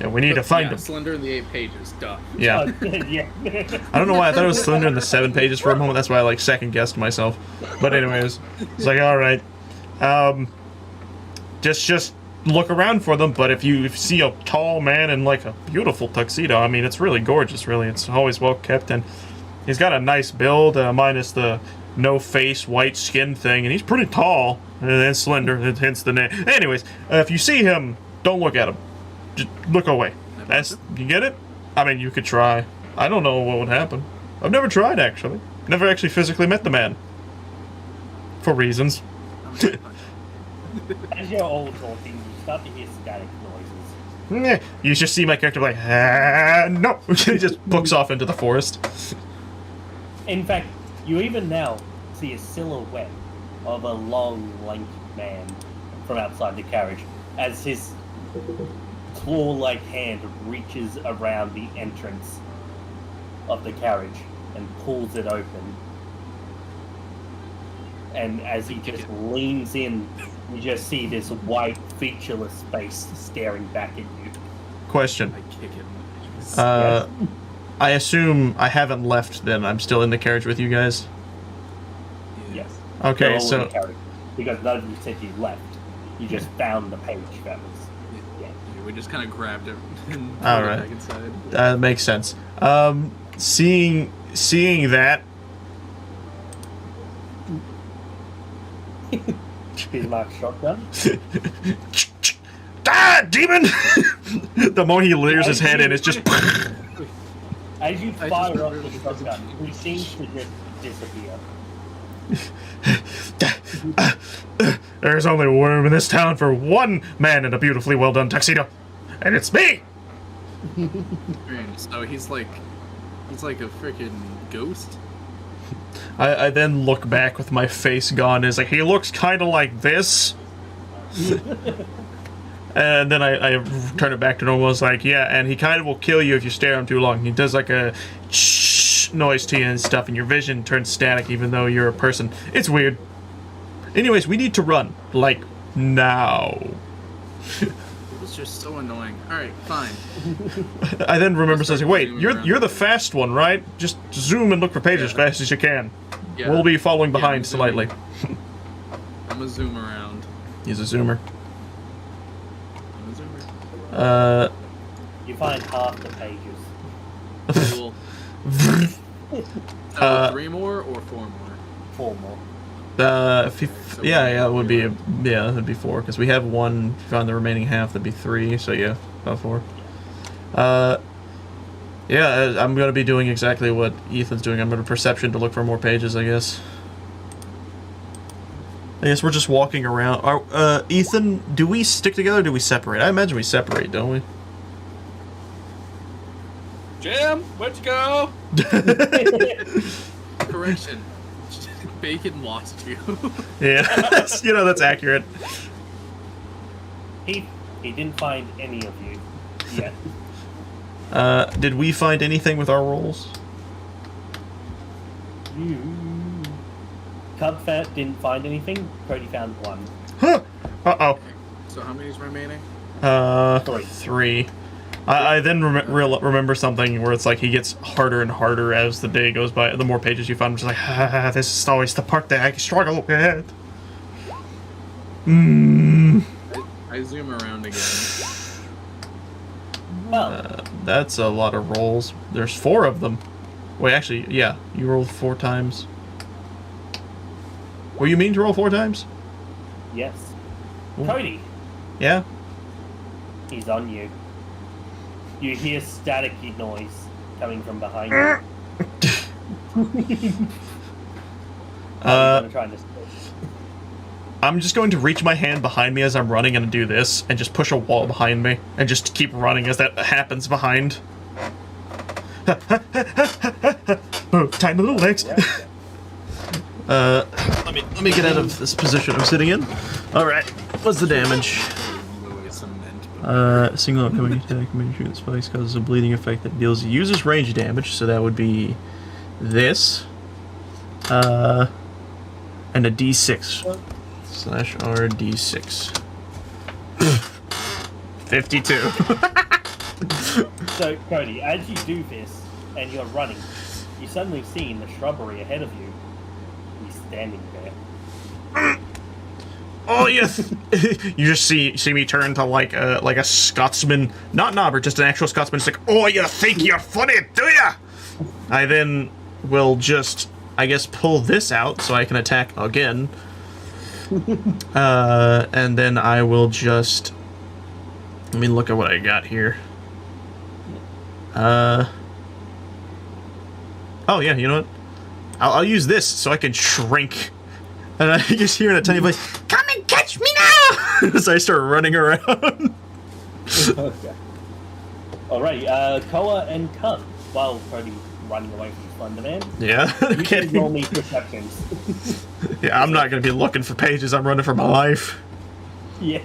and we need to find them. Slender in the 8 pages. Duh. Yeah. Yeah. I don't know why I thought it was Slender in the 7 pages for a moment. That's why I like second guessed myself. But anyways, it's like, all right, just look around for them. But if you see a tall man in like a beautiful tuxedo, I mean, it's really gorgeous. Really, it's always well kept, and he's got a nice build, minus the no face, white skin thing, and he's pretty tall and slender. Hence the name. Anyways, if you see him, don't look at him. Just look away. You get it? I mean, you could try. I don't know what would happen. I've never tried, actually. Never actually physically met the man. For reasons. As you're all talking, you start to hear static noises. You just see my character like, no. He just books off into the forest. In fact, you even now see a silhouette of a long, lanky man from outside the carriage as his claw-like hand reaches around the entrance of the carriage and pulls it open. And as he just leans in, you just see this white, featureless face staring back at you. Question. I kick him. Yes. I assume I haven't left then. I'm still in the carriage with you guys? Yes. Okay, They're all so... in the carriage, because none of you said you left. You just found the page that was... Yeah, we just kind of grabbed it and put Alright. it back inside. That makes sense. Seeing that... Bismarck shotgun. Ah, demon! The moment he leers his head in, it's just... As you I fire just off remember the the shotgun, he seems to just disappear. There's only room in this town for one man in a beautifully well-done tuxedo. And it's me! So he's like a freaking ghost. I then look back with my face gone. Is like, he looks kind of like this. And then I turn it back to normal. It's like, yeah, and he kind of will kill you if you stare at him too long. He does like a shh noise to you and stuff, and your vision turns static even though you're a person. It's weird. Anyways, we need to run. Like, now. It was just so annoying. Alright, fine. I then remember saying, wait, zooming you're around. the fast one, right? Just zoom and look for pages as fast as you can. Yeah. We'll be following Yeah, behind I'm zooming. slightly. I'm a zoom around. He's a zoomer. I'm a zoomer. You find half the pages. Cool. Uh, 3 more or 4 more? 4 more. Yeah, it would be it'd be 4 because we have 1. If you found the remaining half, that'd be 3. So yeah, about 4. Yeah, I'm gonna be doing exactly what Ethan's doing. I'm gonna perception to look for more pages, I guess. I guess we're just walking around. Ethan, do we stick together or do we separate? I imagine we separate, don't we? Jim, where'd you go? Correction. Bacon lost you. Yeah, that's accurate. He didn't find any of you yet. Did we find anything with our rolls? Cubfat didn't find anything. Cody found 1. Huh. Uh-oh. So how many's remaining? 3. I then remember something where it's like he gets harder and harder as the day goes by. The more pages you find, I'm just like, this is always the part that I struggle with. I zoom around again. Well, That's a lot of rolls. There's 4 of them. Wait, actually, yeah, you rolled 4 times. Were you mean to roll 4 times? yes. Ooh. Cody, Yeah? he's on you. You hear staticky noise coming from behind you. I'm trying to I'm just going to reach my hand behind me as I'm running and do this, and just push a wall behind me, and just keep running as that happens behind. Oh, tiny little legs. Let me get out of this position I'm sitting in. Alright, what's the damage? Single upcoming attack, when you shoot the spikes, causes a bleeding effect that deals user's range damage, so that would be this. And a d6. Slash R d6. 52. So, Cody, as you do this, and you're running, you suddenly see in the shrubbery ahead of you, he's standing there. Oh yes! You just see me turn to like a Scotsman, not Nobber, just an actual Scotsman. It's like, oh, you think you're funny, do ya? I then will just, I guess, pull this out so I can attack again. And then I will just, let me look at what I got here. Oh yeah, you know what? I'll use this so I can shrink. And I just hear in a tiny voice, "Come and catch me now!" As I start running around. Okay. Alrighty, Koa and Cub, while Cody's running away from his Thunder Man, Yeah, you can kidding. roll me perceptions. Yeah, I'm not gonna be looking for pages. I'm running for my life. Yeah.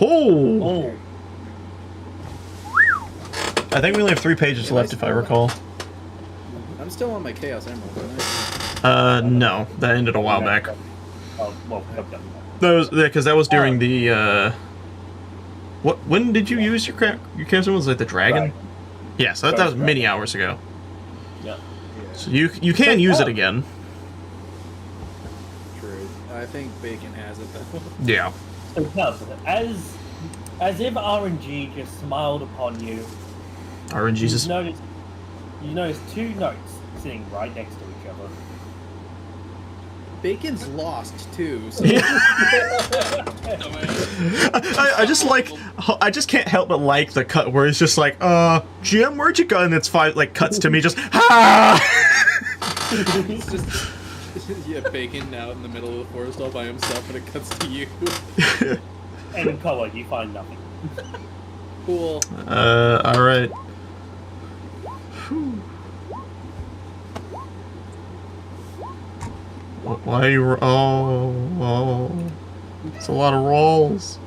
Oh! Oh, I think we only have 3 pages left, if I recall. I'm still on my Chaos Emerald, aren't I? No, that ended a while back. oh well, okay. That was because that was during the. What? When did you use your Chaos Emerald? Was it the dragon? Right. Yeah, so that was many hours ago. Yeah. So you can use it again. True. I think Bacon has it though. Yeah. So Cub, as if RNG just smiled upon you, RNGesus. you notice 2 notes sitting right next to each other. Bacon's lost too. So I just like, I just can't help but like the cut where it's just like, Jim, where'd you go? And it's like cuts to me just, ha! it's just yeah, Bacon out in the middle of the forest all by himself, and it cuts to you. And in Koa, you find nothing. Cool. Alright. Why are you, oh, it's a lot of rolls.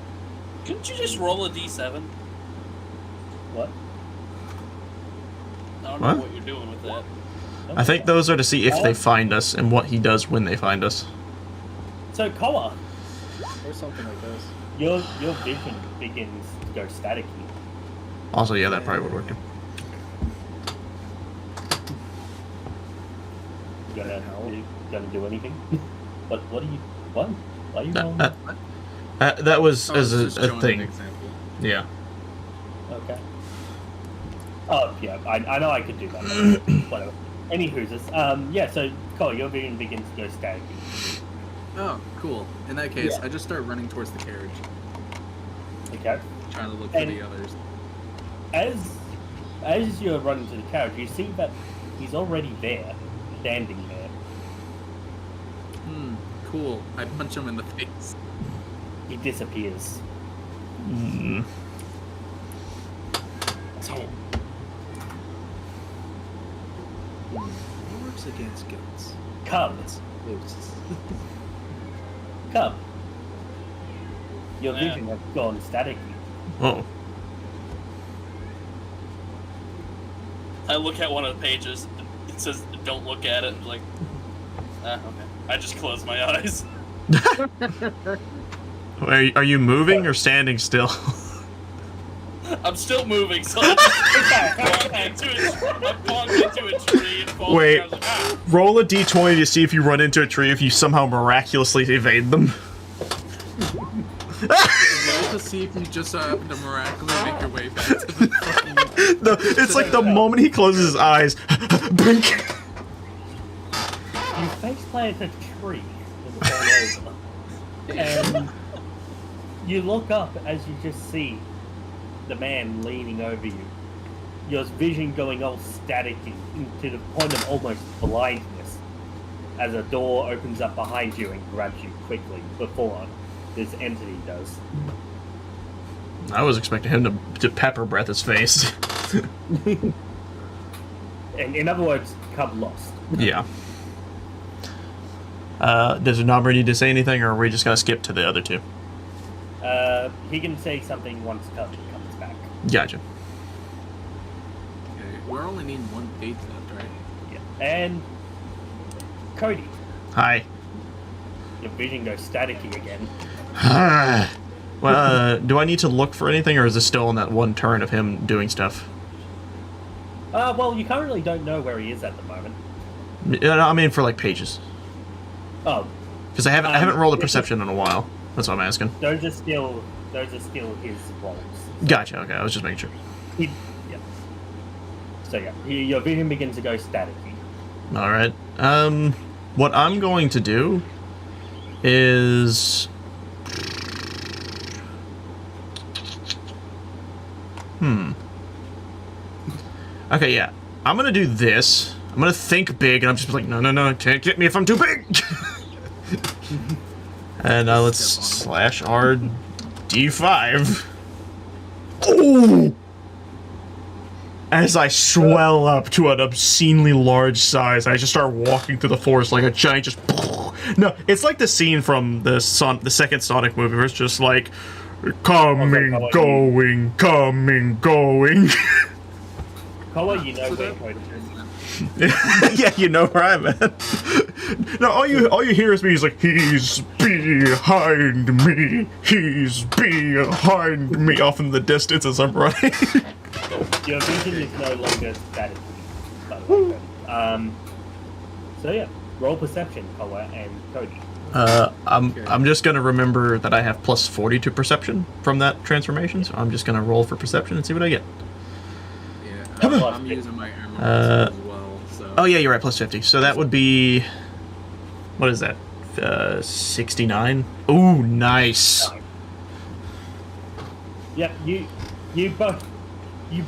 Couldn't you just roll a d7? What? I don't What? know what you're doing with that. I think those are to see if they find us and what he does when they find us. So Koa, Or something like this. your vision begins to go staticky. Also, yeah, that probably would work too. You gonna do anything? What are you? What? Why are you rolling? That was I as was just a showing thing. An example. Yeah. Okay. Oh yeah, I know I could do that. Whatever. Any hoosers. Yeah. So Koa, your vision begins to go staticky. Oh, cool. In that case, Yeah. I just start running towards the carriage, Okay. trying to look for And- the others. As you're running to the carriage, you see that he's already there, standing there. Cool. I punch him in the face. He disappears. Mm. So, He works against goats. Cub, Goats. Cub. Your Yeah. vision has gone staticky. Oh. I look at one of the pages. It says, "Don't look at it." I'm like, okay. I just close my eyes. Are you moving or standing still? I'm still moving, so I'm bonked into a tree and falling. Wait. I was like, ah. Roll a d20 to see if you run into a tree if you somehow miraculously evade them. Roll to see if you just happen to miraculously make your way back to the fucking... It's like the moment he closes his eyes, blink. You face plant a tree and fall over. And you look up as you just see the man leaning over you. Your vision going all staticky to the point of almost blindness as a door opens up behind you and grabs you quickly before this entity does. I was expecting him to pepper breath his face. And in other words, Cub lost. Yeah. Does Omni-Brigade need to say anything, or are we just gonna skip to the other two? He can say something once Cub comes back. Gotcha. Okay, we're only needing 1 page left, right? Yeah. And Cody, Hi. your vision goes staticky again. Well, do I need to look for anything, or is this still on that one turn of him doing stuff? Well, you currently don't know where he is at the moment. I mean, for like pages, Oh, because I haven't rolled a perception in a while. That's what I'm asking. those are still his rolls. Gotcha. Okay, I was just making sure. Yeah. So yeah, your vision begins to go staticky. All right. What I'm going to do is, Okay, yeah. I'm gonna do this. I'm gonna think big, and I'm just like, no, can't get me if I'm too big. And let's slash our D5. Ooh! As I swell up to an obscenely large size, I just start walking through the forest like a giant just... No, it's like the scene from the second Sonic movie where it's just like... Coming, going, coming, going. Koa, you know where Koa is. Yeah, you know where I'm at. No, all you hear is me. He's like, he's behind me. He's behind me. Off in the distance as I'm running. Your vision is no longer static, by the way. So yeah, roll perception, Koa and Cody. I'm just gonna remember that I have plus 40 to perception from that transformation, so I'm just gonna roll for perception and see what I get. Yeah, I'm using my emeralds as well. So. Oh yeah, you're right, plus 50. So that would be, what is that? 69. Ooh, nice. Yep, you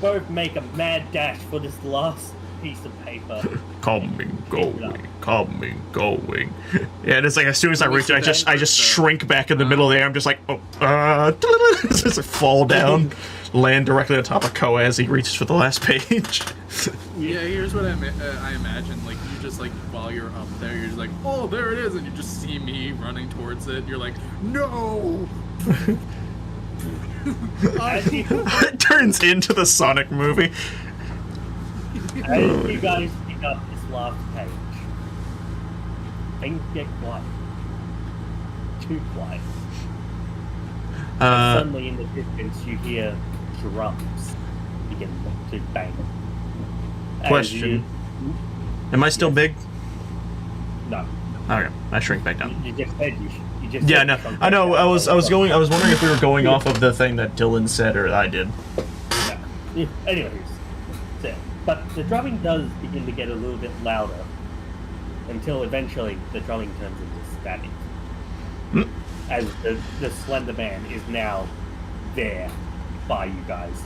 both make a mad dash for this last piece of paper. Coming, going. Yeah, and it's like as soon as I reach it, I just shrink back in the middle of the air. I'm just like, just like fall down, land directly on top of Koa as he reaches for the last page. Yeah, here's what I imagine. Like you just like while you're up there, you're just like, oh, there it is, and you just see me running towards it. You're like, no. It turns into the Sonic movie. As you guys pick up this last page, things get quiet. Too quiet. Suddenly in the distance you hear drums begin to bang. Question. Am I still big? No. Okay, I shrink back down. You just said you just Yeah, said no, something. I know. I was wondering if we were going off of the thing that Dylan said or I did. No. Yeah, anyways, so, but the drumming does begin to get a little bit louder until eventually the drumming turns into static. As the Slender Man is now there by you guys.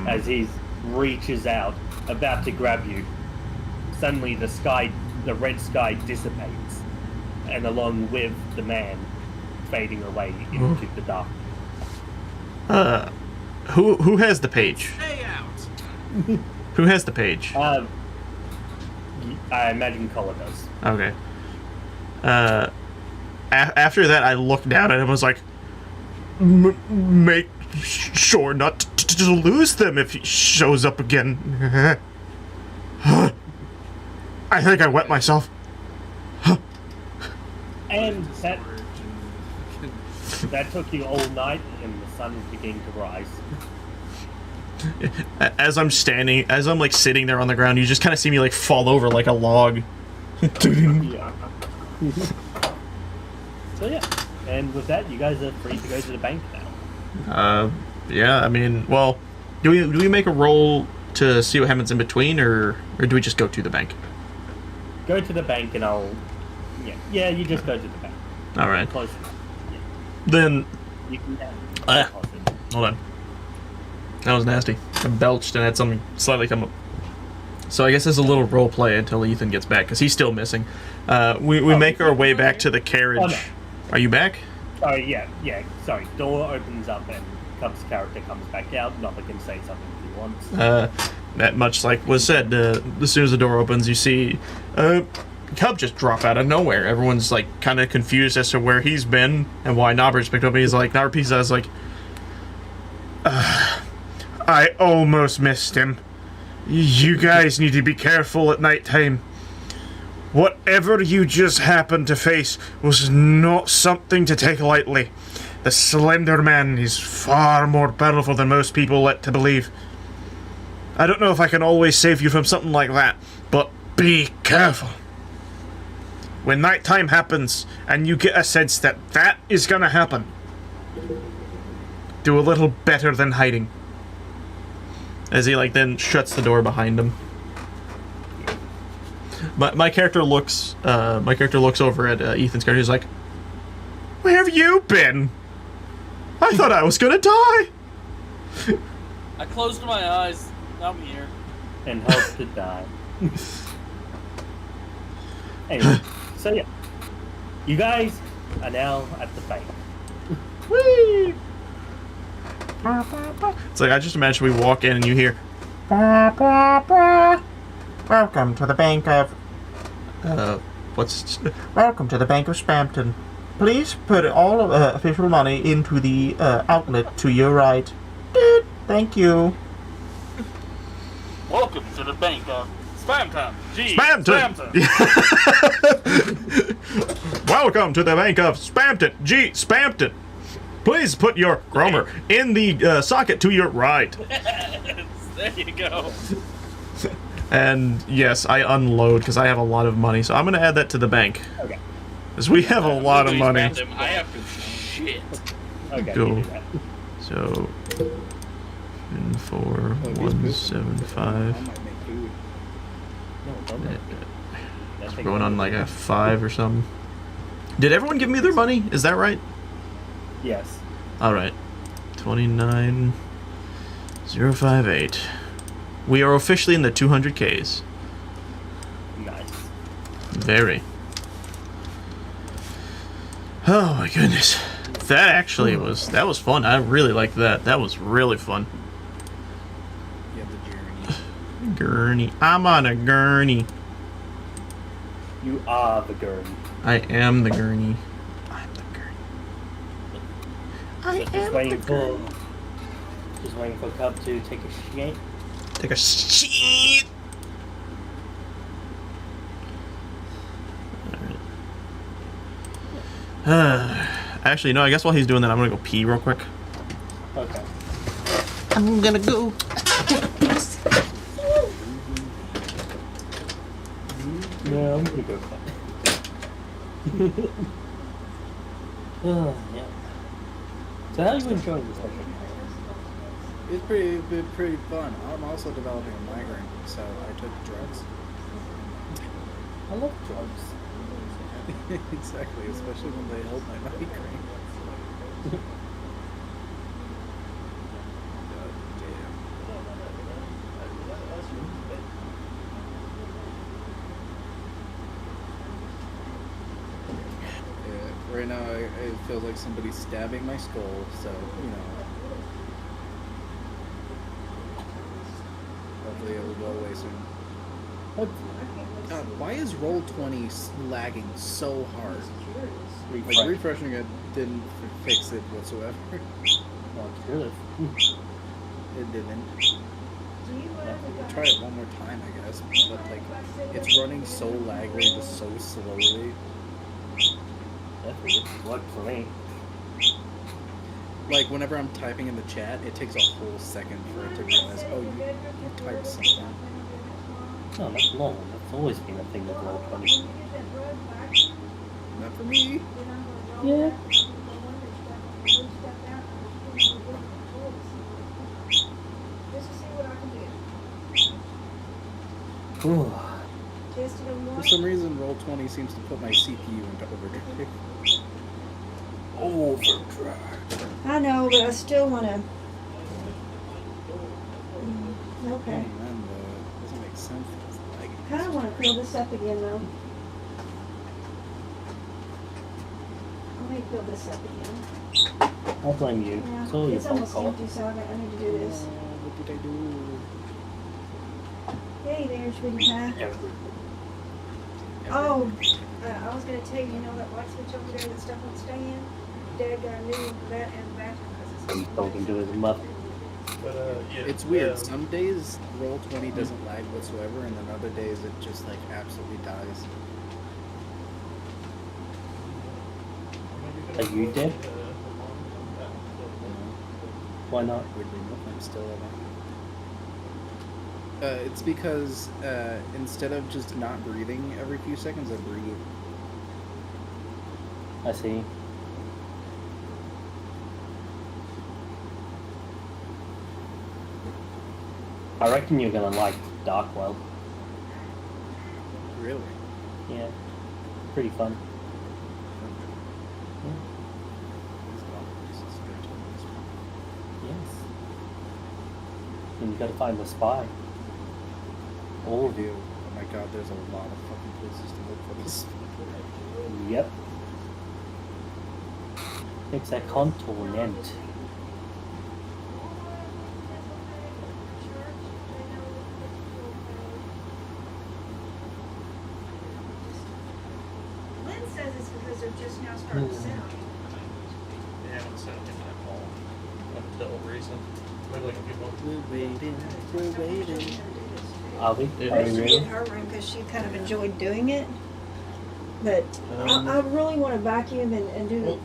As he reaches out, about to grab you, suddenly the red sky dissipates, and along with the man fading away into the dark. Who has the page? Stay out. Who has the page? I imagine Kola does. Okay. After that, I looked down and I was like, make sure not to lose them if he shows up again. I think I wet myself. And that took you all night, and the sun is beginning to rise. As I'm like sitting there on the ground, you just kind of see me like fall over like a log. Yeah. So yeah, and with that, you guys are free to go to the bank now. Yeah, I mean, well, do we make a roll to see what happens in between, or do we just go to the bank? Go to the bank, and I'll. Yeah, you just go to the bank. All right. Close enough. Yeah. Then. You can. Hold on. That was nasty. I belched and had something slightly come up. So I guess there's a little role play until Ethan gets back, because he's still missing. We make our way back to the carriage. Oh, no. Are you back? Sorry, yeah. Sorry, door opens up and Cub's character comes back out. Nopper can say something if he wants. That much like was said. As soon as the door opens, you see Cub just drop out of nowhere. Everyone's like kind of confused as to where he's been and why Nobber's picked up. And he's like, Nobber pieces out, is like, I almost missed him. You guys need to be careful at nighttime. Whatever you just happened to face was not something to take lightly. The Slender Man is far more powerful than most people let to believe. I don't know if I can always save you from something like that, but be careful. When nighttime happens, and you get a sense that that is gonna happen, do a little better than hiding. As he then shuts the door behind him. My character looks over at Ethan's character. He's like, "Where have you been? I thought I was gonna die." I closed my eyes. I'm here. And hope to die. Anyway, so yeah, you guys are now at the bank. Whee! It's like I just imagine we walk in and you hear, welcome to the bank of, welcome to the Bank of Spampton. Please put all official money into the outlet to your right. Thank you. Welcome to the bank of Spamton. Spampton. Welcome to the Bank of Spampton. Spampton. Please put your Gromer in the socket to your right. There you go. And yes, I unload because I have a lot of money, so I'm gonna add that to the bank. Okay. Because we have a lot of money. I have shit. Okay. Go. You do that. So, 4175. No, don't make it. We're going on like a 5 or something. Did everyone give me their money? Is that right? Yes. Alright. 29058. We are officially in the 200Ks. Nice. Very. Oh my goodness. That actually was fun. I really liked that. That was really fun. You have the journey. Gurney. I'm on a gurney. You are the gurney. I am the gurney. I'm the gurney. I Just am waiting the for. gurney. Just waiting for Cub to take a shit. Take a shit. Alright. Actually, no, I guess while he's doing that, I'm gonna go pee real quick. Okay. I'm gonna go. Yeah, I'm gonna go. Oh, yeah. So how are you enjoying this session? It's pretty fun. I'm also developing a migraine, so I took drugs. I love drugs. Exactly, especially when they help my migraine. God damn. Yeah, right now it feels like somebody's stabbing my skull, so, you know. Hopefully it'll go away soon. God, why is Roll20 lagging so hard? Like, refreshing it didn't fix it whatsoever. Oh, it's good. It didn't. Try it one more time, I guess. But, like, it's running so laggy, just so slowly. That's weird. It worked for me. Like, whenever I'm typing in the chat, it takes a whole second for it to realize, oh, you typed something. No, that's long. That's always been a thing with Roll20. Not for me. Yeah. Ooh. For some reason, Roll20 seems to put my CPU into overdrive. Overdrive. I know, but I still want to. Okay. Oh, man, doesn't make sense. It's like, Kind of want to fill this up again, though. Let me fill this up again. I'll blame you. Yeah, It's all your it's fault, almost Cole. empty, so I need to do this. what did I do? Hey there, sweetie pie. Oh, I was going to tell you, you know that light switch over there that stuff won't stay in? Dad got a new one for that and the bathroom because He's it's talking to his mother. It's weird. Some days Roll20 doesn't lag whatsoever, and then other days it just like absolutely dies. Are you dead? Why not? Weirdly enough, I'm still alive. It's because instead of just not breathing every few seconds, I breathe. I see. I reckon you're gonna like Darkwell. Really? Yeah. Pretty fun. Yes. And you gotta find the spy. Oh, dude. Oh my god, there's a lot of fucking places to look for this. Yep. It's a contournet. Lynn says it's because they're just now starting to sound. They haven't sent him that call until recent. Maybe like a few months. We're waiting. Are we? Yeah. Are I we used to really? get her room because she kind of enjoyed doing it. But I really want to vacuum and do Well,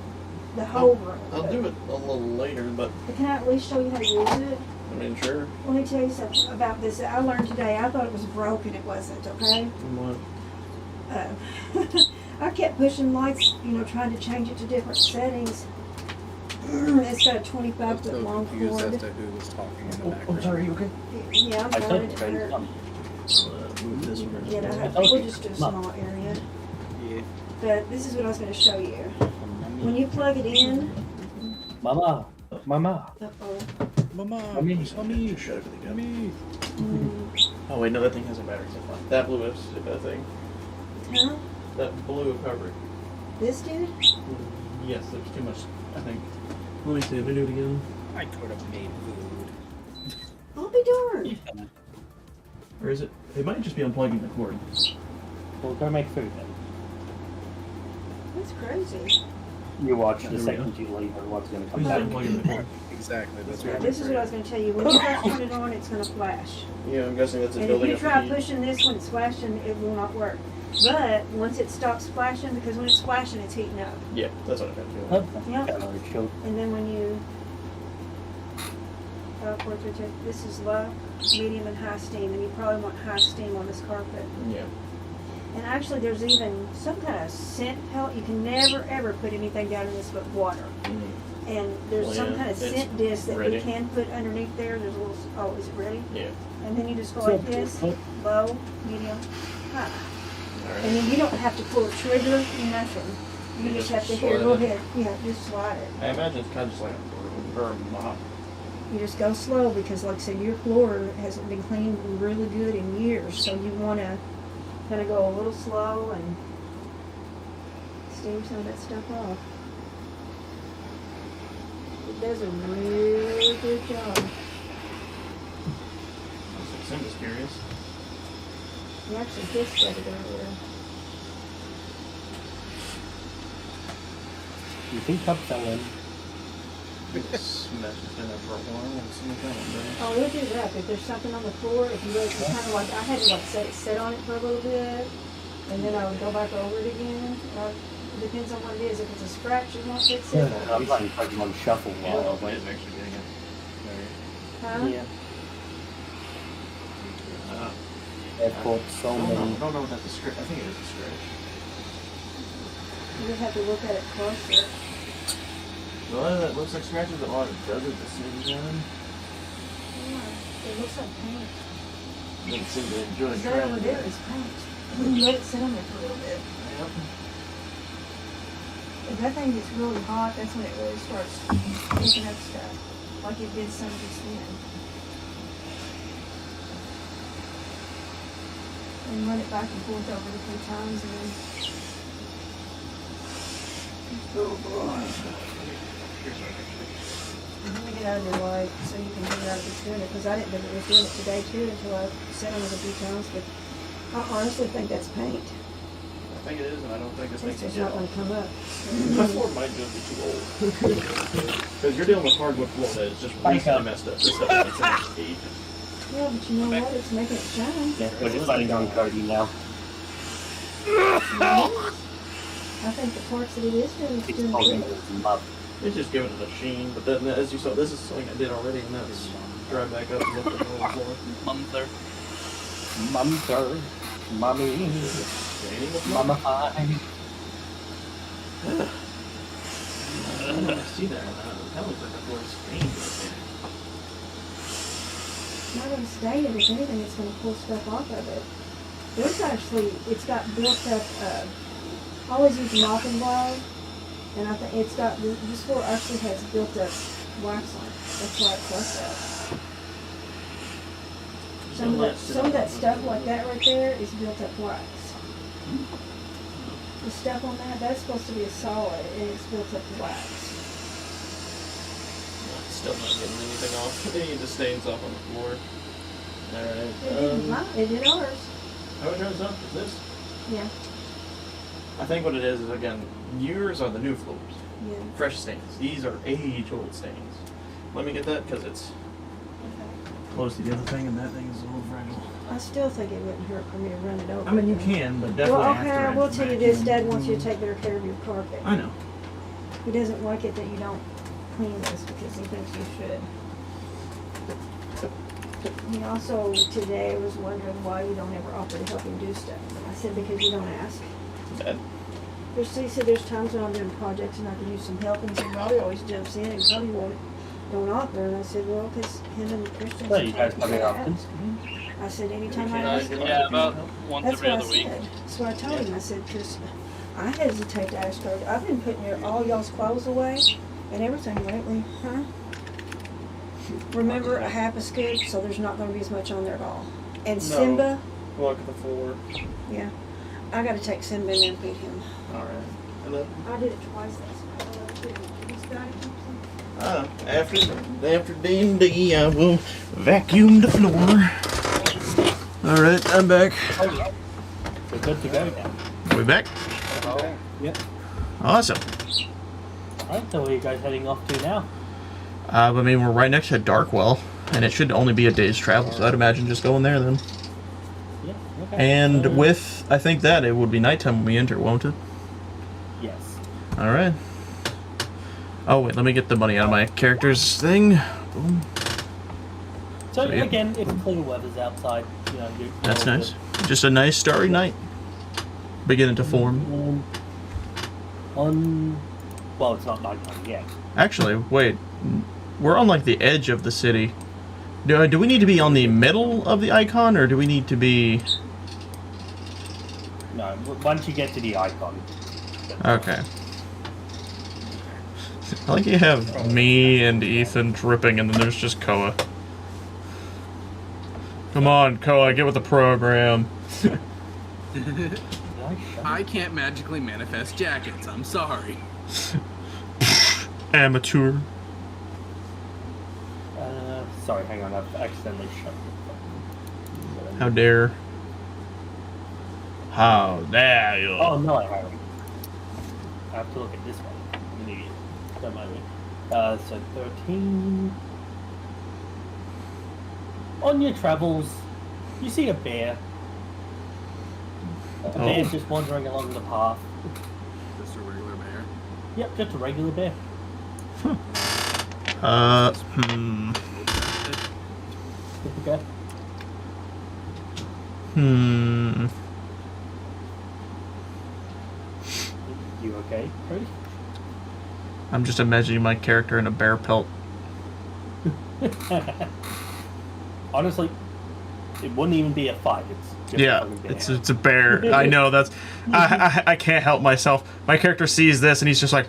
the whole room. I'll do it a little later, but But can I at least show you how to use it? I mean, sure. Let me tell you something about this. I learned today. I thought it was broken. It wasn't, okay? What? I kept pushing lights, trying to change it to different settings. It's got a 25-foot long confused cord. as to who was talking in the Oh, background. I'm sorry. You okay? Yeah, I'm I fine. thought It it was hurt. Move this one. Yeah, we'll just do a small area. Yeah. But this is what I was going to show you. When you plug it in, Mama. uh-oh. Mama, Mommy. mommy, Shut everything up. mommy. Oh wait, no, that thing has a battery. So fine. That blue is that thing. Huh? That blue cover. This dude? Yes, there's too much. I think. Let me see. Let me do it again. I could have made food. I'll be darned. Or is it? It might just be unplugging the cord. We'll go make food then. That's crazy. You watch There the we second you leave her, what's going to come Please back. unplugging the cord. Exactly. That's what This is what I was going to tell you. When you first turn it on, it's going to flash. Yeah, I'm guessing that's a And if building you up try the heat. pushing this when it's flashing, it will not work. But once it stops flashing, because when it's flashing, it's heating up. Yeah, that's what I had to do. Oh, Yeah. calorie chill. And then when you, this is low, medium, and high steam. And you probably want high steam on this carpet. Yeah. And actually, there's even some kind of scent pellet. You can never, ever put anything down in this but water. And there's Well, some yeah, kind of it's scent disc that ready. we can put underneath there. There's a little, oh, is it ready? Yeah. And then you just go like this, low, medium, high. Alright. And then you don't have to pull a trigger, nothing. You You just just have to, here, slide go it. ahead. Yeah, just slide it. I imagine it's kind of just like a broom or a mop. You just go slow because, like I said, your floor hasn't been cleaned really good in years. So you want to kind of go a little slow and steam some of that stuff off. It does a really good job. I'm just curious. You actually just said it earlier. You think Cup fell in? Smash it in there for a while and see what that one does. Oh, we'll do that. If there's something on the floor, if you really kind of like, I had to like sit on it for a little bit, and then I would go back over it again. It depends on what it is. If it's a scratch, you won't fix it. I'm playing Pokemon Shuffle Yeah, while I is actually getting it. Huh? Yeah. Uh, They've caught so I many. don't know if that's a scratch. I think it is a scratch. You just have to look at it closer. Well, that looks like scratches, but all it does at the same time. Yeah, it looks like paint. Doesn't seem to enjoy That over trying there it. is paint. You let it sit on there for a little bit. Yep. If that thing gets really hot, that's when it really starts picking up stuff. Like it did some just then. And run it back and forth over it a few times and then. Oh boy. Let me get out of your light so you can figure out if it's doing it, because I didn't think it was doing it today too until I sat on it a few times, but I honestly think that's paint. I think it is, and I don't think this It's thing's just not gonna come up. My floor might just be too old. Because you're dealing with hardwood floor that is just recently messed up. This stuff is age. Yeah, but you know what? It's making it shine. Yeah, we're just letting on Cody now. I think the parts that it is doing is It's doing holding good. it up. It's just giving it a sheen, but then as you saw, this is something I did already, and that's dry back up and look at the whole floor. Mumther. Mumter. Mummy. Staining with Mama high. I see that. That looks like the floor is stained It's not gonna stain it. If anything, it's gonna pull stuff off of it. There's actually, it's got built up, I always use mopping blow, and I think it's got, this floor actually has built up wax on it. That's why it's like that. Some of that stuff like that right there is built up wax. The stuff on that's supposed to be a solid, and it's built up to wax. Still not getting anything off. Any of the stains off on the floor. Alright. It didn't mine. It did ours. How it turns up is this? Yeah. I think what it is again, yours are the new floors. Yeah. Fresh stains. These are age-old stains. Let me get that because it's close to the other thing, and that thing is a little fragile. I still think it wouldn't hurt for me to run it over. I mean, you can, but definitely Well, after okay, I I will tell you this. Dad wants you to take better care of your carpet. I know. He doesn't like it that you don't clean this because he thinks you should. He also today was wondering why you don't ever offer to help him do stuff. I said because you don't ask. Dad. He said there's times when I'm doing projects and I can use some help, and he said Robbie always jumps in and Robbie don't offer. And I said, well, because him and Christian. So you guys come in often? I said anytime I ask. Yeah, about once That's every what I other week. said. That's what I told him. I said, because I hesitate to ask her. I've been putting all y'all's clothes away and everything lately, huh? Remember, a half a scoop, so there's not going to be as much on there at all. And No. Simba, Look at the floor. yeah, I got to take Simba and then feed him. Alright. And then, I did it twice last night. He's got it. after D&D, I will vacuum the floor. Alright, I'm back. Oh, yeah. We're good to go now. We back? Oh. Yep. Awesome. Alright, so where are you guys heading off to now? I mean, we're right next to Darkwell, and it should only be a day's travel, so I'd imagine just going there then. Yeah, okay. And with, I think that, it would be nighttime when we enter, won't it? Yes. Alright. Oh, wait, let me get the money out of my character's thing. Boom. So yeah. again, it's clear weather's outside. You know, That's nice. Just a nice starry night. Beginning to form. Well, it's not nighttime yet. Actually, wait. We're on, like, the edge of the city. Do we need to be on the middle of the icon, or do we need to be... No, once you get to the icon. Okay. I like you have me and Ethan dripping, and then there's just Koa. Come on, Koa, get with the program. I can't magically manifest jackets. I'm sorry. Amateur. Sorry, hang on, I've accidentally shut the phone. How dare. How dare you. Oh, no, I haven't. I have to look at this one. I'm an idiot. Don't mind me. So 13. On your travels, you see a bear. A bear's just wandering along the path. Just a regular bear. Yep, just a regular bear. Okay. You okay, Cody? I'm just imagining my character in a bear pelt. Honestly, it wouldn't even be a fight. It's just Yeah, a fucking bear. it's a bear. I know, that's... I can't help myself. My character sees this and he's just like,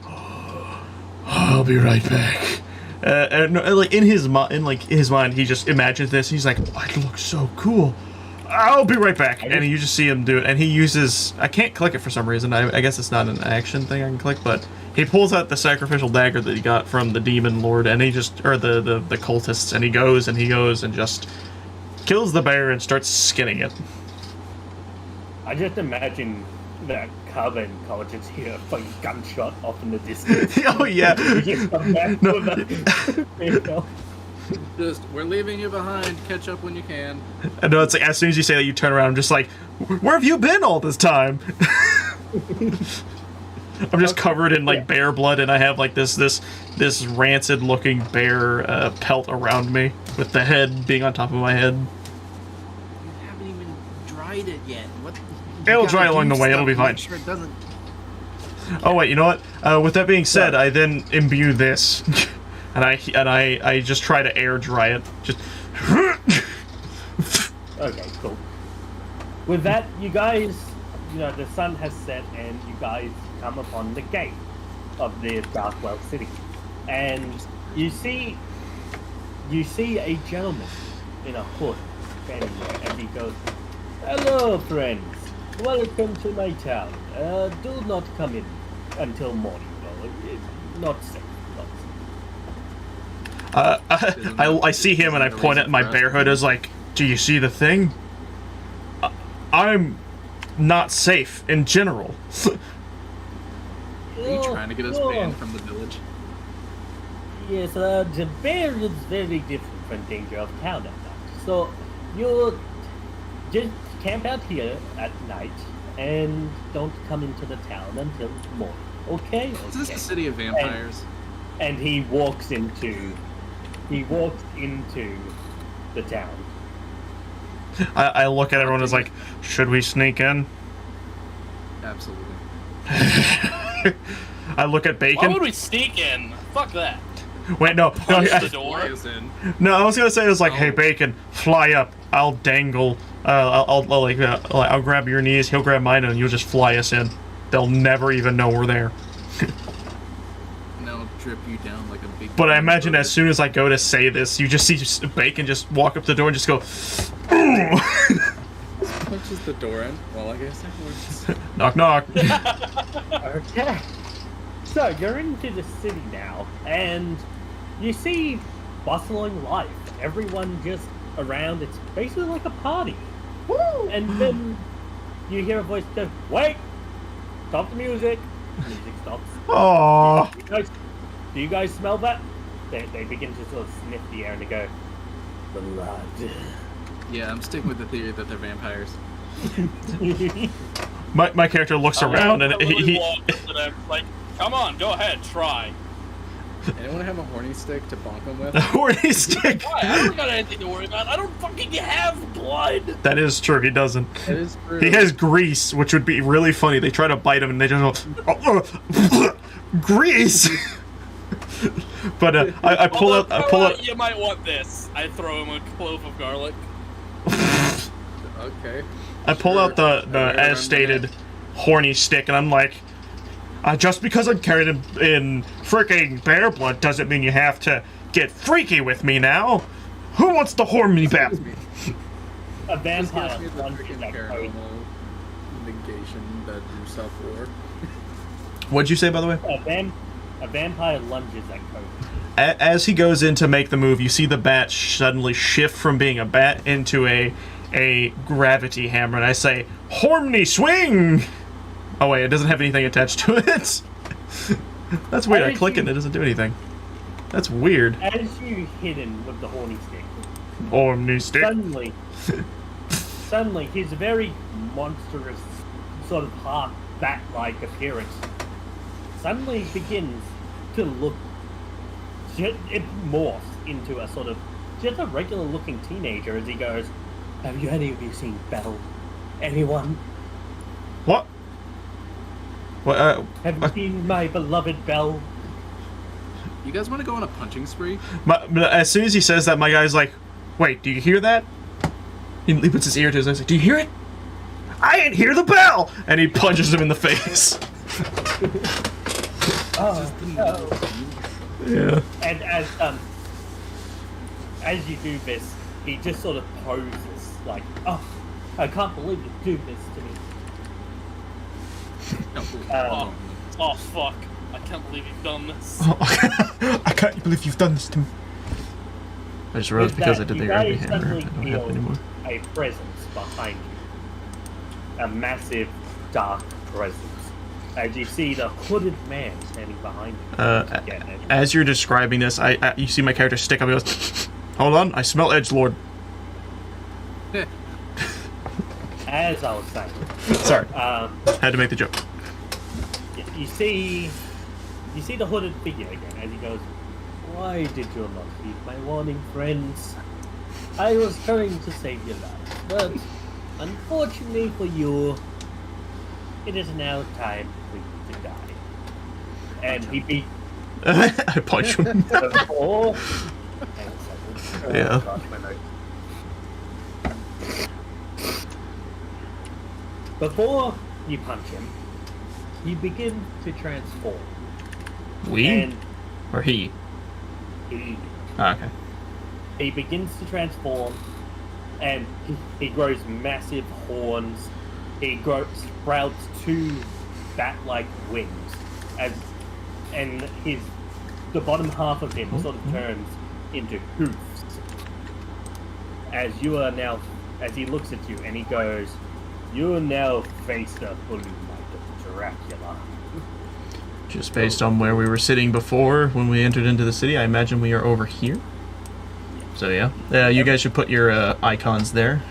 I'll be right back. And like in his mind, he just imagines this. And he's like, oh, it looks so cool. I'll be right back. And you just see him do it. And he uses... I can't click it for some reason. I guess it's not an action thing I can click, but he pulls out the sacrificial dagger that he got from the demon lord, and he just... Or the cultists, and he goes and just kills the bear and starts skinning it. I just imagine that Carver and Cole just hear a fucking gunshot off in the distance. Oh, yeah. We just come back No. with that. Just, we're leaving you behind. Catch up when you can. I know, it's like, as soon as you say that, you turn around, I'm just like, where have you been all this time? I'm just covered in, like, bear blood, and I have, like, this rancid-looking bear pelt around me, with the head being on top of my head. You haven't even dried it yet. What? It'll dry along the way, it'll be fine. Make sure it doesn't. Oh, wait, you know what? With that being said, I then imbue this. And I just try to air dry it. Just. Okay, cool. With that, you guys, the sun has set, and you guys come upon the gate of the Darkwell City, and you see a gentleman in a hood standing there, and he goes, "Hello, friends. welcome to my town. Do not come in until morning, though. It's not safe. I see him and I point at my bear hood as like, do you see the thing? I'm not safe in general. Are you trying to get us banned from the village? Yes, the bear is very different from danger of town at night. So you just camp out here at night and don't come into the town until morning. Okay? Is this the city of vampires? And he walks into the town. I look at everyone as like, should we sneak in? Absolutely. I look at Bacon. Why would we sneak in? Fuck that. Wait, no. Punch the door. No, I was gonna say it was like, hey, Bacon, fly up. I'll dangle. I'll grab your knees. He'll grab mine, and you'll just fly us in. They'll never even know we're there. And I'll drip you down like a big. But I imagine as soon as I go to say this, you just see Bacon just walk up the door and just go. Punches the door in. Well, I guess that works. Knock, knock. Okay. So you're into the city now, and you see bustling life. Everyone just around. It's basically like a party. Woo! And then you hear a voice go, "Wait! Stop the music!" Music stops. Aww. Do you guys smell that? They begin to sort of sniff the air and they go, "Blood." Yeah, I'm sticking with the theory that they're vampires. My character looks around and he like, come on, go ahead, try. Anyone have a horny stick to bonk them with? horny stick. Why? I don't got anything to worry about. I don't fucking have blood. That is true. He doesn't. That is true. He has grease, which would be really funny. They try to bite him and they just go, grease. But I pull out. You might want this. I throw him a clove of garlic. Okay. I pull out the as stated horny stick and I'm like, just because I'm carried in freaking bear blood doesn't mean you have to get freaky with me now. Who wants to horn me back? A vampire This gives me the lunges freaking at Cody. paranormal negation that you suffer. What'd you say, by the way? A vampire lunges at Cody. As he goes in to make the move, you see the bat suddenly shift from being a bat into a gravity hammer, and I say, "Horny swing!" Oh wait, it doesn't have anything attached to it. That's weird. I click it and it doesn't do anything. That's weird. As you hit him with the horny stick, Horny stick. suddenly his very monstrous, sort of half bat-like appearance suddenly begins to look. It morphs into a sort of just a regular-looking teenager as he goes, "Have any of you seen Belle? Anyone? What? What? Have you seen my beloved Belle?" You guys want to go on a punching spree? As soon as he says that, my guy's like, "Wait, do you hear that?" He puts his ear to his eyes like, "Do you hear it? I didn't hear the bell!" And he punches him in the face. Yeah. And as you do this, he just sort of poses like, "Oh, I can't believe you do this to me." Oh fuck! I can't believe you've done this. I can't believe you've done this to me. I just realized because I did the gravity hammer, I don't have it anymore. A presence behind you. A massive, dark presence. As you see the hooded man standing behind you. As you're describing this, you see my character stick up and goes, "Hold on, I smell edgelord." As I was saying. Sorry. Had to make the joke. You see the hooded figure again as he goes, "Why did you not heed my warning, friends? I was trying to save your life, but unfortunately for you, it is now time for you to die." And he beat. I punch him. Oh, Yeah. gosh, my notes. Before you punch him, you begin to transform. We? And Or he? he Okay. He begins to transform, and he grows massive horns, he sprouts 2 bat-like wings, and the bottom half of him sort of turns into hoofs. As he looks at you, and he goes, "You are now face the full might of Dracula." Just based on where we were sitting before when we entered into the city, I imagine we are over here. So yeah, you guys should put your icons there.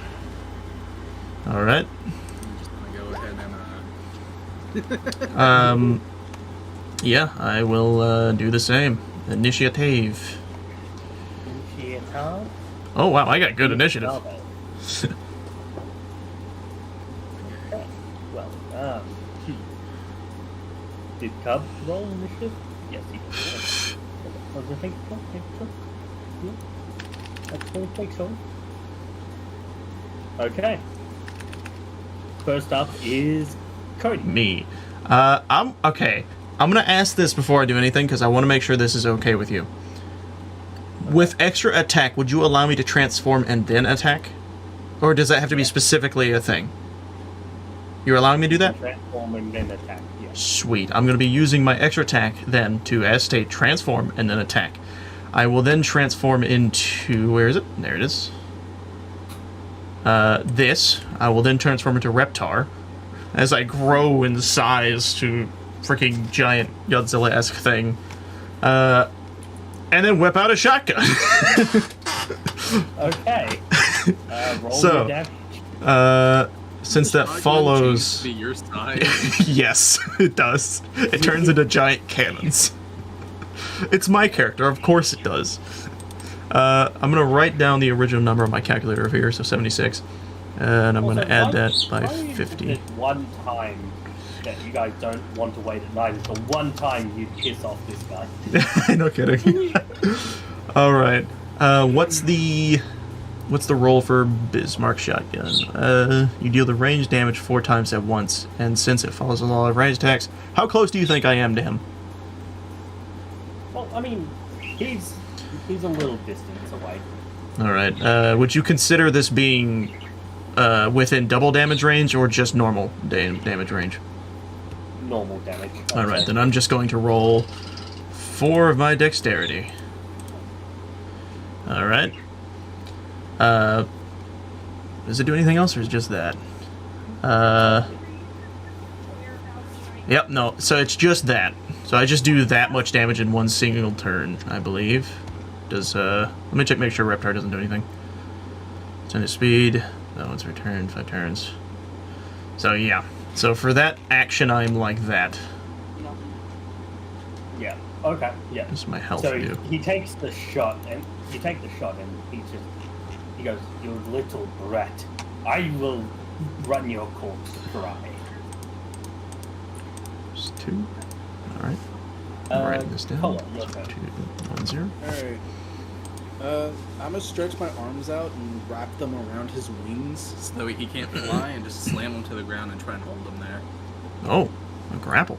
All right. I'm just gonna go ahead and Yeah, I will do the same. Initiative. Oh wow, I got good initiative. Okay, well, did Cub roll initiative? Yes, he did. I think so. Yeah. I think so. Okay. First up is Cody. Me. I'm okay. I'm gonna ask this before I do anything because I want to make sure this is okay with you. With extra attack, would you allow me to transform and then attack? Or does that have to be specifically a thing? You're allowing me to do that? Transform and then attack, yes. Sweet. I'm going to be using my extra attack then to, as state, transform and then attack. I will then transform into... Where is it? There it is. This. I will then transform into Reptar as I grow in size to freaking giant Godzilla-esque thing. And then whip out a shotgun. Okay. Roll So, your damage. Since that shotgun follows... changes to your size. Yes, it does. It turns into giant cannons. It's my character, of course it does. I'm going to write down the original number on my calculator over here, so 76. And I'm going to add that by 50. One time that you guys don't want to wait at night is the one time you piss off this guy. No kidding. Alright. What's the roll for Bismarck shotgun? You deal the range damage 4 times at once, and since it follows a lot of range attacks, how close do you think I am to him? Well, I mean, he's a little distance away. Alright. Would you consider this being within double damage range or just normal damage range? Normal damage. Alright, then I'm just going to roll 4 of my dexterity. Alright. Does it do anything else, or is it just that? Yep, no, so it's just that. So I just do that much damage in one single turn, I believe. Does, let me check, make sure Reptar doesn't do anything. 10 speed, that one's returned, 5 turns. So yeah, so for that action, I'm like that. Yeah, okay, yeah. This is my health So do. he takes the shot, and you take the shot, and he goes, "You little brat, I will run your corpse dry." Just 2. Alright. I'm writing this down. Hold on, your turn. 2, 1, 0. Alright. I'm gonna stretch my arms out and wrap them around his wings. So that he can't fly, and just slam him to the ground and try and hold him there. Oh, a grapple.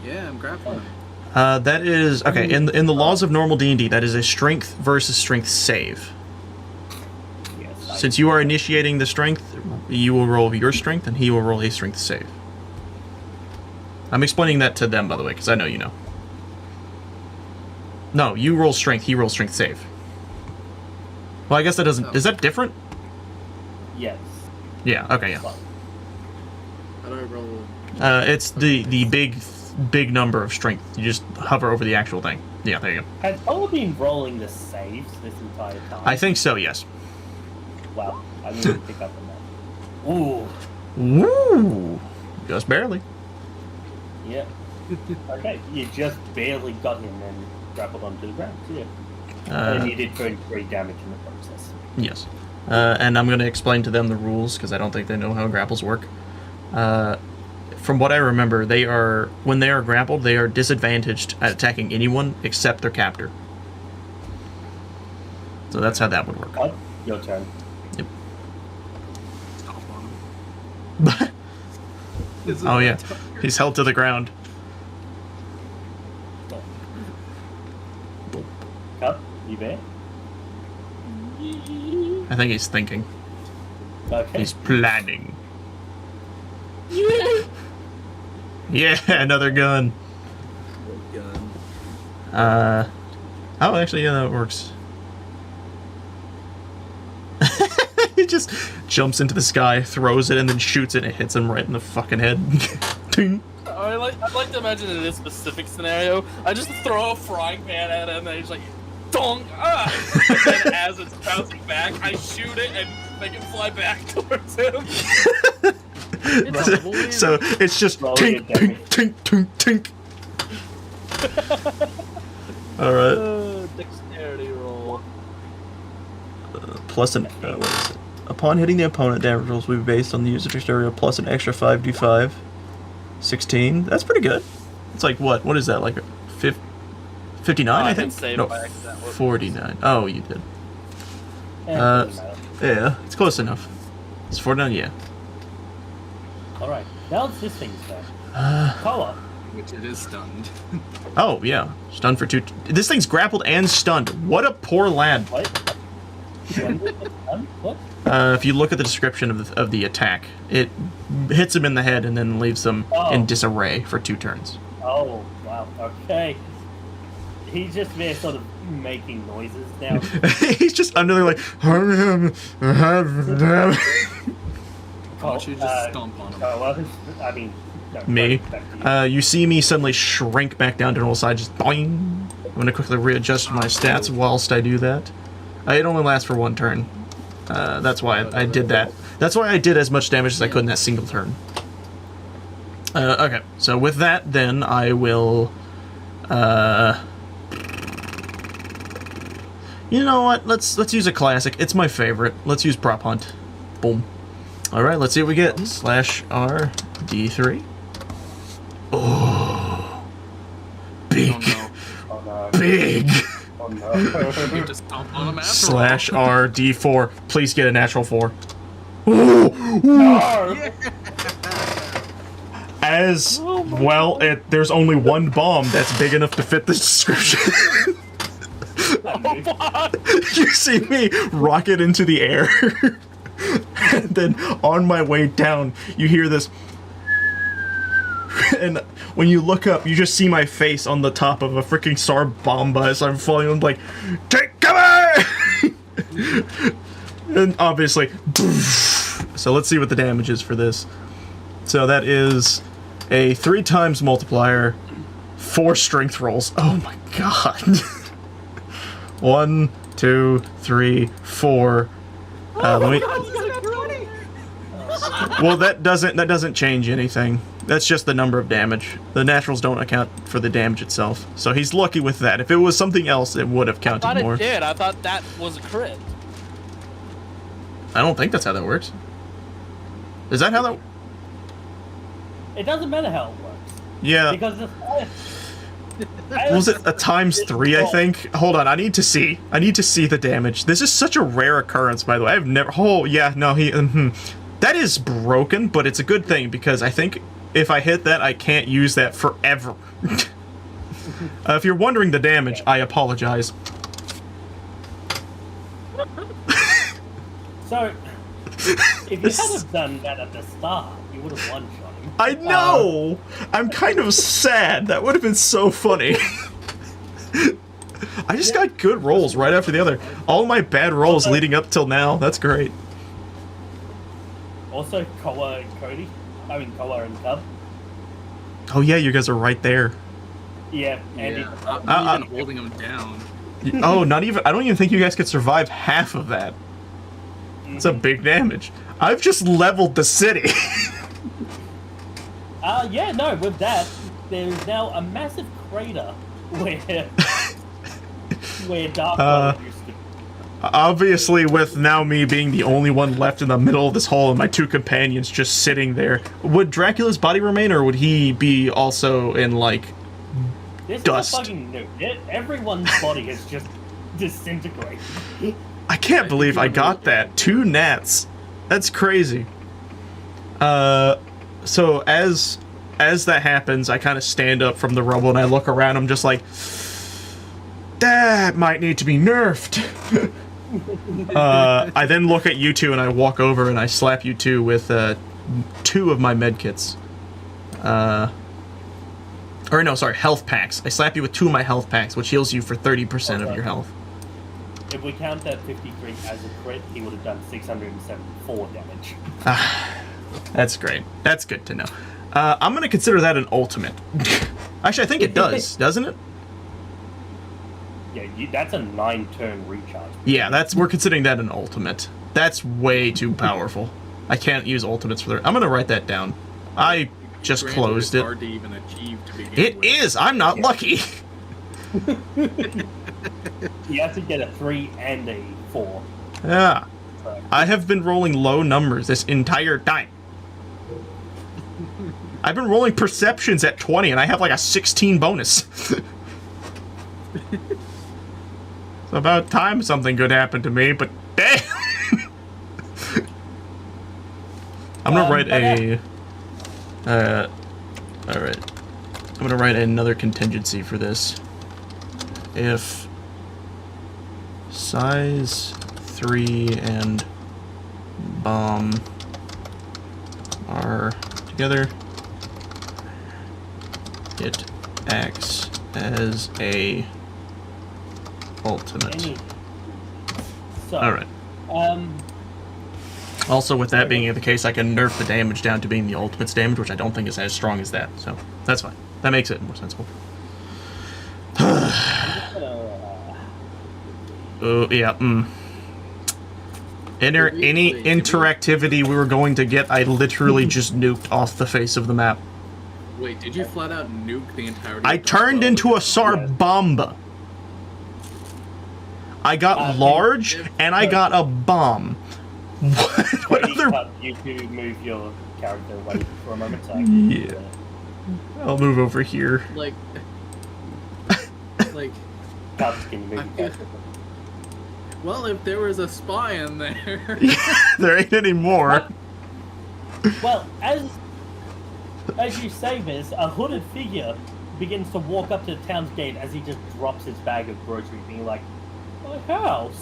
Yeah, I'm grappling him. That is okay. In the laws of normal D&D, that is a strength versus strength save. Yes, Since you are initiating the strength, you will roll your strength, and he will roll a strength save. I'm explaining that to them, by the way, because I know you know. No, you roll strength, he rolls strength save. Well, I guess that doesn't... Oh. Is that different? Yes. Yeah, okay, yeah. Well, How do I roll? It's the big number of strength. You just hover over the actual thing. Yeah, there you go. has Ola been rolling the saves this entire time? I think so, yes. Wow, I need to pick up on that. Ooh. Woo! Just barely. Yeah. Okay, you just barely got him and grappled onto the ground. Yeah. And you did 33 damage in the process. Yes. And I'm going to explain to them the rules, because I don't think they know how grapples work. From what I remember, when they are grappled, they are disadvantaged at attacking anyone except their captor. So that's how that would work. Oh, your turn. Yep. Stomp on him. This is Oh, yeah. my turn. He's held to the ground. Cup, you there? I think he's thinking. Okay. He's planning. Yeah, another gun. Gun. Oh, actually, yeah, that works. He just jumps into the sky, throws it, and then shoots it, and it hits him right in the fucking head. Ting. I'd like to imagine in this specific scenario, I just throw a frying pan at him, and he's like, dong! Ah! And then as it's bouncing back, I shoot it and make it fly back towards him. So it's just tink, tink, tink, tink, tink. Alright. Dexterity roll. Plus an... what is it? Upon hitting the opponent, damage rolls will be based on the user dexterity plus an extra 5d5. 16. That's pretty good. It's like, what? What is that? Like 59, I think? No, 49. Oh, you did. Yeah, it's close enough. It's 49, yeah. Alright, now it's this thing's turn. Koa. Which it is stunned. Oh, yeah. Stunned for 2... This thing's grappled and stunned. What a poor lad. What? What? If you look at the description of the attack, it hits him in the head and then leaves him in disarray for 2 turns. Oh, wow. Okay. He's just there sort of making noises now. He's just under there like... Why don't you just stomp on him? I mean... No, Me. You see me suddenly shrink back down to normal side, just boing. I'm gonna quickly readjust my stats whilst I do that. It only lasts for 1 turn. That's why I did that. That's why I did as much damage as I could in that single turn. Okay, so with that, then I will. You know what? Let's use a classic. It's my favorite. Let's use prop hunt. Boom. All right, let's see what we get. /R D3. Oh, big, Oh, no. big. Oh no. You just stomp on him after all. /R D4. Please get a natural 4. Ooh. As well, there's only 1 bomb that's big enough to fit this description. You see me rocket into the air, and then on my way down, you hear this. And when you look up, you just see my face on the top of a freaking SAR bomba as I'm falling. I'm like, take cover! And obviously, so let's see what the damage is for this. So that is a 3 times multiplier, 4 strength rolls. Oh my god. 1, 2, 3, 4. Let me. Well, that doesn't change anything. That's just the number of damage. The naturals don't account for the damage itself. So he's lucky with that. If it was something else, it would have counted more. I thought it did. I thought that was a crit. I don't think that's how that works. Is that how that? It doesn't matter how it works. Yeah. Because the... Was it a ×3, I think? Hold on, I need to see. I need to see the damage. This is such a rare occurrence, by the way. I've never... Oh, yeah, no, he... That is broken, but it's a good thing, because I think if I hit that, I can't use that forever. If you're wondering the damage, I apologize. So, if you hadn't done that at the start, you would have one-shot him. I know! I'm kind of sad. That would have been so funny. I just got good rolls right after the other. All my bad rolls leading up till now. That's great. Also, Koa and Cody. I mean, Koa and Cub. Oh yeah, you guys are right there. Yeah, Andy. Yeah, I'm even holding him down. Oh, not even... I don't even think you guys could survive half of that. It's a big damage. I've just leveled the city. Yeah, no, with that, there's now a massive crater where Dark World used to be. Obviously, with now me being the only one left in the middle of this hole and my 2 companions just sitting there, would Dracula's body remain, or would he be also in, like, This dust? is a fucking nuke. Everyone's body is just disintegrated. I can't believe I got that. 2 gnats. That's crazy. So as that happens, I kind of stand up from the rubble and I look around. I'm just like, that might need to be nerfed. I then look at you 2 and I walk over and I slap you 2 with 2 of my medkits. Or no, sorry, health packs. I slap you with 2 of my health packs, which heals you for 30% of your health. If we count that 53 as a crit, he would have done 674 damage. That's great. That's good to know. I'm going to consider that an ultimate. Actually, I think it does, doesn't it? Yeah, that's a 9-turn recharge. Yeah, we're considering that an ultimate. That's way too powerful. I can't use ultimates for that. I'm going to write that down. I just closed it. Hard to even achieve to begin It with. is! I'm not lucky! You have to get a 3 and a 4. Yeah. So, I have been rolling low numbers this entire time. I've been rolling perceptions at 20 and I have like a 16 bonus. It's about time something good happened to me, but damn! I'm gonna write alright. I'm gonna write another contingency for this. If size 3 and bomb are together, it acts as a ultimate. So, Alright. Also, with that being the case, I can nerf the damage down to being the ultimate's damage, which I don't think is as strong as that, so that's fine. That makes it more sensible. Yeah, Any interactivity we were going to get, I literally just nuked off the face of the map. Wait, did you flat out nuke the entirety? I of the turned world? into a Sarbomba. I got large, and I got a bomb. What other... You do move your character away for a moment, so Yeah. I'll move over here. Like, can you move your character? well, if there was a spy in there. There ain't any more. Well, as you say this, a hooded figure begins to walk up to the town's gate as he just drops his bag of groceries, being like, "My house."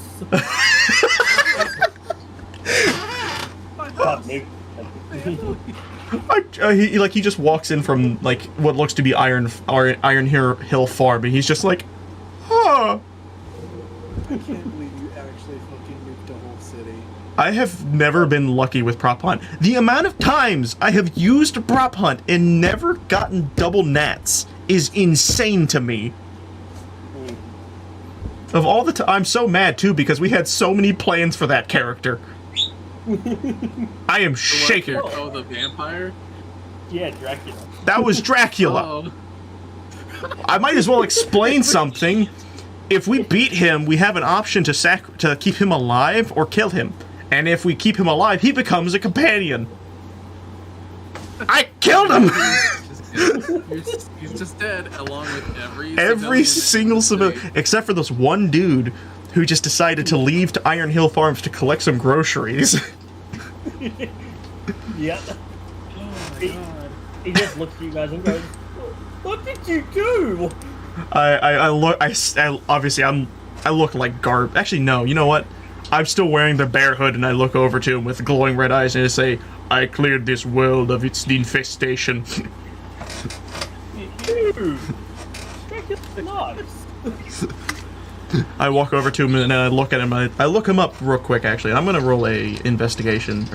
He just walks in from like what looks to be Iron Hill Farm, and he's just like, "Huh." I can't believe you actually fucking nuked the whole city. I have never been lucky with prop hunt. The amount of times I have used prop hunt and never gotten double nats is insane to me. Of all the time, I'm so mad too because we had so many plans for that character. I am shaking. Oh, the vampire? Yeah, Dracula. That was Dracula. Oh. I might as well explain something. If we beat him, we have an option to keep him alive or kill him. And if we keep him alive, he becomes a companion. I killed him! He's just dead, along with Every single civilian, except for this one dude who just decided to leave to Iron Hill Farms to collect some groceries. Yep. Oh my god. He just looks at you guys and goes, "What did you do?" I look like garb. Actually, no. You know what? I'm still wearing the bear hood, and I look over to him with glowing red eyes, and I say, "I cleared this world of its infestation." Nice. I walk over to him and I look at him. I look him up real quick. Actually, I'm gonna roll a investigation.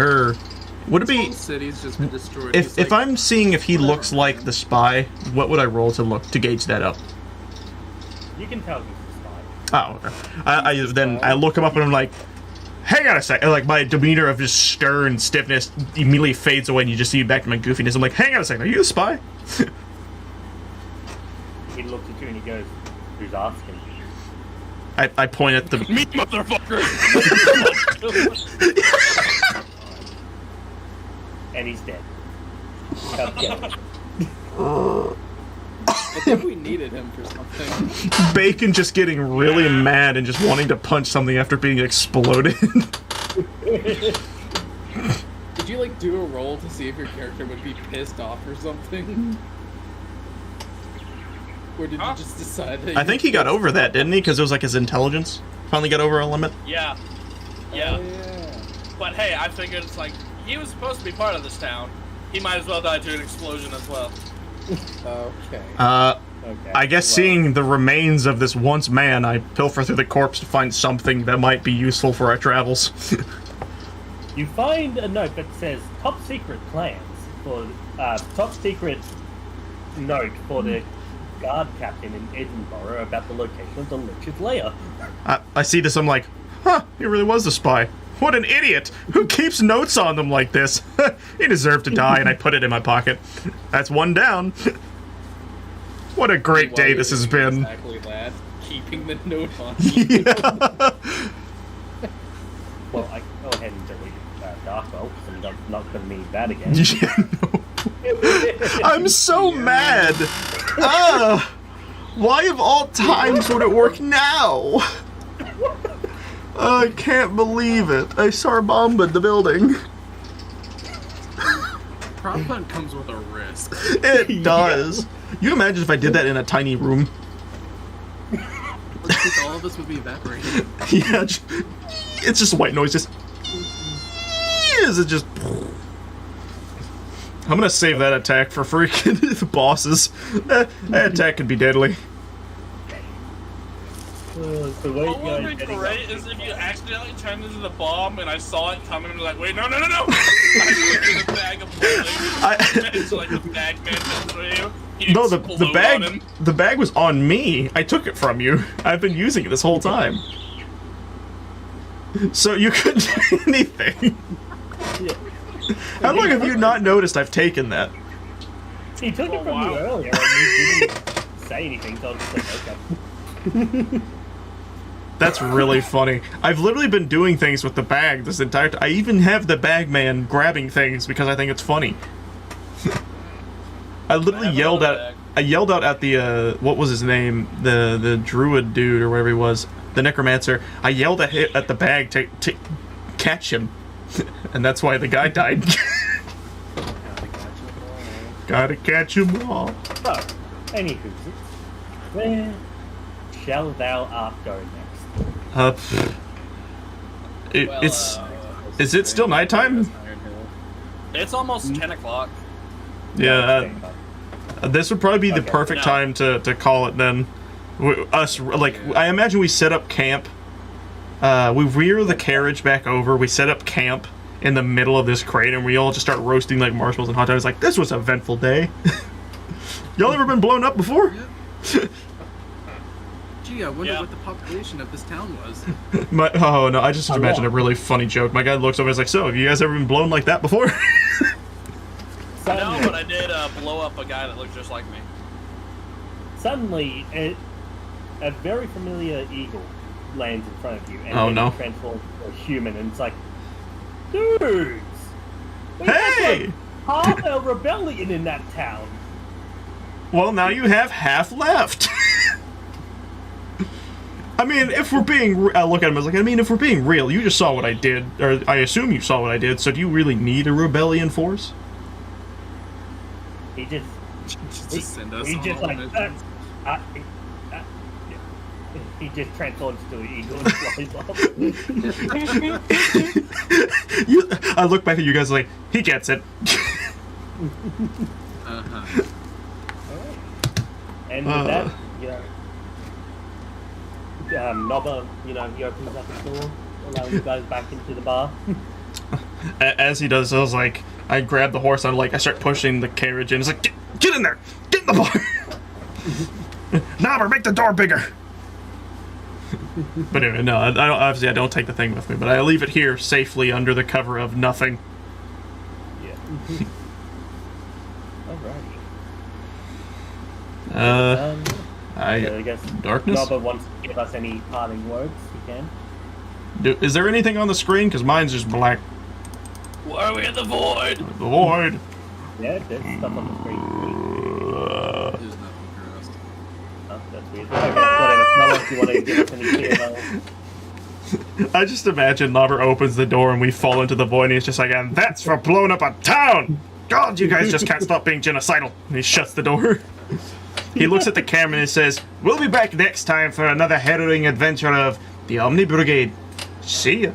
Would it be? City's just been destroyed. If I'm seeing if he looks like the spy, what would I roll to gauge that up? You can tell he's a spy. Oh, okay. Then I look him up and I'm like, hang on a sec. Like my demeanor of just stern stiffness immediately fades away, and you just see back to my goofiness. I'm like, hang on a second. Are you a spy? He looks at you and he goes, "Who's asking?" I point at the Me, motherfucker! And he's dead. I think we needed him for something. Bacon just getting really mad and just wanting to punch something after being exploded. Did you like do a roll to see if your character would be pissed off or something? Or did you just decide that I think he got over that, didn't he? Because it was like his intelligence finally got over a limit. Yeah. Yeah. But hey, I figured it's like, he was supposed to be part of this town. He might as well die to an explosion as well. Okay. Okay. I guess seeing the remains of this once man, I pilfer through the corpse to find something that might be useful for our travels. You find a note that says top secret plans for top secret note for the guard captain in Edinburgh about the location of the Lich's lair. I see this, I'm like, huh, he really was a spy. What an idiot! Who keeps notes on them like this? He deserved to die, and I put it in my pocket. That's one down. What a great day this has been. Exactly, lad. Keeping the note on. Yeah. Well, I can go ahead and delete Darkwell, because I'm not going to need that again. Yeah, no. I'm so mad. Why of all times would it work now? I can't believe it. I Sarbomba'd the building. Prop hunt comes with a risk. It does. You imagine if I did that in a tiny room? Let's think all of us would be evaporated. Yeah, it's just white noise. Just is it just? I'm gonna save that attack for freaking the bosses. That attack could be deadly. The way What would be great is if you accidentally turned into the bomb and I saw it coming and was like, wait, no! I looked in the bag of bullets. It's like the bag man for you. No, the bag was on me. I took it from you. I've been using it this whole time. So you couldn't do anything. Yeah. How long have you not noticed I've taken that? He took it from you earlier and you didn't say anything, so I was just like, okay. That's really funny. I've literally been doing things with the bag this entire time. I even have the bag man grabbing things because I think it's funny. I literally yelled out at the what was his name, the druid dude or whatever he was, the necromancer. I yelled at the bag to catch him, and that's why the guy died. Gotta catch 'em all. So, anywho, where shall thou art go next? Is it still nighttime? It's almost 10 o'clock. Yeah, this would probably be the perfect time to call it then. I imagine we set up camp. We rear the carriage back over. We set up camp in the middle of this crate, and we all just start roasting like marshmallows and hot dogs. Like, this was an eventful day. Y'all ever been blown up before? Yep. Gee, I wonder what the population of this town was. Oh no, I just imagined a really funny joke. My guy looks over and is like, so, have you guys ever been blown like that before? No, but I did blow up a guy that looked just like me. Suddenly, a very familiar eagle lands in front of you and transforms into a human, and it's like, dudes! We Hey! had like half a rebellion in that town. Well, now you have half left. I mean, if we're being... I look at him as like, I mean, if we're being real, you just saw what I did, or I assume you saw what I did, so do you really need a rebellion force? He just... Send us he just all like... he just transforms to an eagle and flies off. I look back at you guys like, he gets it. Uh-huh. And with that, Nobba, he opens up the door, allowing you guys back into the bar. As he does, I was like, I grab the horse and I start pushing the carriage in. It's like, get in there! Get in the bar! Nobber, make the door bigger! But anyway, no, I don't take the thing with me, but I leave it here safely under the cover of nothing. Yeah. Alrighty. I guess darkness? Nobba wants to give us any parting words, he can. Is there anything on the screen? Because mine's just black. Why are we in the void? The void. Yeah, there's stuff on the screen. There's nothing for us. Oh, that's weird. Okay, whatever. Nobba, do you want to give us any clear I just imagine Nobber opens the door and we fall into the void and he's just like, and that's for blowing up a town! God, you guys just can't stop being genocidal. And he shuts the door. He looks at the camera and says, we'll be back next time for another harrowing adventure of the Omni-Brigade. See ya.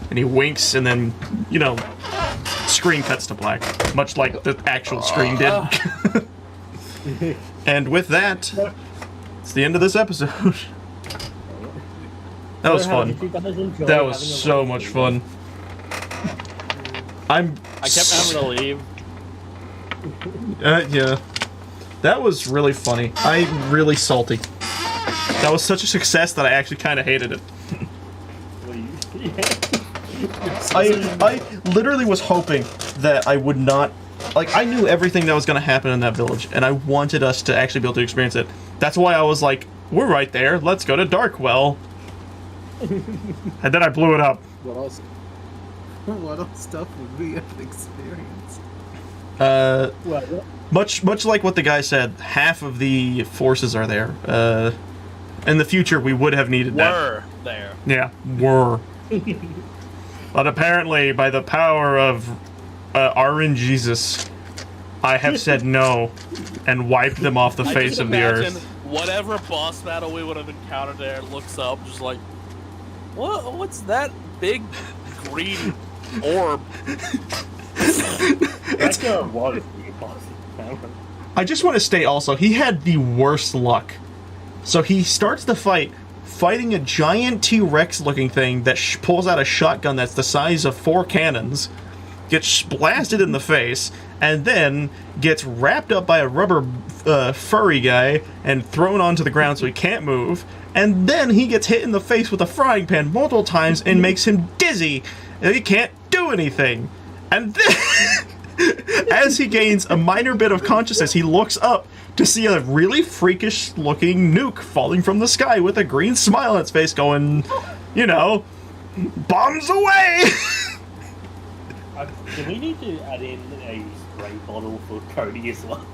And he winks and then, screen cuts to black, much like the actual screen did. And with that, it's the end of this episode. That was fun. That was so much fun. I kept having to leave. Yeah. That was really funny. I'm really salty. That was such a success that I actually kind of hated it. I literally was hoping that I would not... Like, I knew everything that was going to happen in that village, and I wanted us to actually be able to experience it. That's why I was like, we're right there, let's go to Darkwell. And then I blew it up. What else? What else stuff would we have experienced? Much like what the guy said, half of the forces are there. In the future, we would have needed that. Were there. Yeah, were. But apparently, by the power of RNGesus, I have said no and wiped them off the face of the earth. Whatever boss battle we would have encountered there looks up, just like, what's that big green orb? I just want to state also, he had the worst luck. So he starts the fight fighting a giant T-Rex looking thing that pulls out a shotgun that's the size of 4 cannons, gets blasted in the face, and then gets wrapped up by a rubber furry guy and thrown onto the ground so he can't move, and then he gets hit in the face with a frying pan multiple times and makes him dizzy, and he can't do anything. And then, as he gains a minor bit of consciousness, he looks up to see a really freakish looking nuke falling from the sky with a green smile on its face going, you know, bombs away! Do we need to add in a spray bottle for Cody as well?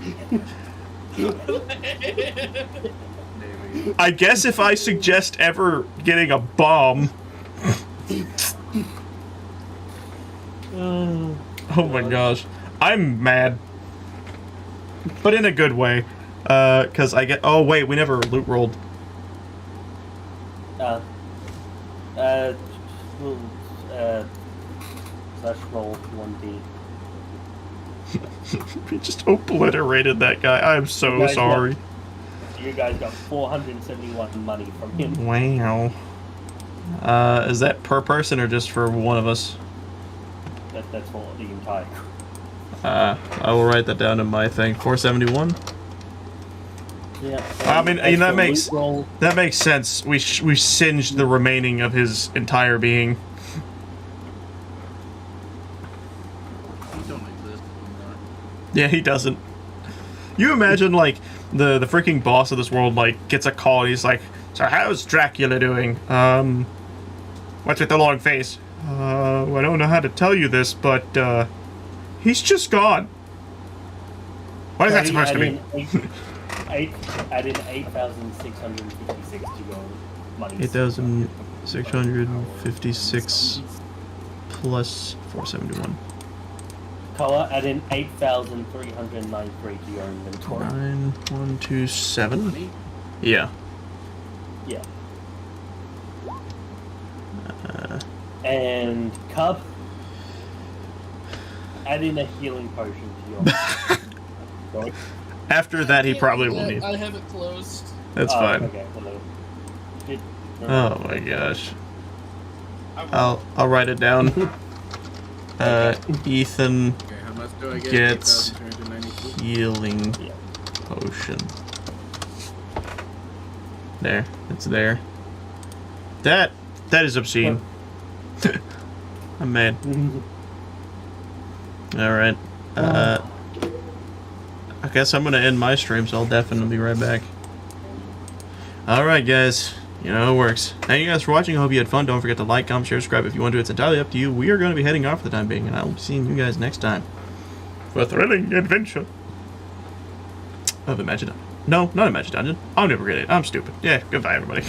I guess if I suggest ever getting a bomb... Oh my gosh. I'm mad. But in a good way. Because I get... Oh wait, we never loot rolled. Slash roll 1D. We just obliterated that guy. I'm so sorry. You guys got 471 money from him. Wow. Is that per person or just for one of us? That's for the entire crew. I will write that down in my thing. 471. Yeah. I mean, that makes sense. We singed the remaining of his entire being. He don't exist anymore. Yeah, he doesn't. You imagine, like, the freaking boss of this world, like, gets a call and he's like, so how's Dracula doing? What's with the long face? I don't know how to tell you this, but, he's just gone. What is that supposed to mean? Add in 8,656 to your money. 8,656 plus 471. Koa, add in 8,393 to your inventory. 9127. Yeah. Yeah. And Cub, add in a healing potion to your. After that, he probably will need. I have it closed. That's fine. Okay, Oh my gosh. I'll write it down. Ethan Okay, how much do I get? gets 8,392? healing potion. There, it's there. That is obscene. I'm mad. All right. I guess I'm gonna end my stream, so I'll definitely be right back. Alright guys, you know how it works. Thank you guys for watching, I hope you had fun. Don't forget to like, comment, share, subscribe if you want to. It's entirely up to you. We are going to be heading off for the time being, and I will be seeing you guys next time for a thrilling adventure of Imagine Dungeon. No, not Imagine Dungeon. Omni-Brigade. I'm stupid. Yeah, goodbye everybody.